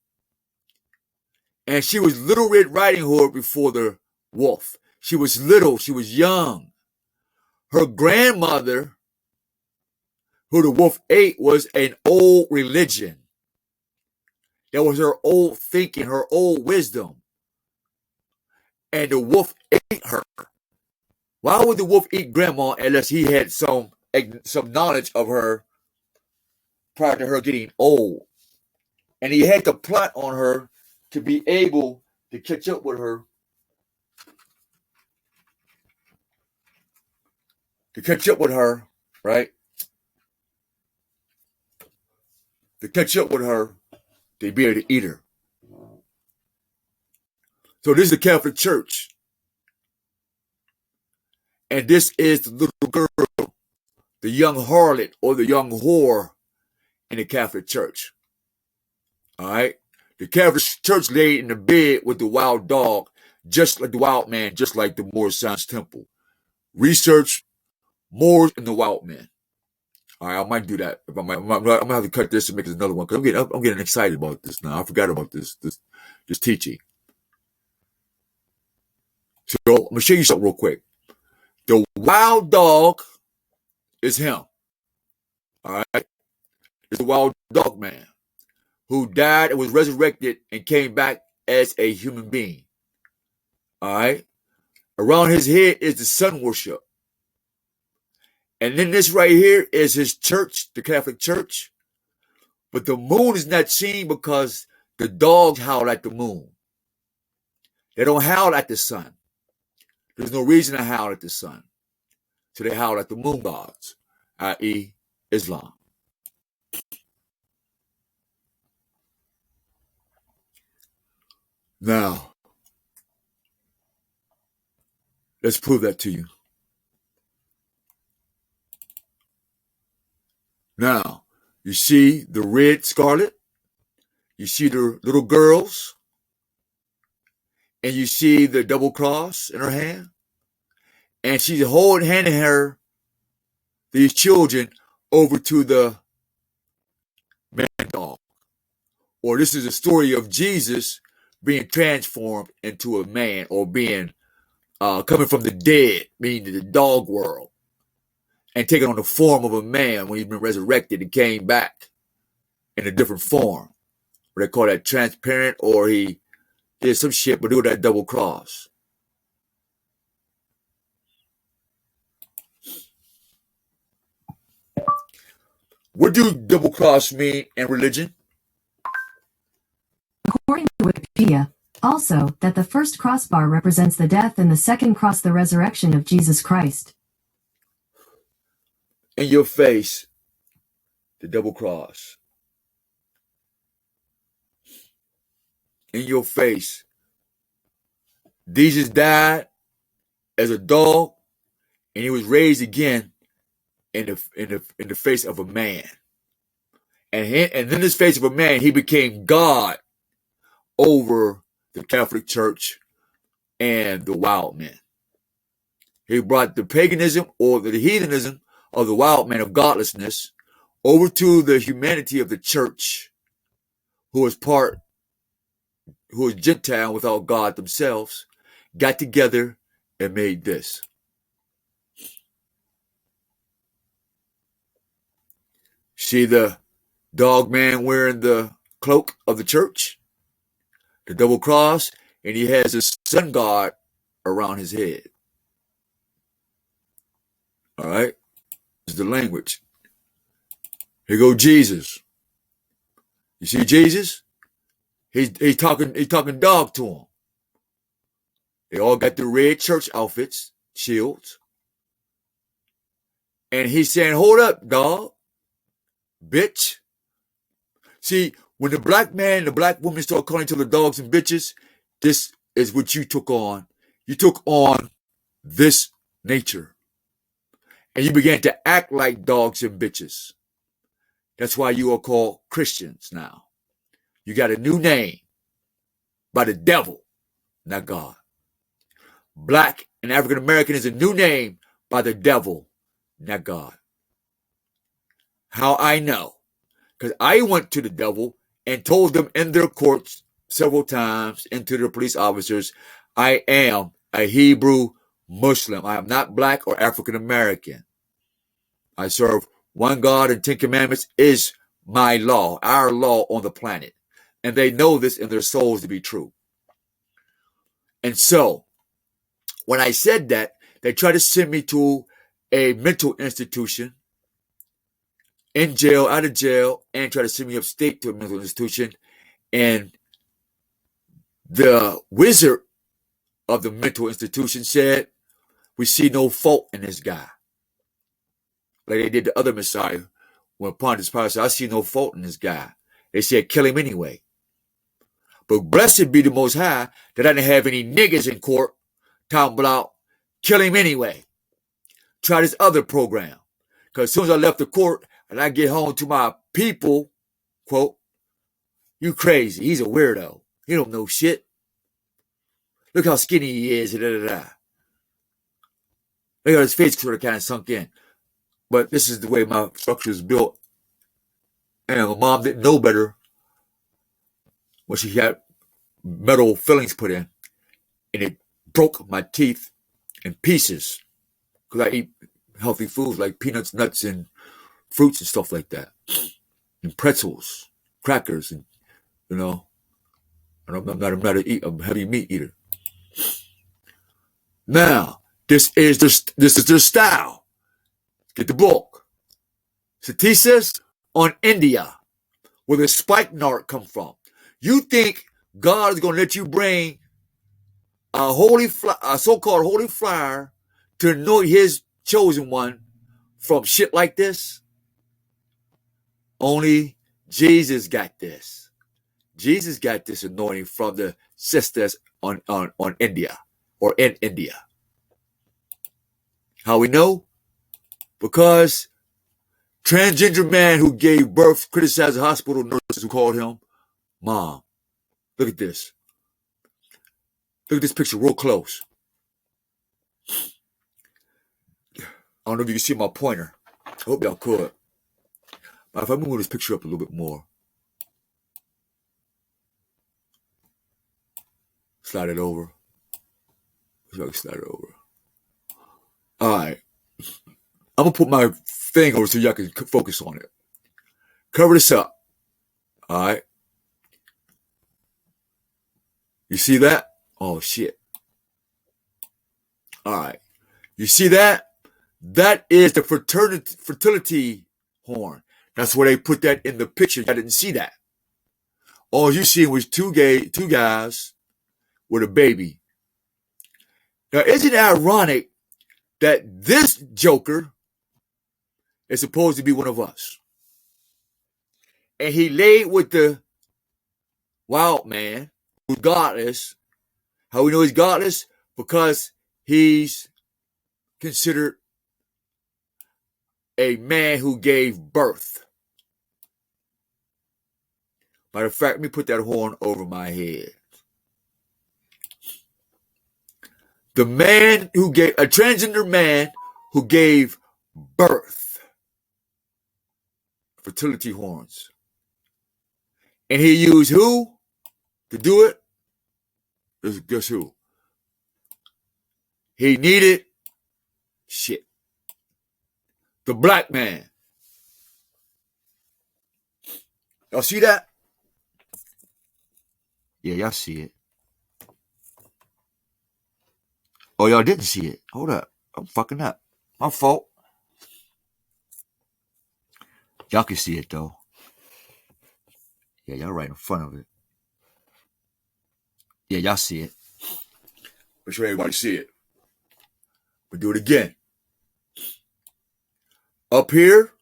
And she was Little Red Riding Hood before the wolf. She was little, she was young. Her grandmother, who the wolf ate, was an old religion. That was her old thinking, her old wisdom. And the wolf ate her. Why would the wolf eat grandma unless he had some knowledge of her prior to her getting old? And he had to plot on her to be able to catch up with her. Right? To catch up with her, to be able to eat her. So this is the Catholic Church. And this is the little girl, the young harlot or the young whore in the Catholic Church. All right? The Catholic Church laid in the bed with the wild dog, just like the wild man, just like the Moorish Science Temple. Research Moors and the wild man. All right, I might do that. I'm gonna have to cut this and make it another one, because I'm getting excited about this now. I forgot about this teaching. So I'm gonna show you something real quick. The wild dog is him. All right, it's the wild dog man who died and was resurrected and came back as a human being. All right, around his head is the sun worship. And then this right here is his church, the Catholic Church. But the moon is not seen because the dogs howl at the moon. They don't howl at the sun. There's no reason to howl at the sun. So they howl at the moon gods, i.e. Islam. Now, let's prove that to you. Now, you see the red scarlet, you see the little girls, and you see the double cross in her hand, and she's handing her these children over to the man dog. Or this is a story of Jesus being transformed into a man, or being coming from the dead, meaning the dog world, and taking on the form of a man when he's been resurrected and came back in a different form. They call that transparent, or he did some shit, but do that double cross. What do double cross mean in religion? According to Wikipedia, also, that the first crossbar represents the death and the second cross the resurrection of Jesus Christ. In your face, the double cross. In your face. Jesus died as a dog, and he was raised again in the face of a man. And in this face of a man, he became God over the Catholic Church and the wild men. He brought the paganism or the heathenism of the wild man of godlessness over to the humanity of the church, who is Gentile without God themselves, got together and made this. See the dog man wearing the cloak of the church, the double cross, and he has a sun god around his head. All right, this is the language. Here go Jesus. You see Jesus? He's talking dog to him. They all got the red church outfits, shields. And he's saying, hold up, dog, bitch. See, when the black man and the black woman start calling each other dogs and bitches, this is what you took on. You took on this nature. And you began to act like dogs and bitches. That's why you are called Christians now. You got a new name by the devil, not God. Black and African American is a new name by the devil, not God. How I know? Because I went to the devil and told them in their courts several times, and to the police officers, I am a Hebrew Muslim. I am not black or African American. I serve one God, and 10 Commandments is my law, our law on the planet. And they know this in their souls to be true. And so, when I said that, they tried to send me to a mental institution, in jail, out of jail, and try to send me upstate to a mental institution. And the wizard of the mental institution said, we see no fault in this guy. Like they did the other Messiah. When Pontius Pilate said, I see no fault in this guy. They said, kill him anyway. But blessed be the Most High that I didn't have any niggas in court talking about kill him anyway. Try this other program. Because as soon as I left the court and I get home to my people, quote, you crazy. He's a weirdo. He don't know shit. Look how skinny he is. Da, da, da. Look how his face sort of kind of sunk in. But this is the way my structure is built. And my mom didn't know better when she had metal fillings put in. And it broke my teeth in pieces. Because I eat healthy foods like peanuts, nuts, and fruits and stuff like that. And pretzels, crackers, and, you know. And I'm not a heavy meat eater. Now, this is their style. Get the book. Statistics on India, where the spike nard come from. You think God is going to let you bring a so-called holy flower to anoint his chosen one from shit like this? Only Jesus got this. Jesus got this anointing from the sisters on India or in India. How we know? Because transgender man who gave birth criticized the hospital nurses who called him mom. Look at this. Look at this picture real close. I don't know if you can see my pointer. I hope y'all could. But if I move this picture up a little bit more. Slide it over. See if I can slide it over. All right. I'm going to put my thing over so y'all can focus on it. Cover this up. All right. You see that? Oh, shit. All right. You see that? That is the fertility horn. That's where they put that in the picture. I didn't see that. All you see was two guys with a baby. Now, isn't it ironic that this joker is supposed to be one of us? And he laid with the wild man who's godless. How we know he's godless? Because he's considered a man who gave birth. Matter of fact, let me put that horn over my head. The man who gave, a transgender man who gave birth, fertility horns. And he used who to do it? Guess who? He needed shit. The black man. Y'all see that? Yeah, y'all see it. Oh, y'all didn't see it. Hold up. I'm fucking up. My fault. Y'all can see it, though. Yeah, y'all right in front of it. Yeah, y'all see it. Make sure everybody see it. We'll do it again. Up here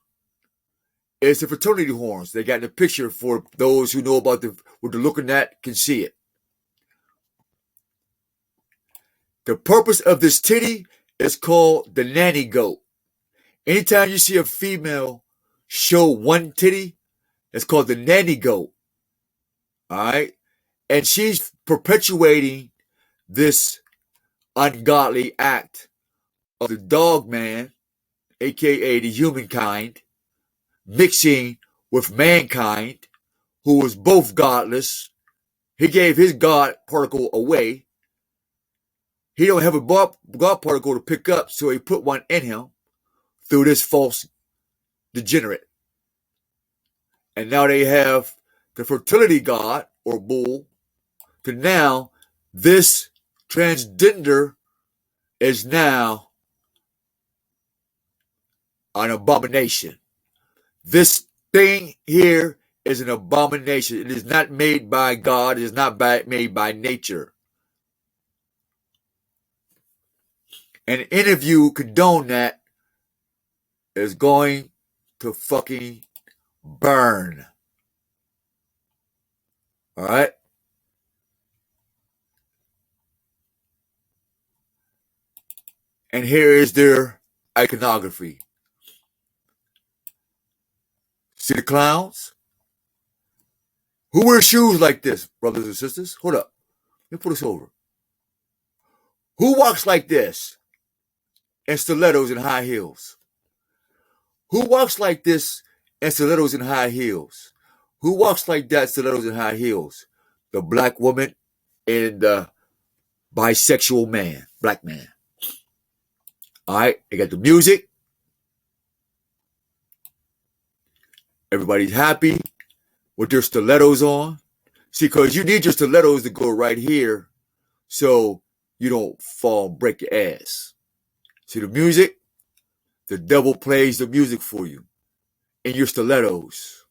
is the fraternity horns. They got the picture for those who know about what they're looking at can see it. The purpose of this titty is called the nanny goat. Anytime you see a female show one titty, it's called the nanny goat. All right? And she's perpetuating this ungodly act of the dog man, aka the humankind, mixing with mankind, who was both godless. He gave his God particle away. He don't have a God particle to pick up, so he put one in him through this false degenerate. And now they have the fertility god or bull. To now, this transgender is now an abomination. This thing here is an abomination. It is not made by God. It is not made by nature. And any of you condone that is going to fucking burn. All right? And here is their iconography. See the clowns? Who wears shoes like this, brothers and sisters? Hold up. Let me put this over. Who walks like this in stilettos and high heels? Who walks like this in stilettos and high heels? Who walks like that, stilettos and high heels? The black woman and the bisexual man, black man. All right, they got the music. Everybody's happy with their stilettos on. See, because you need your stilettos to go right here so you don't fall and break your ass. See the music? The devil plays the music for you in your stilettos.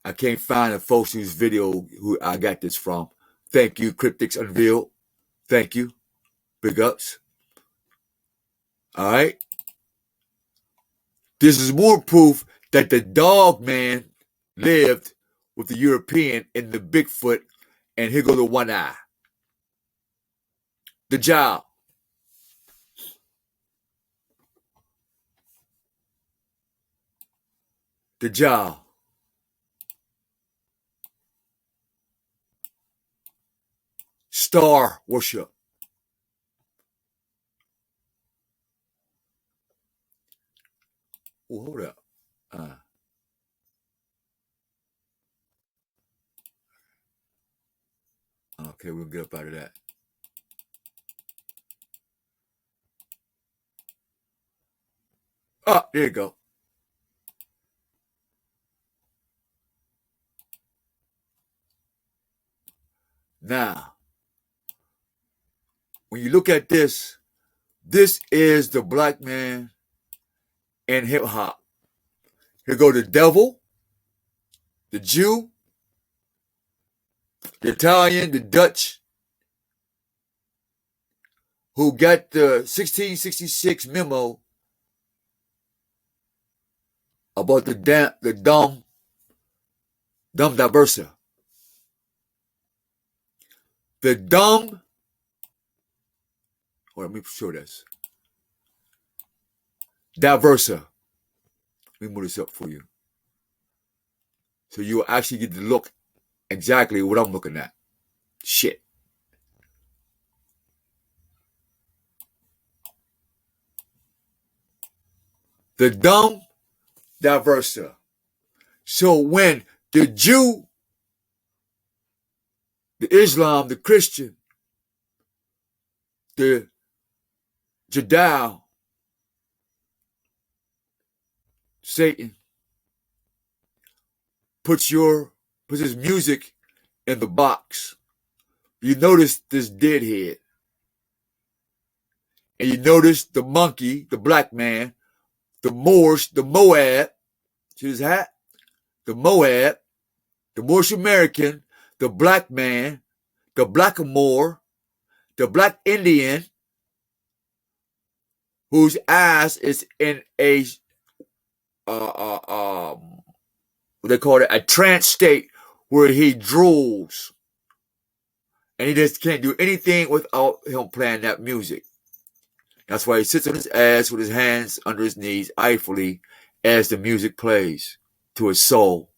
I can't find a folks whose video who I got this from. Thank you, Cryptics Unveiled. Thank you. Big ups. All right. This is more proof that the dog man lived with the European in the Bigfoot, and here go the one eye. The jaw. The jaw. Star worship. Oh, hold up. Okay, we'll get up out of that. Oh, there you go. Now, when you look at this, this is the black man in hip hop. Here go the devil, the Jew, the Italian, the Dutch, who got the 1666 memo about the dumb diversa. The dumb, let me show this. Diversa. Let me move this up for you. So you'll actually get to look exactly what I'm looking at. Shit. the dumb diversa. So when the Jew, the Islam, the Christian, the Jadal, Satan, puts his music in the box, you notice this deadhead. And you notice the monkey, the black man, the Moors, the Moab, see his hat? The Moab, the Moorish American, the black man, the blackamoor, the black Indian, whose eyes is in a, what they call it, a trance state where he drools. And he just can't do anything without him playing that music. That's why he sits on his ass with his hands under his knees, eyefully, as the music plays to his soul.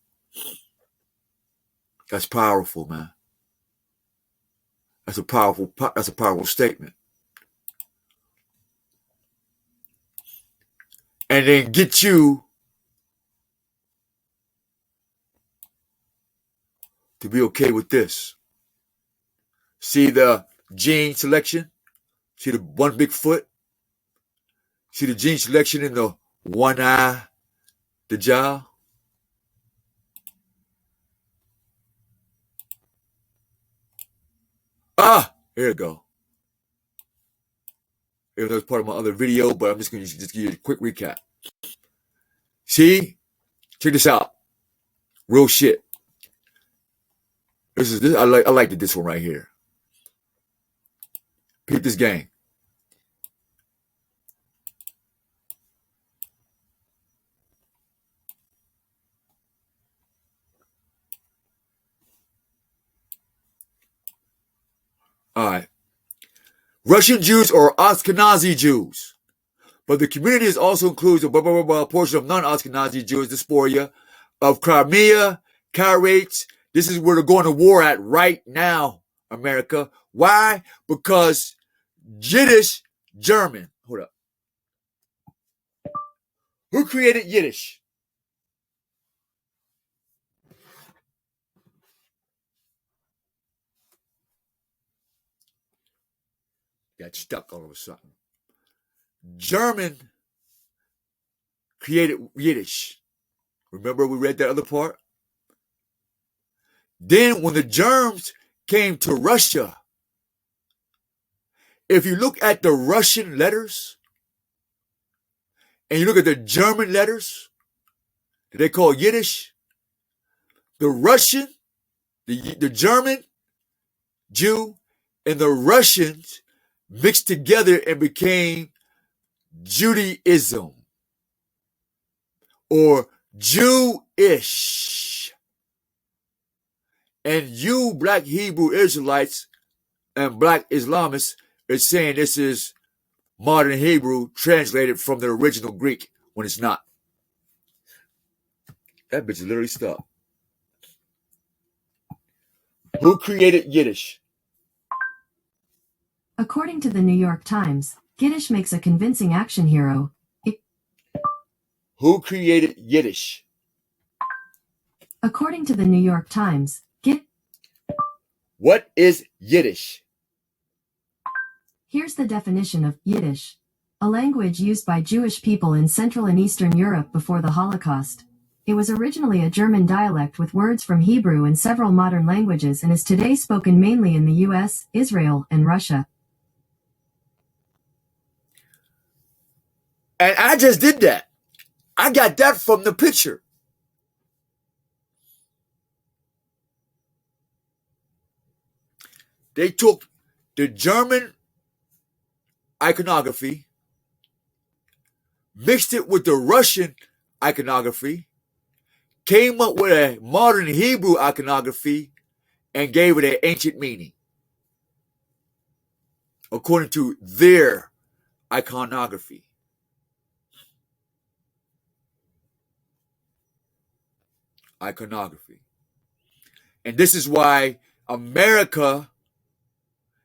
That's powerful, man. That's a powerful statement. And then get you to be okay with this. See the gene selection? See the one big foot? See the gene selection in the one eye, the jaw? Here we go. It was part of my other video, but I'm just going to just give you a quick recap. See? Check this out. Real shit. This I like this one right here. Peep this game. All right. Russian Jews or Ashkenazi Jews. But the community also includes a portion of non-Ashkenazi Jews, diaspora of Crimea, Karaites. This is where they're going to war at right now, America. Why? Because Yiddish, German. Hold up. Who created Yiddish? Got stuck all of a sudden. German created Yiddish. Remember we read that other part? Then when the Germans came to Russia, if you look at the Russian letters and you look at the German letters that they call Yiddish, the Russian, the German Jew and the Russians mixed together and became Judaism or Jewish. And you black Hebrew Israelites and black Islamists are saying this is modern Hebrew translated from the original Greek when it's not. That bitch is literally stuck. Who created Yiddish? According to the New York Times, Yiddish makes a convincing action hero. Who created Yiddish? According to the New York Times, What is Yiddish? Here's the definition of Yiddish. A language used by Jewish people in Central and Eastern Europe before the Holocaust. It was originally a German dialect with words from Hebrew and several modern languages and is today spoken mainly in the US, Israel, and Russia. And I just did that. I got that from the picture. They took the German iconography, mixed it with the Russian iconography, came up with a modern Hebrew iconography, and gave it an ancient meaning, according to their iconography. And this is why America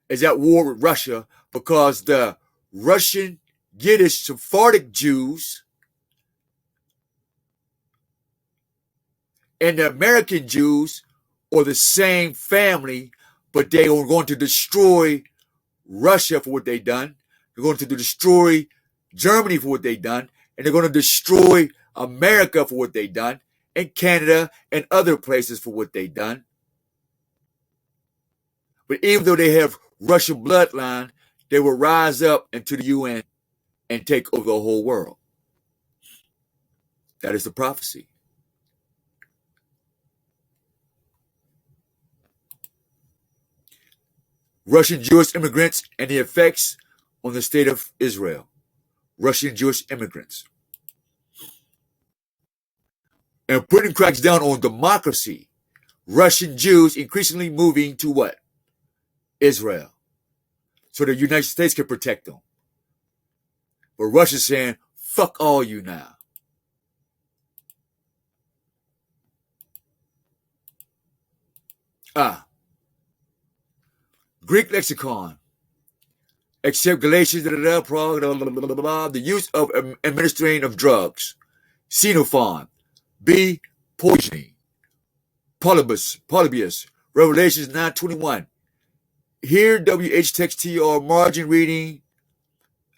is at war with Russia, because the Russian Yiddish Sephardic Jews And the American Jews are the same family, but they are going to destroy Russia for what they done. They're going to destroy Germany for what they done. And they're going to destroy America for what they done. And Canada and other places for what they done. But even though they have Russian bloodline, they will rise up into the UN and take over the whole world. That is the prophecy. Russian Jewish immigrants and the effects on the state of Israel. Russian Jewish immigrants. And Putin cracks down on democracy. Russian Jews increasingly moving to what? Israel. So the United States can protect them. But Russia's saying, fuck all you now. Greek lexicon. Except Galatians, the use of administering of drugs. Xenophon. B. Poisoning. Polybius. Revelations 9:21. Here, WH text TR margin reading.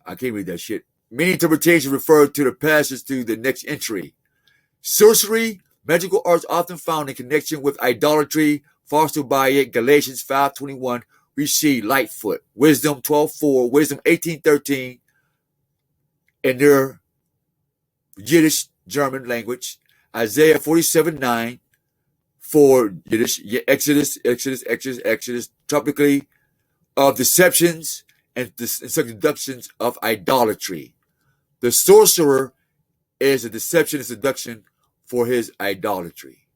I can't read that shit. Many interpretations refer to the passage to the next entry. Sorcery, magical arts often found in connection with idolatry, fostered by it. Galatians 5:21. We see Lightfoot, Wisdom 12:4, Wisdom 18:13, in their Yiddish German language. Isaiah 47:9 for Yiddish. Exodus, topically of deceptions and seductions of idolatry. The sorcerer is a deception and seduction for his idolatry.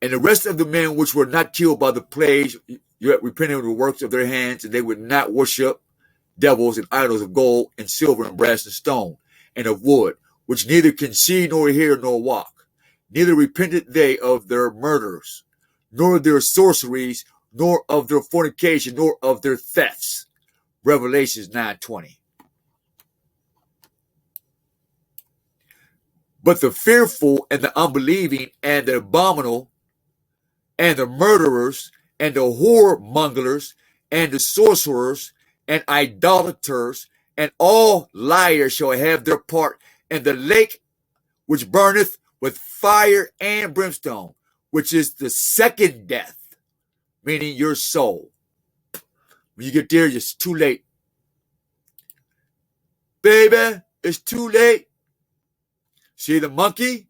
And the rest of the men which were not killed by the plagues, yet repented of the works of their hands, and they would not worship devils and idols of gold and silver and brass and stone and of wood, which neither can see nor hear nor walk. Neither repented they of their murders, nor their sorceries, nor of their fornication, nor of their thefts. Revelations 9:20. But the fearful and the unbelieving and the abominable and the murderers and the whoremongers and the sorcerers and idolaters and all liars shall have their part in the lake which burneth with fire and brimstone, which is the second death, meaning your soul. When you get there, it's too late. Baby, it's too late. See the monkey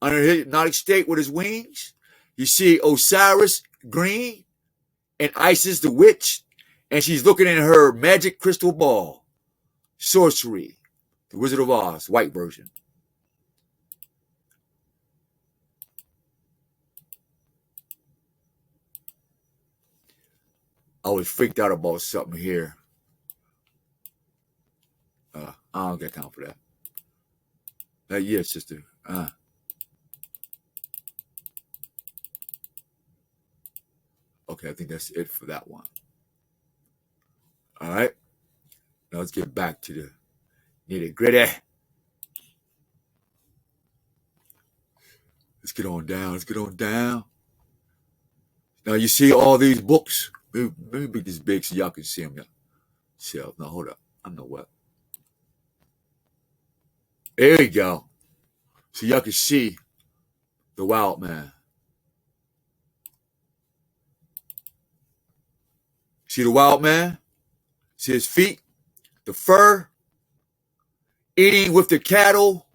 under his hypnotic state with his wings? You see Osiris green and Isis the witch, and she's looking in her magic crystal ball. Sorcery. The Wizard of Oz, white version. I was freaked out about something here. I don't got time for that. Yeah, sister. Okay, I think that's it for that one. All right. Now let's get back to the nitty gritty. Let's get on down. Now you see all these books. Let me make this big so y'all can see them yourself. Now hold up. I know what. There we go. So y'all can see the wild man. See the wild man? See his feet? The fur? Eating with the cattle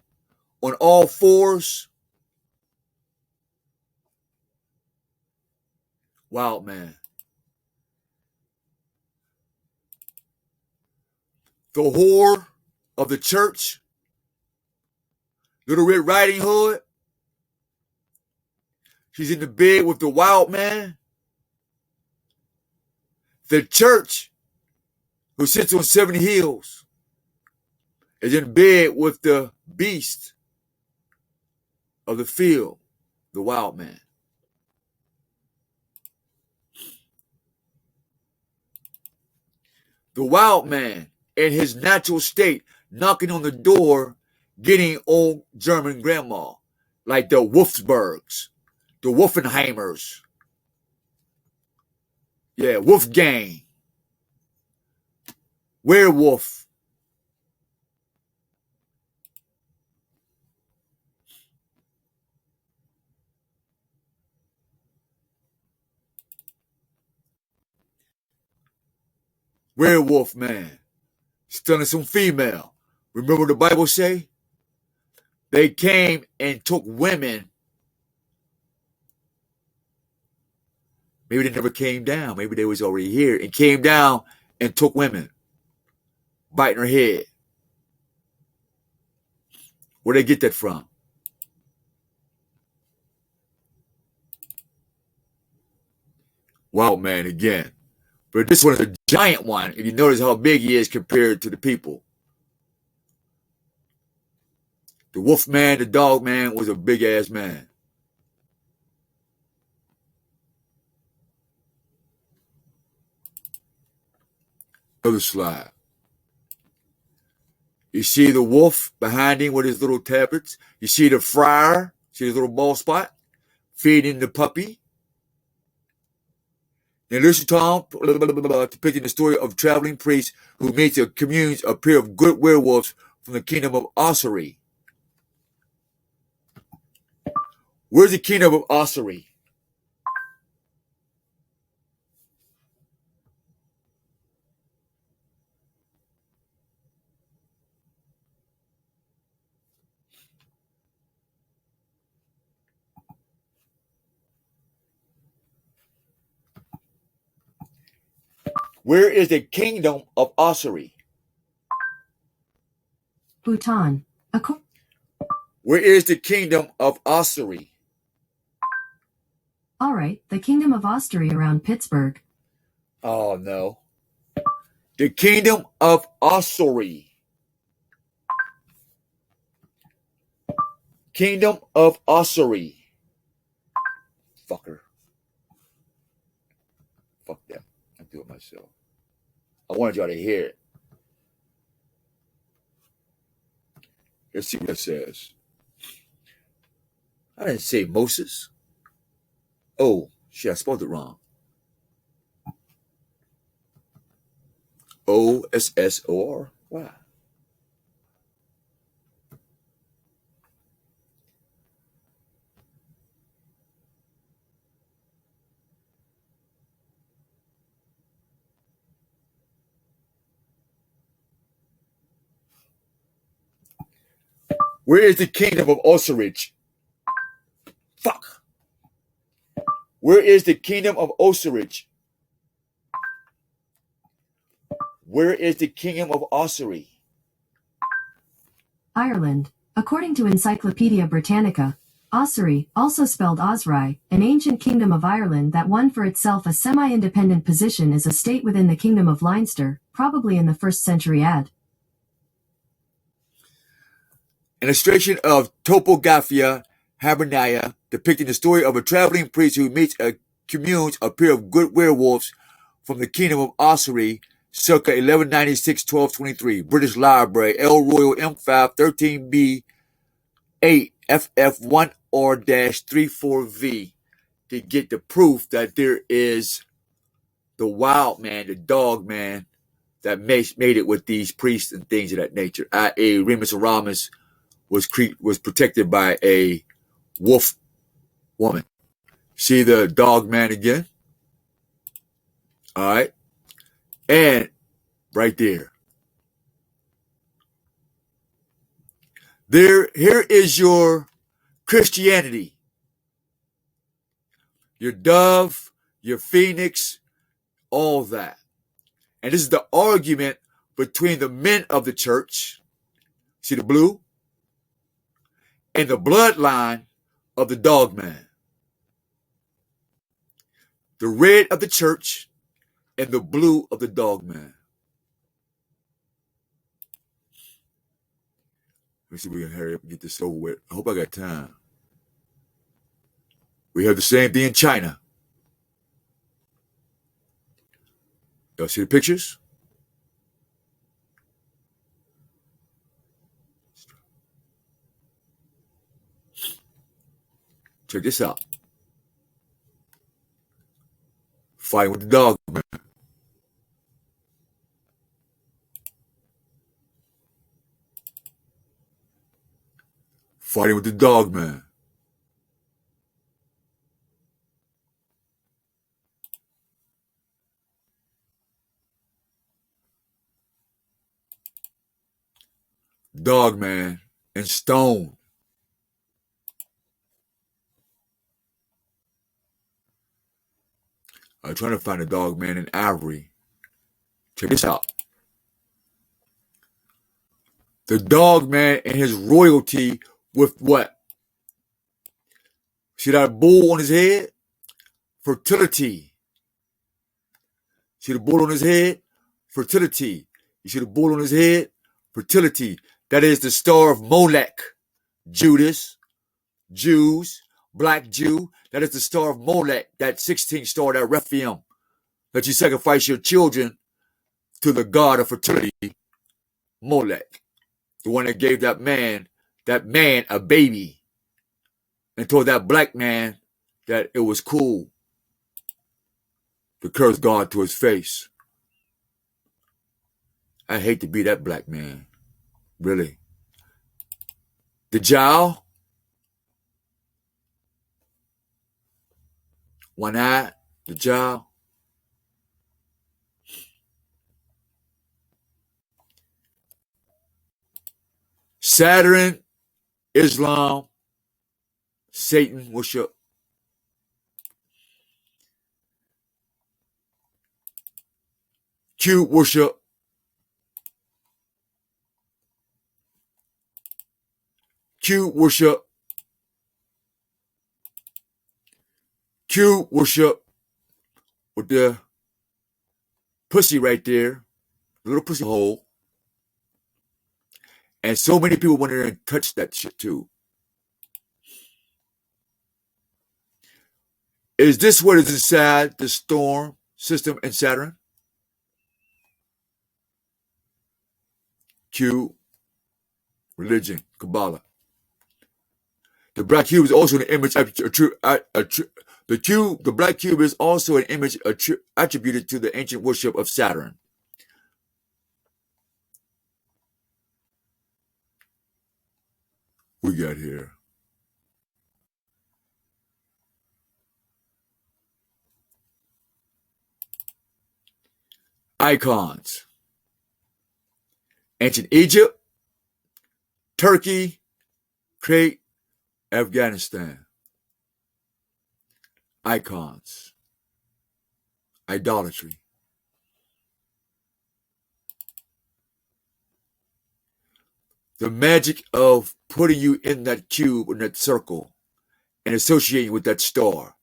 on all fours? Wild man. The whore of the church? Little Red Riding Hood? She's in the bed with the wild man? The church, who sits on 7 hills, is in bed with the beast of the field, the wild man. The wild man in his natural state knocking on the door, getting old German grandma, like the Wolfsburgs, the Wolfenheimers, yeah, Wolfgang, werewolf. Werewolf man, stunning some female. Remember what the Bible say? They came and took women. Maybe they never came down. Maybe they was already here and came down and took women, biting her head. Where'd they get that from? Wild man again. But this one is a giant one. If you notice how big he is compared to the people. The wolf man, the dog man was a big ass man. Another slide. You see the wolf behind him with his little tablets. You see the friar, see his little bald spot, feeding the puppy. Now listen to Tom depicting the story of a traveling priest who meets a communes a pair of good werewolves from the kingdom of Ossuary. Where's the kingdom of Ossuary? Where is the kingdom of Ossuary? Bhutan. Where is the kingdom of Ossuary? All right, the kingdom of Ossuary around Pittsburgh. Oh no. The kingdom of Ossuary. Kingdom of Ossuary. Fucker. Fuck that. I'll do it myself. I wanted y'all to hear it. Let's see what it says. I didn't say Moses. Oh, shit, I spelled it wrong. O-S-S-O-R. Wow. Where is the kingdom of Ossuary? Fuck. Where is the kingdom of Ossuary? Where is the kingdom of Ossuary? Ireland. According to Encyclopedia Britannica, Ossuary, also spelled Osrai, an ancient kingdom of Ireland that won for itself a semi-independent position as a state within the kingdom of Leinster, probably in the 1st century AD. An illustration of Topographia Hibernia depicting the story of a traveling priest who meets a communes a pair of good werewolves from the kingdom of Ossuary, circa 1196-1223. British Library, L Royal M5 13B 8 FF1 or -34V to get the proof that there is the wild man, the dog man that made it with these priests and things of that nature. I.e. Remus Aramis was protected by a wolf woman. See the dog man again? All right. And right there. Here is your Christianity. Your dove, your phoenix, all that. And this is the argument between the men of the church. See the blue? And the bloodline of the dog man. The red of the church and the blue of the dog man. Let me see if we can hurry up and get this over with. I hope I got time. We have the same thing in China. Y'all see the pictures? Check this out. Fighting with the dog man. Fighting with the dog man. Dog man and stone. I'm trying to find a dog man in ivory. Check this out. The dog man and his royalty with what? See that bull on his head? Fertility. See the bull on his head? Fertility. You see the bull on his head? Fertility. That is the star of Molech. Judas, Jews, black Jew. That is the star of Molech, that 16th star, that Rephaim. That you sacrifice your children to the god of fertility, Molech. The one that gave that man a baby and told that black man that it was cool to curse God to his face. I hate to be that black man. Really. The Jao, one eye, the Jao. Saturn, Islam, Satan worship. Cube worship. Cube worship. Cube worship with the pussy right there, the little pussy hole. And so many people went in there and touched that shit too. Is this what is inside the storm system in Saturn? Q, religion, Kabbalah. The black cube is also an image the black cube is also an image attributed to the ancient worship of Saturn. We got here. Icons. Ancient Egypt, Turkey, Crete, Afghanistan. Icons. Idolatry. The magic of putting you in that cube, in that circle, and associating with that star.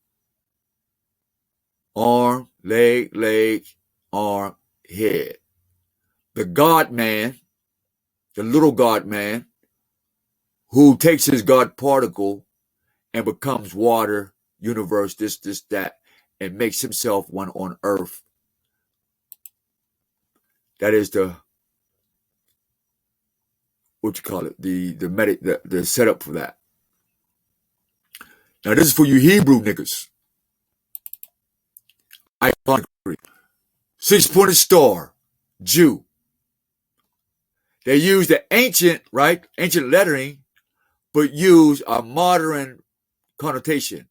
Arm, leg, arm, head. The God man, the little God man, who takes his God particle and becomes water, universe, this, that, and makes himself one on earth. That is the, what you call it, the setup for that. Now this is for you Hebrew niggas. Iconography. 6-pointed star, Jew. They use the ancient lettering, but use a modern connotation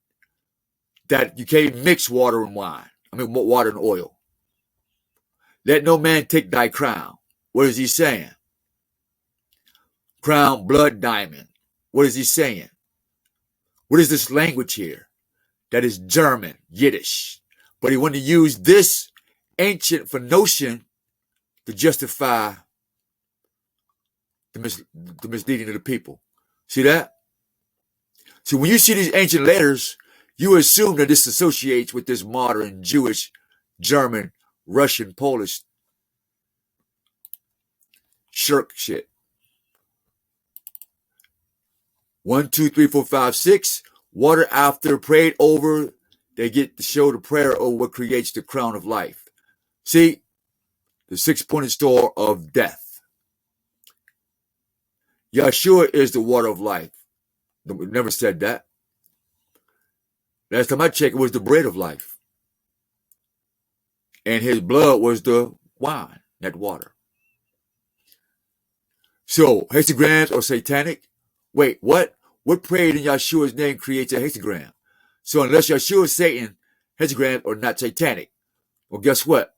that you can't mix water and wine. Water and oil. Let no man take thy crown. What is he saying? Crown, blood, diamond. What is he saying? What is this language here? That is German, Yiddish. But he wanted to use this ancient Phoenician to justify the misleading of the people. See that? So when you see these ancient letters, you assume that this associates with this modern Jewish, German, Russian, Polish shirk shit. 1, 2, 3, 4, 5, 6. Water after prayed over, they get to show the prayer over what creates the crown of life. See, the 6-pointed star of death. Yeshua is the water of life. We never said that. Last time I checked, it was the bread of life. And his blood was the wine, that water. So, hexagrams are satanic? Wait, what? What prayed in Yeshua's name creates a hexagram? So unless Yeshua is Satan, hexagrams are not satanic. Well, guess what?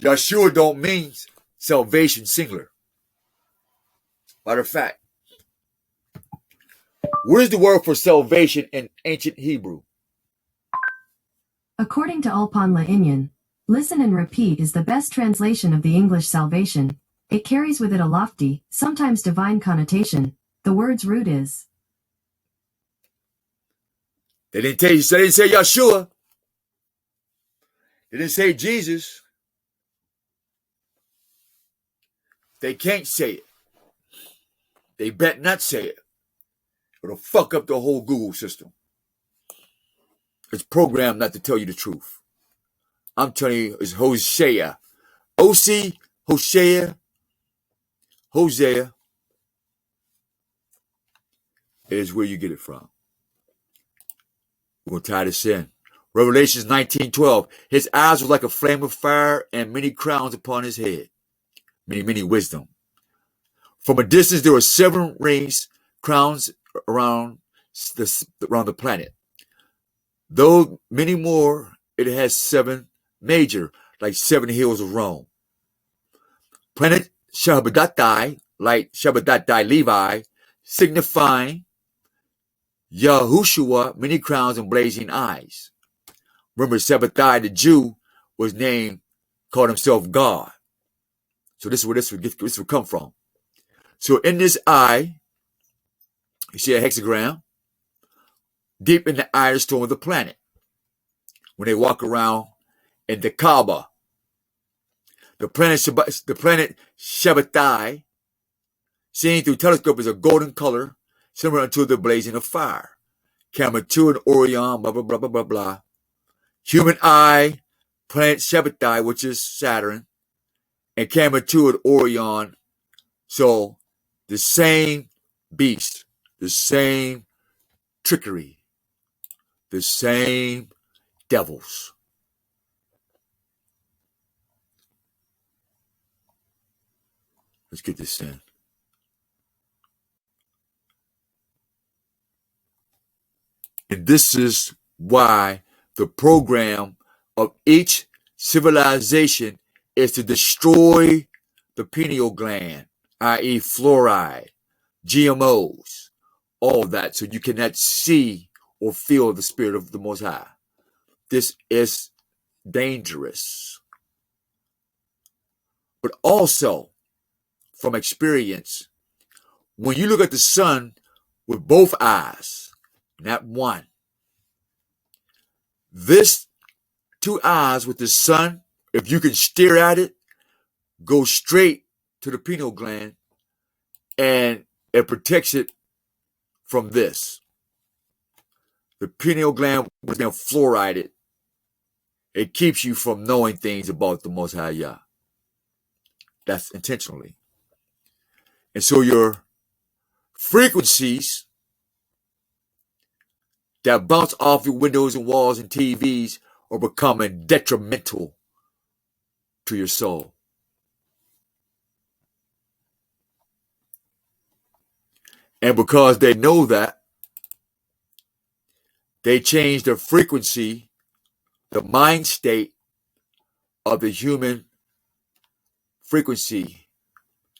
Yeshua don't mean salvation singular. Matter of fact, what is the word for salvation in ancient Hebrew? According to Ulpan La'inyan, listen and repeat is the best translation of the English salvation. It carries with it a lofty, sometimes divine connotation. The word's root is. They didn't say Yeshua. They didn't say Jesus. They can't say it. They bet not say it. It'll fuck up the whole Google system. It's programmed not to tell you the truth. I'm telling you, it's Hosea. O-C, Hosea, Hosea is where you get it from. We're going to tie this in. Revelations 19:12. His eyes were like a flame of fire and many crowns upon his head. Many wisdom. From a distance, there were 7 rings, crowns around the planet. Though many more, it has 7 major, like 7 hills of Rome. Planet Shabbatai, like Shabbatai Levi, signifying Yahushua, many crowns and blazing eyes. Remember, Shabbatai, the Jew, was called himself God. So this is where this would come from. So in this eye, you see a hexagram. Deep in the iron stone of the planet. When they walk around in the Kaaba, the planet Shabbatai, seen through telescope, is a golden color, similar to the blazing of fire. Camera 2 and Orion, blah, blah, blah, blah, blah, blah. Human eye, planet Shabbatai, which is Saturn, and camera 2 at Orion. So the same beast, the same trickery, the same devils. Let's get this in. And this is why the program of each civilization is to destroy the pineal gland, i.e. fluoride, GMOs, all that, so you cannot see or feel the spirit of the Most High. This is dangerous. But also, from experience, when you look at the sun with both eyes, not one, this 2 eyes with the sun, if you can stare at it, go straight to the pineal gland, and it protects it from this. The pineal gland was now fluorided. It keeps you from knowing things about the Most High Yah. That's intentionally. And so your frequencies that bounce off your windows and walls and TVs are becoming detrimental to your soul. And because they know that, they change the frequency, the mind state of the human frequency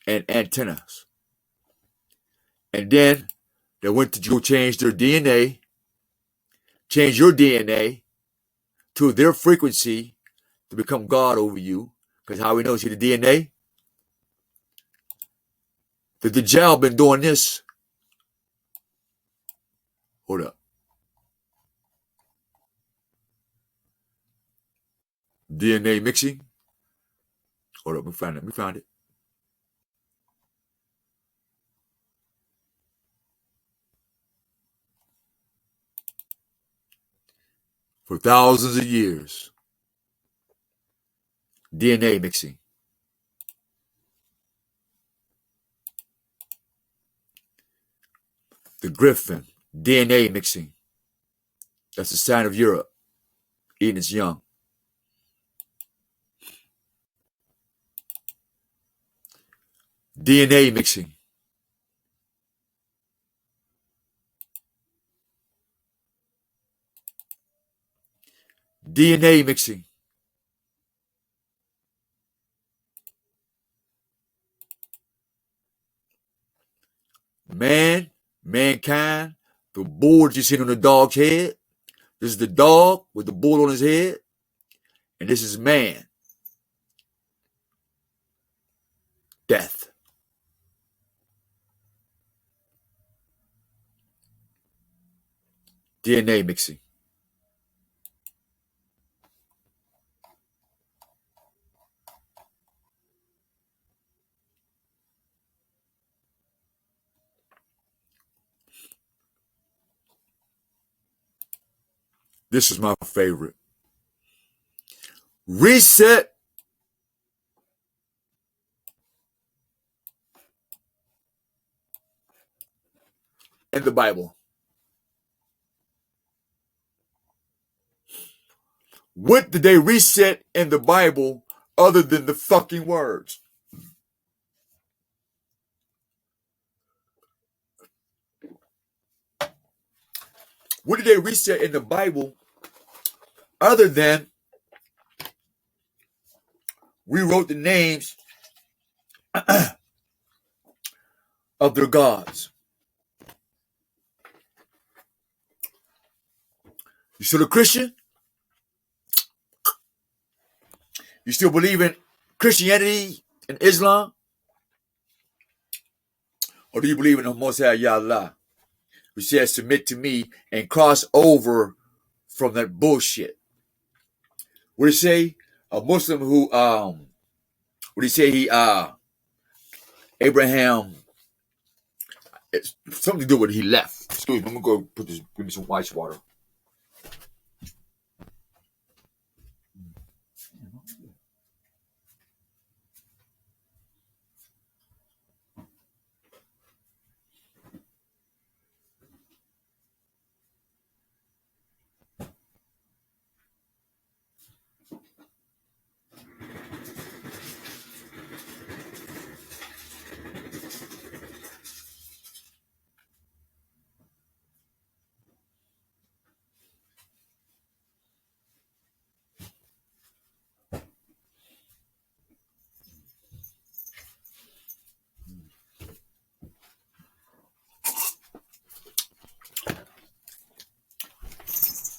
and antennas. And then they went to go change their DNA, change your DNA to their frequency to become God over you. Because how we know, see the DNA? The Dajjal been doing this. Hold up. DNA mixing. Hold up, we found it. For thousands of years. DNA mixing. The Griffin, DNA mixing. That's a sign of Europe eating its young. DNA mixing. DNA mixing. Mankind, the bull you seen on the dog's head. This is the dog with the bull on his head. And this is man. Death. DNA mixing. This is my favorite. Reset in the Bible. What did they reset in the Bible other than the fucking words? What did they reset in the Bible other than rewrote the names of their gods? You still a Christian? You still believe in Christianity and Islam? Or do you believe in the Most High Yahweh, who says submit to me and cross over from that bullshit? What do you say? A Muslim who what do you say Abraham, it's something to do with he left. Excuse me, I'm gonna go put this, give me some ice water.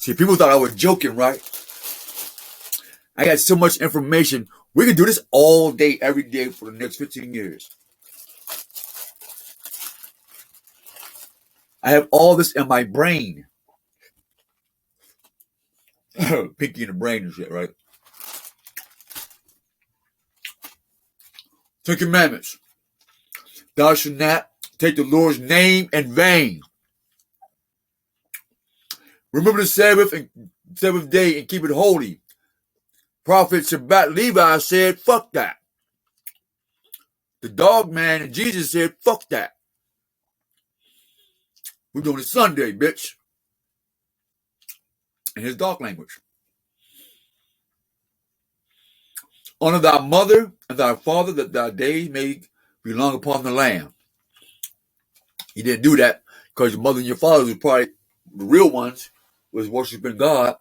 See, people thought I was joking, right? I got so much information. We can do this all day, every day for the next 15 years. I have all this in my brain. Pinky in the brain and shit, right? 10 Commandments. Thou shalt not take the Lord's name in vain. Remember the seventh day and keep it holy. Prophet Shabbat Levi said, fuck that. The dog man and Jesus said, fuck that. We're doing it Sunday, bitch. In his dog language. Honor thy mother and thy father, that thy days may be long upon the land. He didn't do that because your mother and your father was probably the real ones, was worshiping God,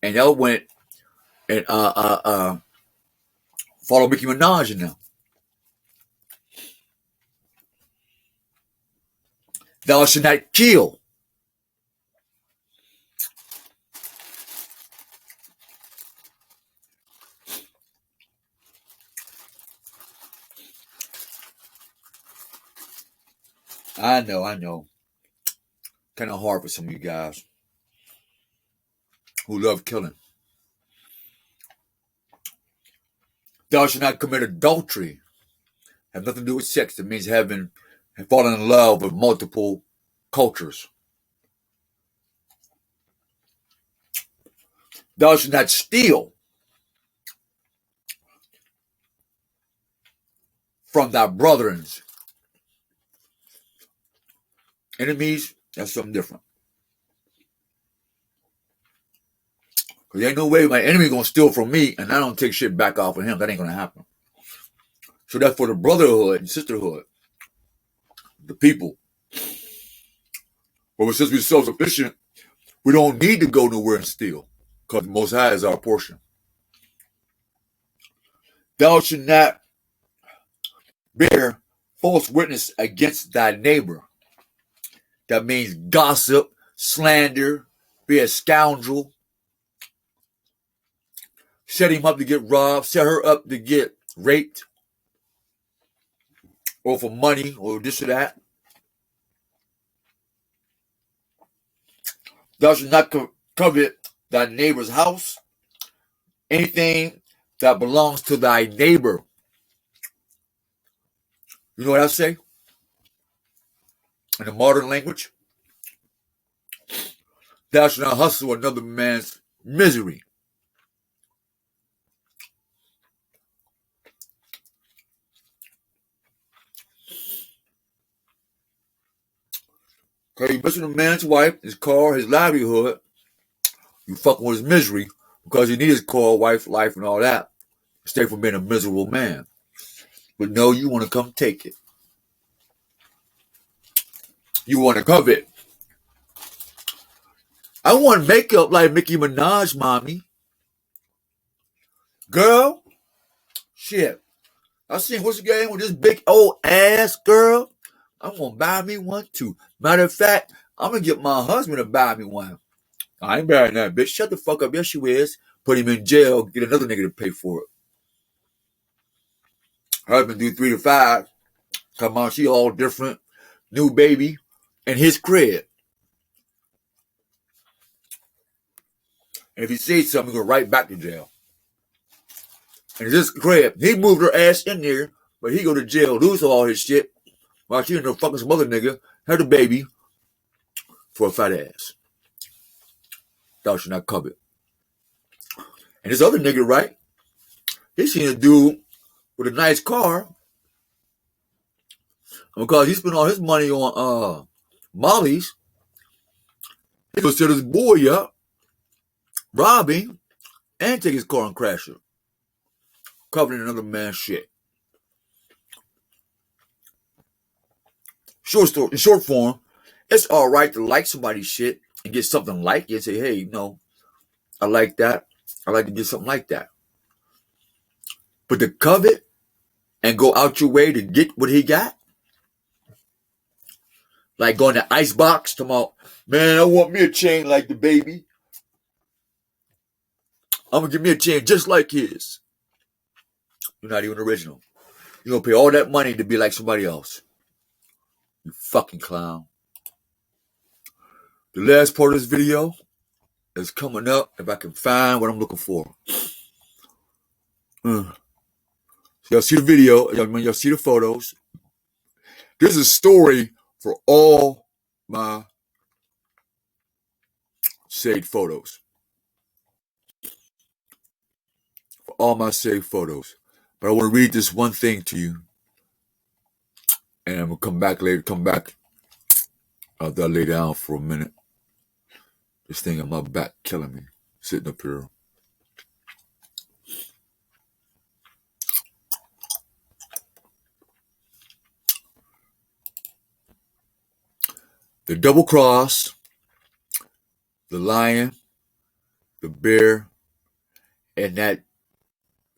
and y'all went and follow Nicki Minaj and them. Thou shalt not kill. I know. Kind of hard for some of you guys who love killing. Thou shalt not commit adultery. Have nothing to do with sex. It means having and falling in love with multiple cultures. Thou shalt not steal from thy brethren. Enemies That's something different. Because there ain't no way my enemy gonna steal from me and I don't take shit back off of him. That ain't gonna happen. So that's for the brotherhood and sisterhood, the people. But since we're self-sufficient, we don't need to go nowhere and steal. Because the Most High is our portion. Thou shalt not bear false witness against thy neighbor. That means gossip, slander, be a scoundrel, set him up to get robbed, set her up to get raped, or for money, or this or that. Thou shalt not covet thy neighbor's house, anything that belongs to thy neighbor. You know what I say? In the modern language, thou shalt not hustle another man's misery. Okay, you messing with a man's wife, his car, his livelihood, you fucking with his misery because you need his car, wife, life, and all that. Stay from being a miserable man. But no, you want to come take it. You want to covet. I want makeup like Nicki Minaj, mommy. Girl, shit. I seen what's the game with this big old ass girl. I'm going to buy me one too. Matter of fact, I'm going to get my husband to buy me one. I ain't buying that bitch. Shut the fuck up. Yes, you is. Put him in jail. Get another nigga to pay for it. Husband do 3 to 5. Come on, she all different. New baby. And his crib. And if he says something, he'll go right back to jail. And this crib, he moved her ass in there, but he go to jail, lose all his shit, while she in there fucking some other nigga, had a baby for a fat ass. Thou shalt not covet. And this other nigga, right? He seen a dude with a nice car. And because he spent all his money on Molly's, he go set his boy up, rob him, and take his car and crash it. Coveting another man's shit. In short form, it's all right to like somebody's shit and get something like it and say, hey, no, I like that. I like to get something like that. But to covet and go out your way to get what he got, like going to Icebox, talking about, man, I want me a chain like the baby. I'm going to give me a chain just like his. You're not even original. You're going to pay all that money to be like somebody else. You fucking clown. The last part of this video is coming up if I can find what I'm looking for. So y'all see the video. Y'all see the photos. This is a story for all my saved photos. For all my saved photos. But I want to read this one thing to you. And I'm going to come back later. After I lay down for a minute. This thing on my back killing me. Sitting up here. The double cross, the lion, the bear, and that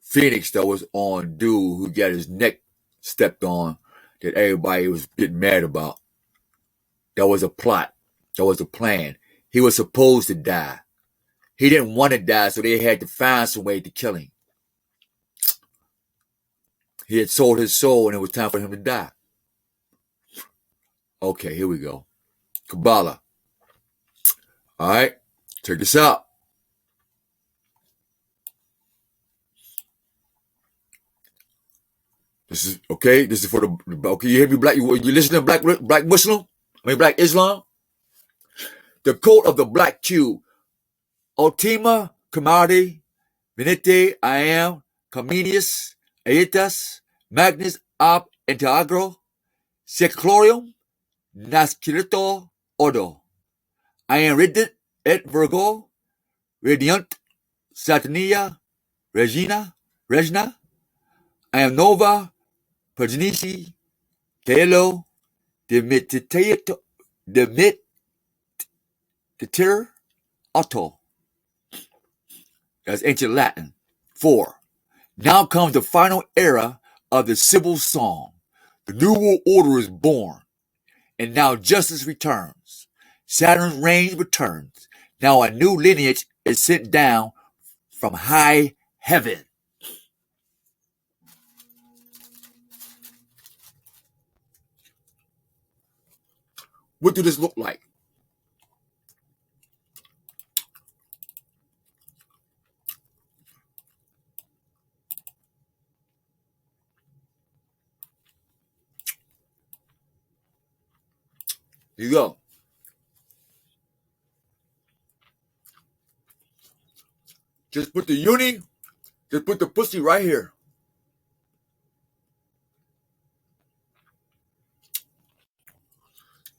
phoenix that was on dude who got his neck stepped on that everybody was getting mad about. That was a plot. That was a plan. He was supposed to die. He didn't want to die, so they had to find some way to kill him. He had sold his soul, and it was time for him to die. Okay, here we go. Kabbalah. All right, check this out. This is okay. This is for the okay. You hear me, black? You listen to black Muslim? Black Islam. The code of the black cube. Ultima Commodity Venite I am Comenius Aetas Magnus Ab Integro Seclorium Nascito Odo. I am Ridit et Virgo, Radiant, Saturnia, Regina. I am Nova, Progenici, Caelo, Demititer, Otto. That's ancient Latin. 4. Now comes the final era of the civil song. The New World Order is born, and now justice returns. Saturn's reign returns. Now a new lineage is sent down from high heaven. What do this look like? Here you go. Just put the uni, just put the pussy right here.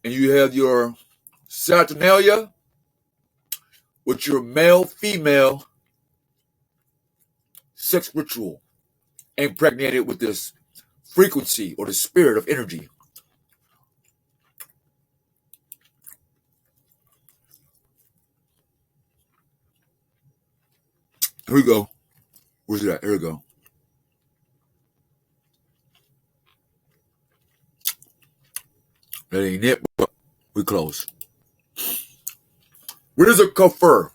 And you have your Saturnalia with your male-female sex ritual impregnated with this frequency or the spirit of energy. Here we go. Where's it at? Here we go. That ain't it, but we close. What is a kafir?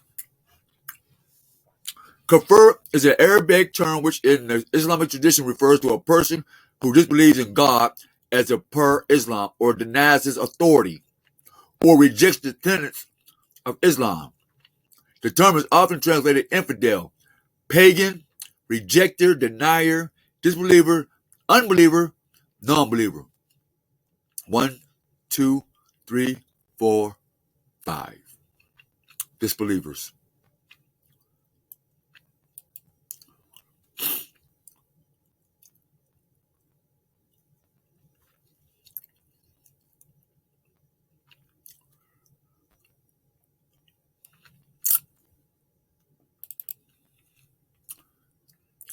Kafir is an Arabic term which in the Islamic tradition refers to a person who disbelieves in God as a per Islam or denies his authority or rejects the tenets of Islam. The term is often translated infidel, pagan, rejecter, denier, disbeliever, unbeliever, non-believer. 1, 2, 3, 4, 5. Disbelievers.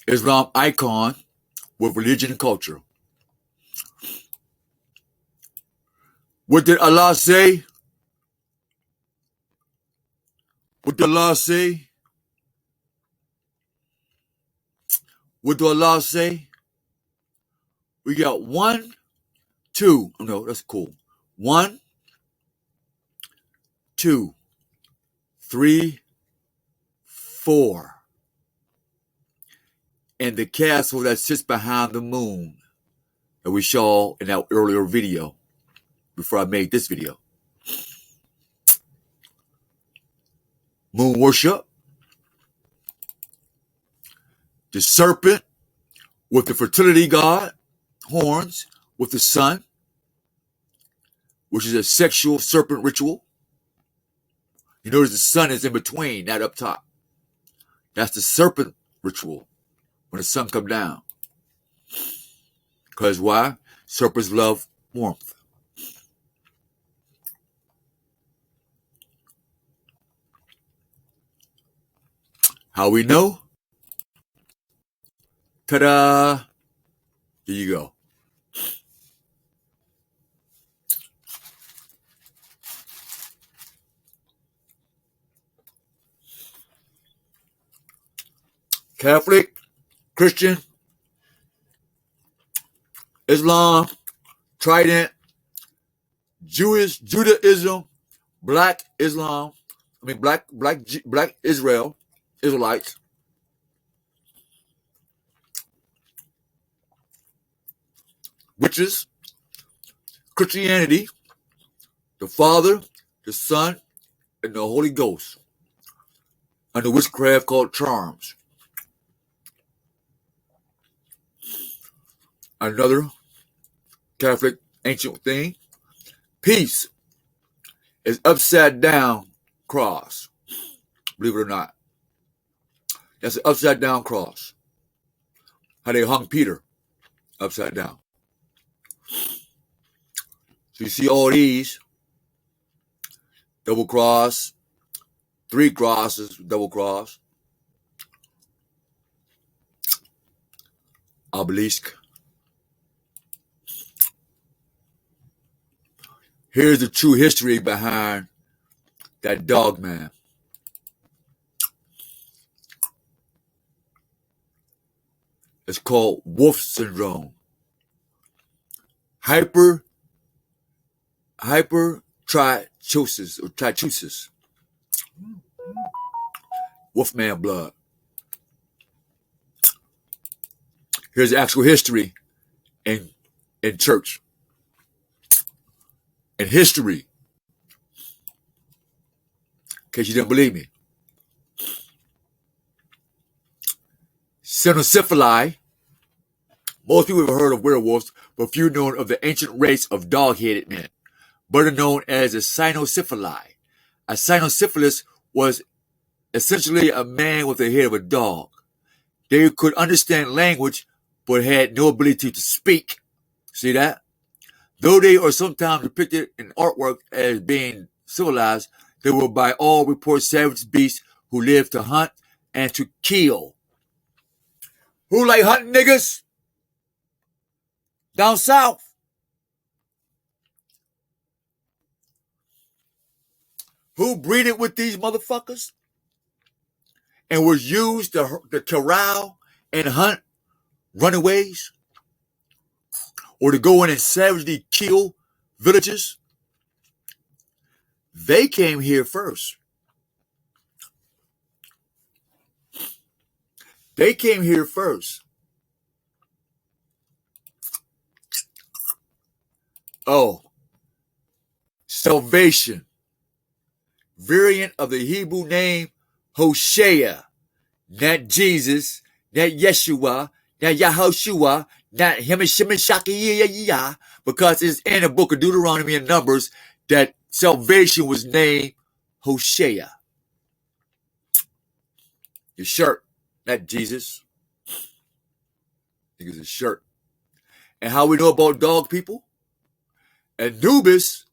Islam icon with religion and culture. What did Allah say? What did Allah say? What did Allah say? We got 1, 2. Oh, no, that's cool. 1, 2, 3, 4. And the castle that sits behind the moon that we saw in that earlier video before I made this video. Moon worship. The serpent with the fertility god, horns with the sun, which is a sexual serpent ritual. You notice the sun is in between, not up top. That's the serpent ritual when the sun comes down. Because why? Serpents love warmth. How we know? Ta-da! Here you go. Catholic, Christian, Islam, Trident, Jewish, Judaism, Black Islam, Black Israel, Israelites, witches, Christianity, the Father, the Son, and the Holy Ghost, under witchcraft called charms. Another Catholic ancient thing, peace is upside down cross. Believe it or not. That's an upside down cross. How they hung Peter upside down. So you see all these double cross, 3 crosses, double cross, obelisk. Here's the true history behind that dog man. It's called wolf syndrome. Hypertrichosis or trichosis. Wolfman blood. Here's the actual history in church. In history. In case you didn't believe me. Cynocephali. Most people have heard of werewolves, but few known of the ancient race of dog-headed men, better known as the cynocephali. A cynocephalus was essentially a man with the head of a dog. They could understand language, but had no ability to speak. See that? Though they are sometimes depicted in artwork as being civilized, they were by all reports savage beasts who lived to hunt and to kill. Who like hunting niggas? Down south. Who breeded with these motherfuckers? And was used to corral and hunt runaways? Or to go in and savagely kill villages? They came here first. They came here first. Oh, salvation. Variant of the Hebrew name Hosea. Not Jesus, not Yeshua, not Yahushua, not Himashimashaki, because it's in the book of Deuteronomy and Numbers that salvation was named Hosea. Your shirt, not Jesus. I think it's a shirt. And how we know about dog people? Anubis,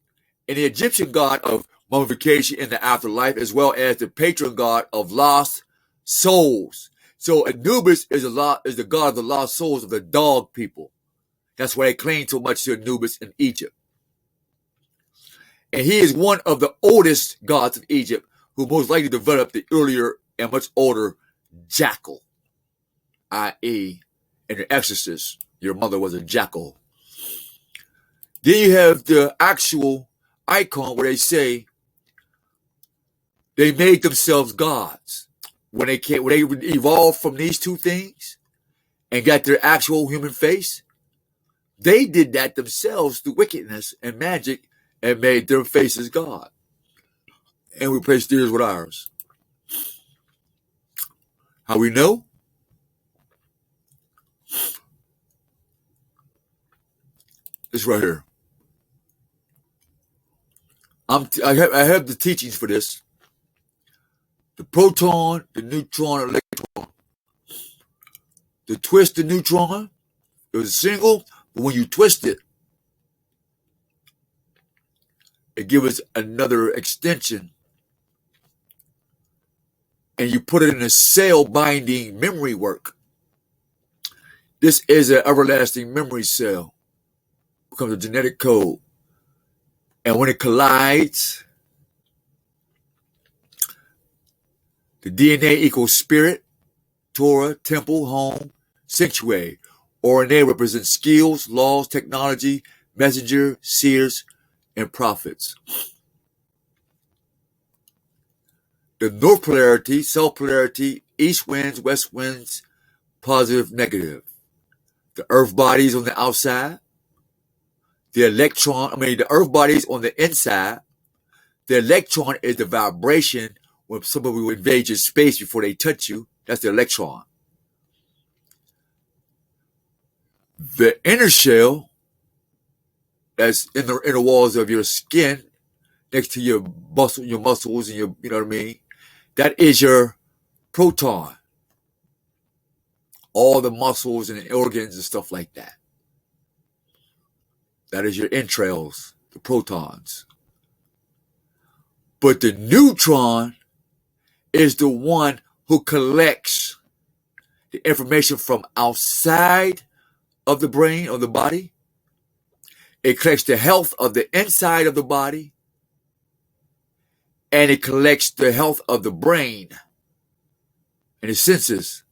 and the Egyptian god of mummification in the afterlife, as well as the patron god of lost souls. So Anubis is the god of the lost souls of the dog people. That's why they claim so much to Anubis in Egypt. And he is one of the oldest gods of Egypt, who most likely developed the earlier and much older jackal, i.e., in The Exorcist, your mother was a jackal. Then you have the actual icon where they say they made themselves gods. When they evolved from these two things and got their actual human face, they did that themselves through wickedness and magic and made their faces God. And replaced theirs with ours. How we know? This right here. I have the teachings for this. The proton, the neutron, electron. To twist the neutron, it was a single, but when you twist it, it gives us another extension. And you put it in a cell binding memory work. This is an everlasting memory cell. It becomes a genetic code. And when it collides, the DNA equals spirit, Torah, temple, home, sanctuary. RNA represents skills, laws, technology, messenger, seers, and prophets. The north polarity, south polarity, east winds, west winds, positive, negative. The earth bodies on the outside. The earth bodies on the inside. The electron is the vibration when somebody will invade your space before they touch you. That's the electron. The inner shell, that's in the inner walls of your skin, next to your muscles and you know what I mean? That is your proton. All the muscles and the organs and stuff like that. That is your entrails, the protons. But the neutron is the one who collects the information from outside of the brain or the body. It collects the health of the inside of the body. And it collects the health of the brain and the senses.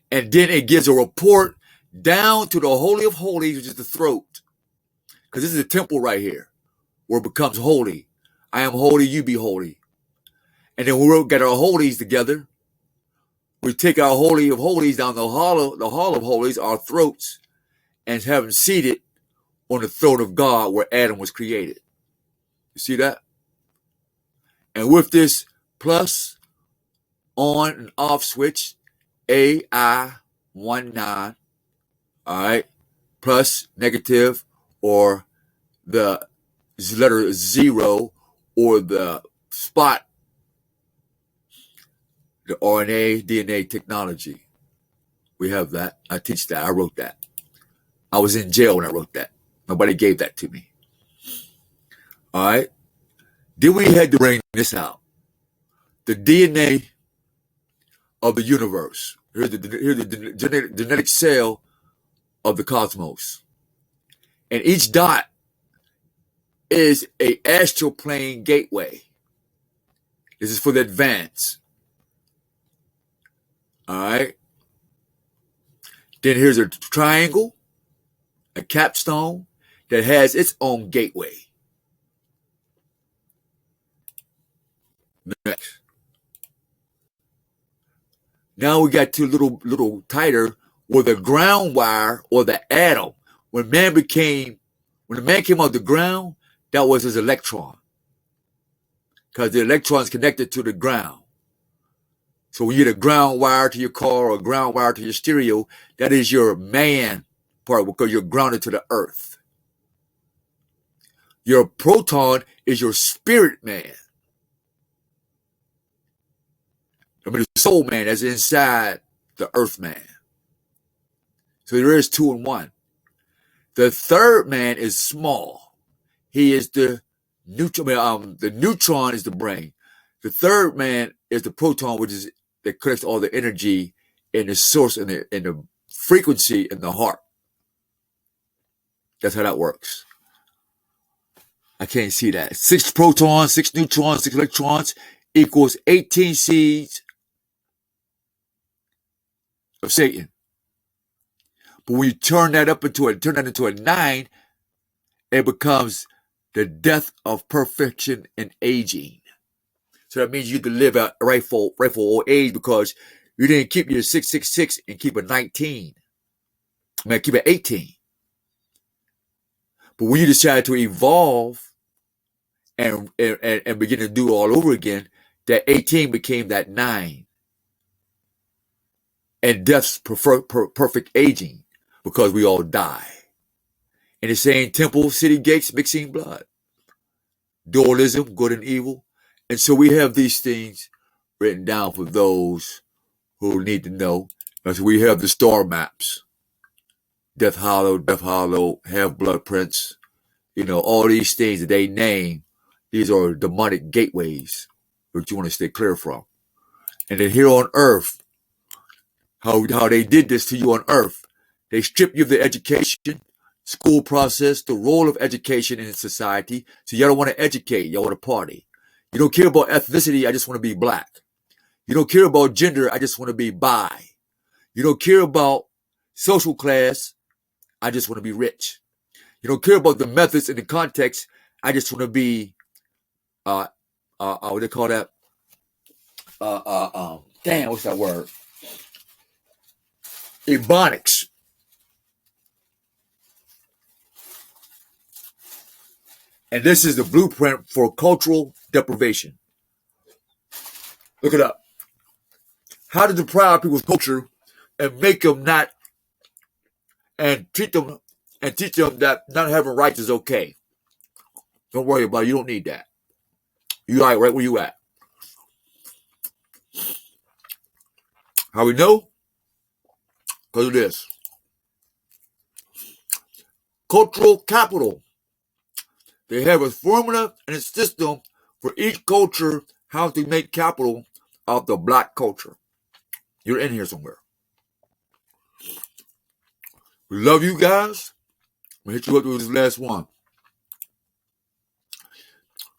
And then it gives a report down to the Holy of Holies, which is the throat. Because this is the temple right here, where it becomes holy. I am holy, you be holy. And then we get our holies together. We take our Holy of Holies down the hall of holies, our throats, and have them seated on the throne of God where Adam was created. You see that? And with this plus on and off switch, AI19, all right, plus, negative, or the letter 0, or the spot, the RNA, DNA technology. We have that. I teach that. I wrote that. I was in jail when I wrote that. Nobody gave that to me. All right. Then we had to bring this out. The DNA of the universe. Here's the genetic cell of the cosmos. And each dot is a astral plane gateway. This is for the advance. All right. Then here's a triangle, a capstone that has its own gateway. Next. Now we got to a little tighter, where the ground wire or the atom. When the man came out of the ground, that was his electron, because the electron is connected to the ground. So when you get a ground wire to your car or a ground wire to your stereo, that is your man part, because you're grounded to the earth. Your proton is your spirit man. I mean, the soul man that's inside the earth man. So there is 2 in 1. The third man is small. He is the neutron. The neutron is the brain. The third man is the proton, which is that collects all the energy in the source and the frequency in the heart. That's how that works. I can't see that. 6 protons, 6 neutrons, 6 electrons equals 18 seeds of Satan. But when you turn that into a 9, it becomes the death of perfection and aging. So that means you can live a rightful old age, because you didn't keep your 666 and keep a 19. I mean, keep it 18. But when you decide to evolve and begin to do it all over again, that 18 became that 9. And death's perfect aging, because we all die. And it's saying temple, city gates, mixing blood. Dualism, good and evil. And so we have these things written down for those who need to know. As we have the star maps. Death Hollow, Have Blood Prince. You know, all these things that they name, these are demonic gateways that you want to stay clear from. And then here on earth, how they did this to you on earth. They strip you of the education, school process, the role of education in society. So y'all don't want to educate, y'all want to party. You don't care about ethnicity, I just want to be black. You don't care about gender, I just want to be bi. You don't care about social class, I just want to be rich. You don't care about the methods and the context, I just want to be, what do they call that? What's that word? Ebonics. And this is the blueprint for cultural deprivation. Look it up. How to deprive people's culture and make them not, and teach them that not having rights is okay. Don't worry about it. You don't need that. You right where you at. How we know? Because of this. Cultural capital. They have a formula and a system for each culture how to make capital out the black culture. You're in here somewhere. We love you guys. I'm going to hit you up with this last one.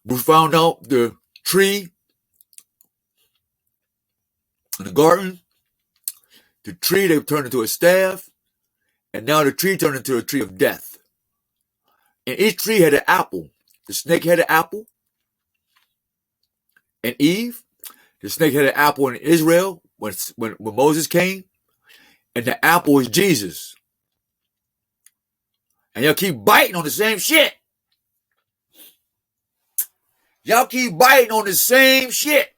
We found out the tree in the garden. The tree, they turned into a staff. And now the tree turned into a tree of death. And each tree had an apple. The snake had an apple. And Eve. The snake had an apple in Israel when Moses came. And the apple is Jesus. And y'all keep biting on the same shit. Y'all keep biting on the same shit.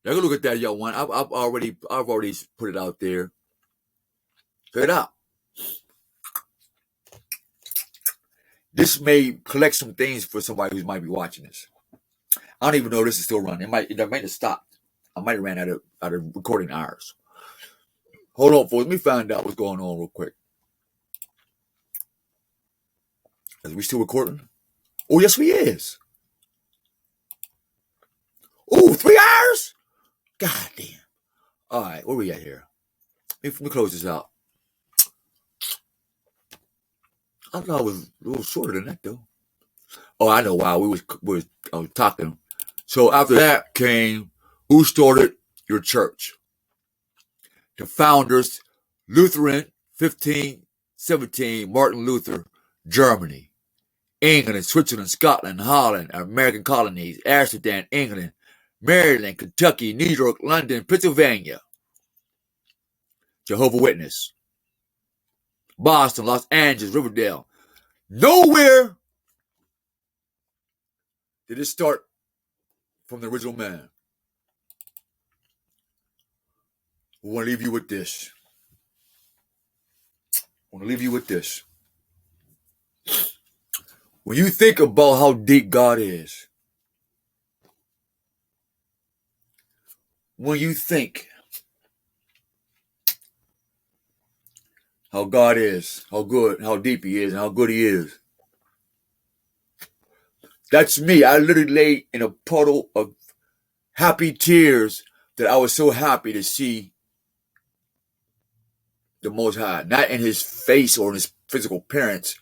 Y'all go look at that, y'all one. I've already put it out there. Check it out. This may collect some things for somebody who might be watching this. I don't even know if this is still running. It might have stopped. I might have ran out of recording hours. Hold on, folks. Let me find out what's going on real quick. Is we still recording? Oh, yes, we is. Oh, 3 hours? God damn. All right, where we at here? Let me close this out. I thought it was a little shorter than that, though. Oh, I know why. I was talking. So after that came, who started your church? The founders, Lutheran, 1517, Martin Luther, Germany, England, Switzerland, Scotland, Holland, American colonies, Amsterdam, England, Maryland, Kentucky, New York, London, Pennsylvania, Jehovah's Witness, Boston, Los Angeles, Riverdale. Nowhere did it start from the original man. We want to leave you with this. When you think about how deep God is, when you think how God is, how good, how deep he is, and how good he is, that's me. I literally lay in a puddle of happy tears that I was so happy to see the Most High, not in his face or in his physical appearance,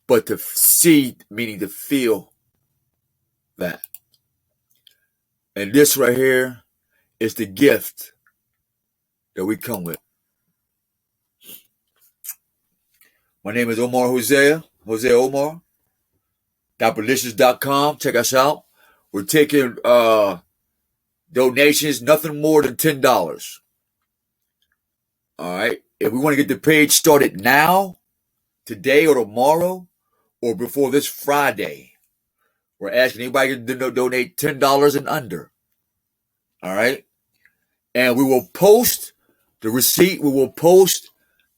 but to see, meaning to feel that. And this right here is the gift that we come with. My name is Omar Hosea Omar. Dapperlicious.com. Check us out. We're taking donations, nothing more than $10. All right. If we want to get the page started now, today or tomorrow, or before this Friday, we're asking anybody to donate $10 and under. All right. And we will post the receipt. We will post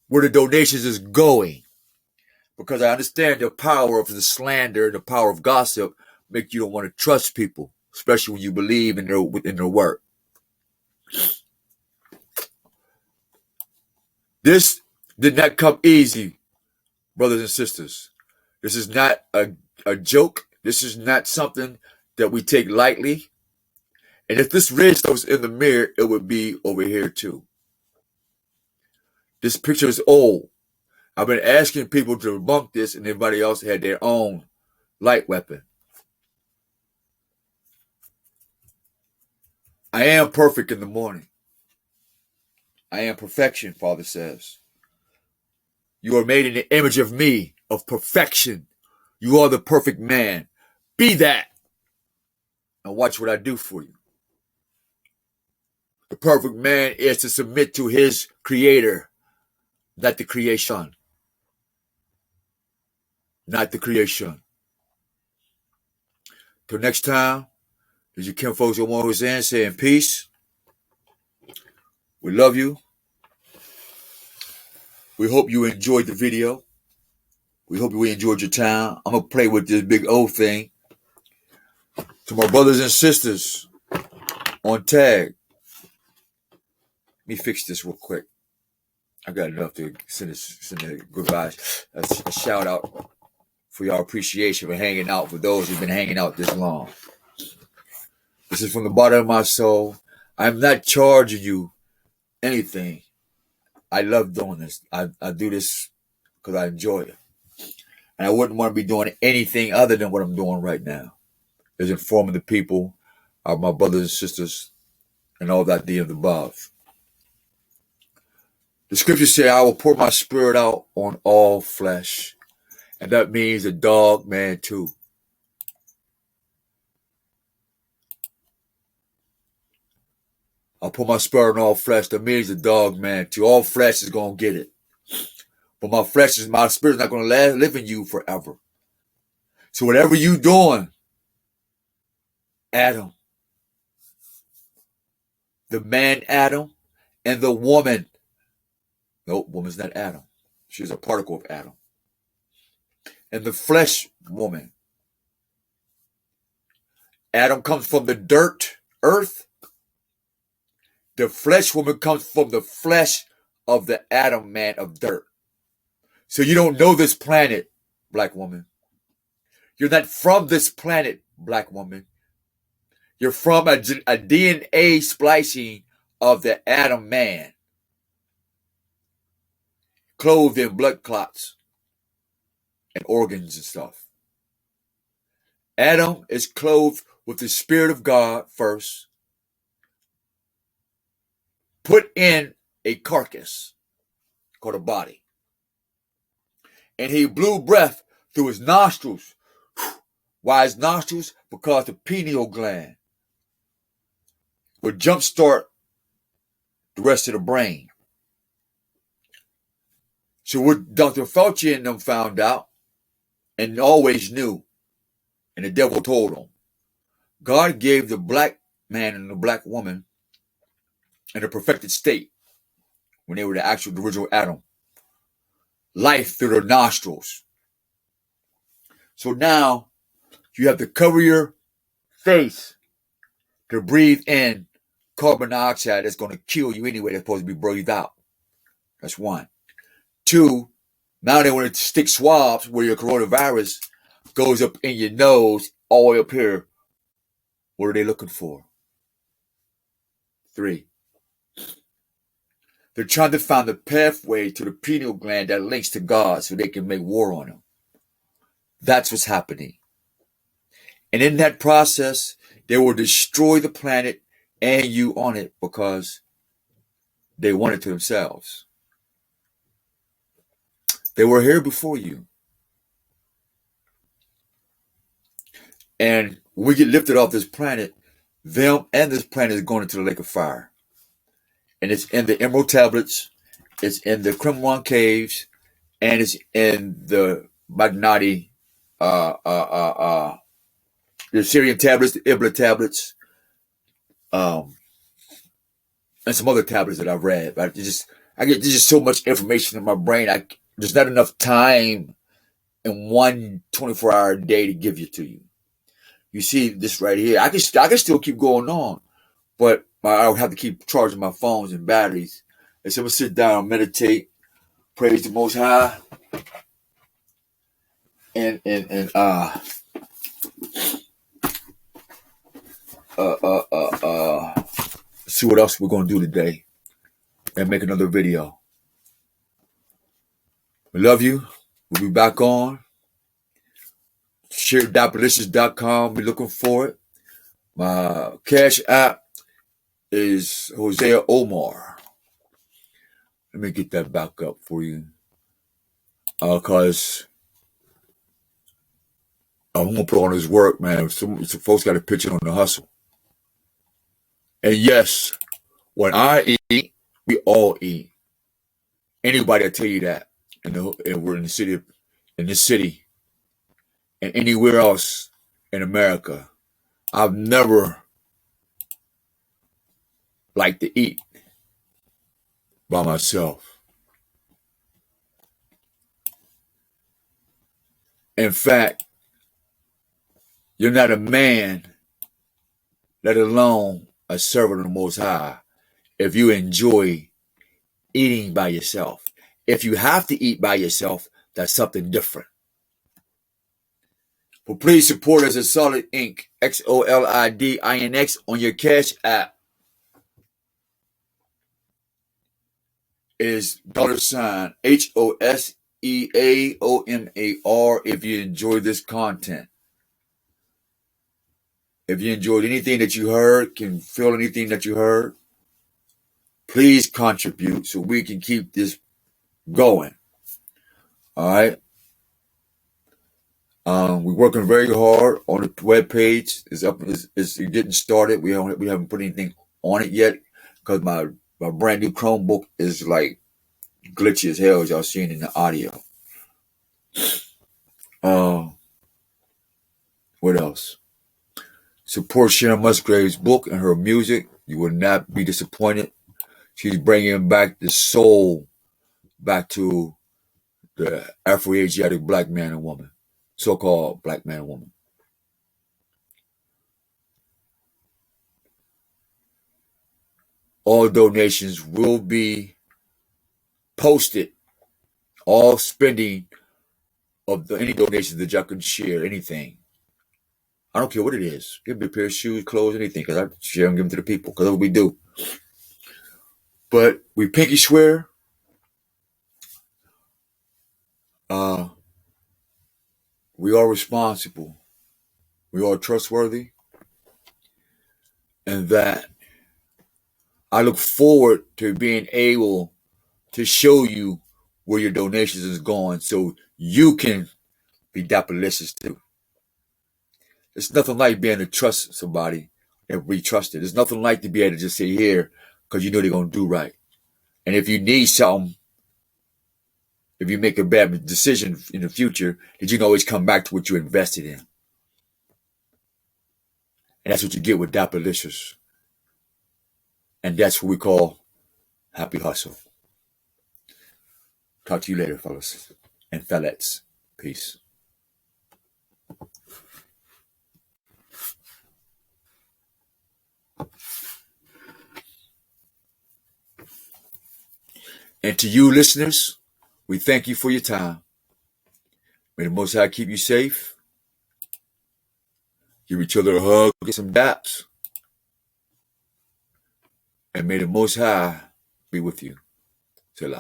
where the donations is going. Because I understand the power of the slander and the power of gossip make you don't want to trust people, especially when you believe in their work. This did not come easy, brothers and sisters. This is not a joke. This is not something that we take lightly. And if this ridge was in the mirror, it would be over here too. This picture is old. I've been asking people to debunk this, and everybody else had their own light weapon. I am perfect in the morning. I am perfection, Father says. You are made in the image of me, of perfection. You are the perfect man. Be that. And watch what I do for you. The perfect man is to submit to his creator, not the creation. Not the creation. Till next time, this is your Kim Folks Omar Hussein saying peace. We love you. We hope you enjoyed the video. We hope you enjoyed your time. I'm going to play with this big O thing. To my brothers and sisters on tag. Let me fix this real quick. I got enough to send a goodbye, a shout out. for your appreciation for hanging out, for those who've been hanging out this long. This is from the bottom of my soul. I'm not charging you anything. I love doing this. I do this because I enjoy it. And I wouldn't want to be doing anything other than what I'm doing right now. Is informing the people, my brothers and sisters, and all that the above. The scriptures say, I will pour my spirit out on all flesh. And that means the dog man too. I'll pour my spirit on all flesh. That means the dog man too. All flesh is going to get it. But my spirit is not going to live in you forever. So whatever you doing, Adam, the man Adam, and the woman. No, woman's not Adam. She's a particle of Adam. And the flesh woman. Adam comes from the dirt, earth. The flesh woman comes from the flesh of the Adam man of dirt. So you don't know this planet, black woman. You're not from this planet, black woman. You're from a DNA splicing of the Adam man. Clothed in blood clots and organs and stuff. Adam is clothed with the Spirit of God first. Put in a carcass called a body. And he blew breath through his nostrils. Why his nostrils? Because the pineal gland would jumpstart the rest of the brain. So what Dr. Fauci and them found out, and always knew, and the devil told them, God gave the black man and the black woman in a perfected state, when they were the original Adam, life through their nostrils. So now you have to cover your face to breathe in carbon dioxide that's going to kill you anyway. That's supposed to be breathed out. That's one. Two, now they want to stick swabs where your coronavirus goes up in your nose, all the way up here. What are they looking for? Three, they're trying to find the pathway to the pineal gland that links to God so they can make war on him. That's what's happening. And in that process, they will destroy the planet and you on it because they want it to themselves. They were here before you. And when we get lifted off this planet, them and this planet is going into the lake of fire. And it's in the Emerald Tablets, it's in the Qumran Caves, and it's in the Magnati, the Syrian tablets, the Ibla tablets, and some other tablets that I've read. But there's just so much information in my brain. There's not enough time in one 24-hour day to give to you. You see this right here. I can still keep going on, but I would have to keep charging my phones and batteries. And so I'm gonna sit down, meditate, praise the Most High, and see what else we're gonna do today, and make another video. We love you. We'll be back on. Share.delicious.com. Be looking for it. My Cash App is Hosea Omar. Let me get that back up for you. Because I'm going to put on his work, man. Some folks got a picture on the hustle. And yes, when I eat, we all eat. Anybody will tell you that. And we're in this city, and anywhere else in America, I've never liked to eat by myself. In fact, you're not a man, let alone a servant of the Most High, if you enjoy eating by yourself. If you have to eat by yourself, that's something different. But please support us at Solid Inc. XOLID-INX on your Cash App. Is $HOSEAOMAR if you enjoy this content. If you enjoyed anything that you heard, can feel anything that you heard, please contribute so we can keep this going. All right. We're working very hard on the webpage. It's up. It's getting started. We haven't put anything on it yet because my brand new Chromebook is like glitchy as hell, as y'all seen in the audio. What else? Support Sharon Musgrave's book and her music. You will not be disappointed. She's bringing back the soul back to the Afro-Asiatic black man and woman, so-called black man and woman. All donations will be posted. All spending of any donations that y'all can share, anything. I don't care what it is. Give me a pair of shoes, clothes, anything, because I share them, give them to the people, because that's what we do. But we pinky swear. We are responsible. We are trustworthy. And that I look forward to being able to show you where your donations is going so you can be dapperlicious too. It's nothing like being able to trust somebody and be trusted. It's nothing like to be able to just sit here because you know they're going to do right. And if you need something, if you make a bad decision in the future, that you can always come back to what you invested in. And that's what you get with dapperlicious. And that's what we call happy hustle. Talk to you later, fellas and fellettes. Peace. And to you listeners, we thank you for your time. May the Most High keep you safe. Give each other a hug, get some daps. And may the Most High be with you. Selah.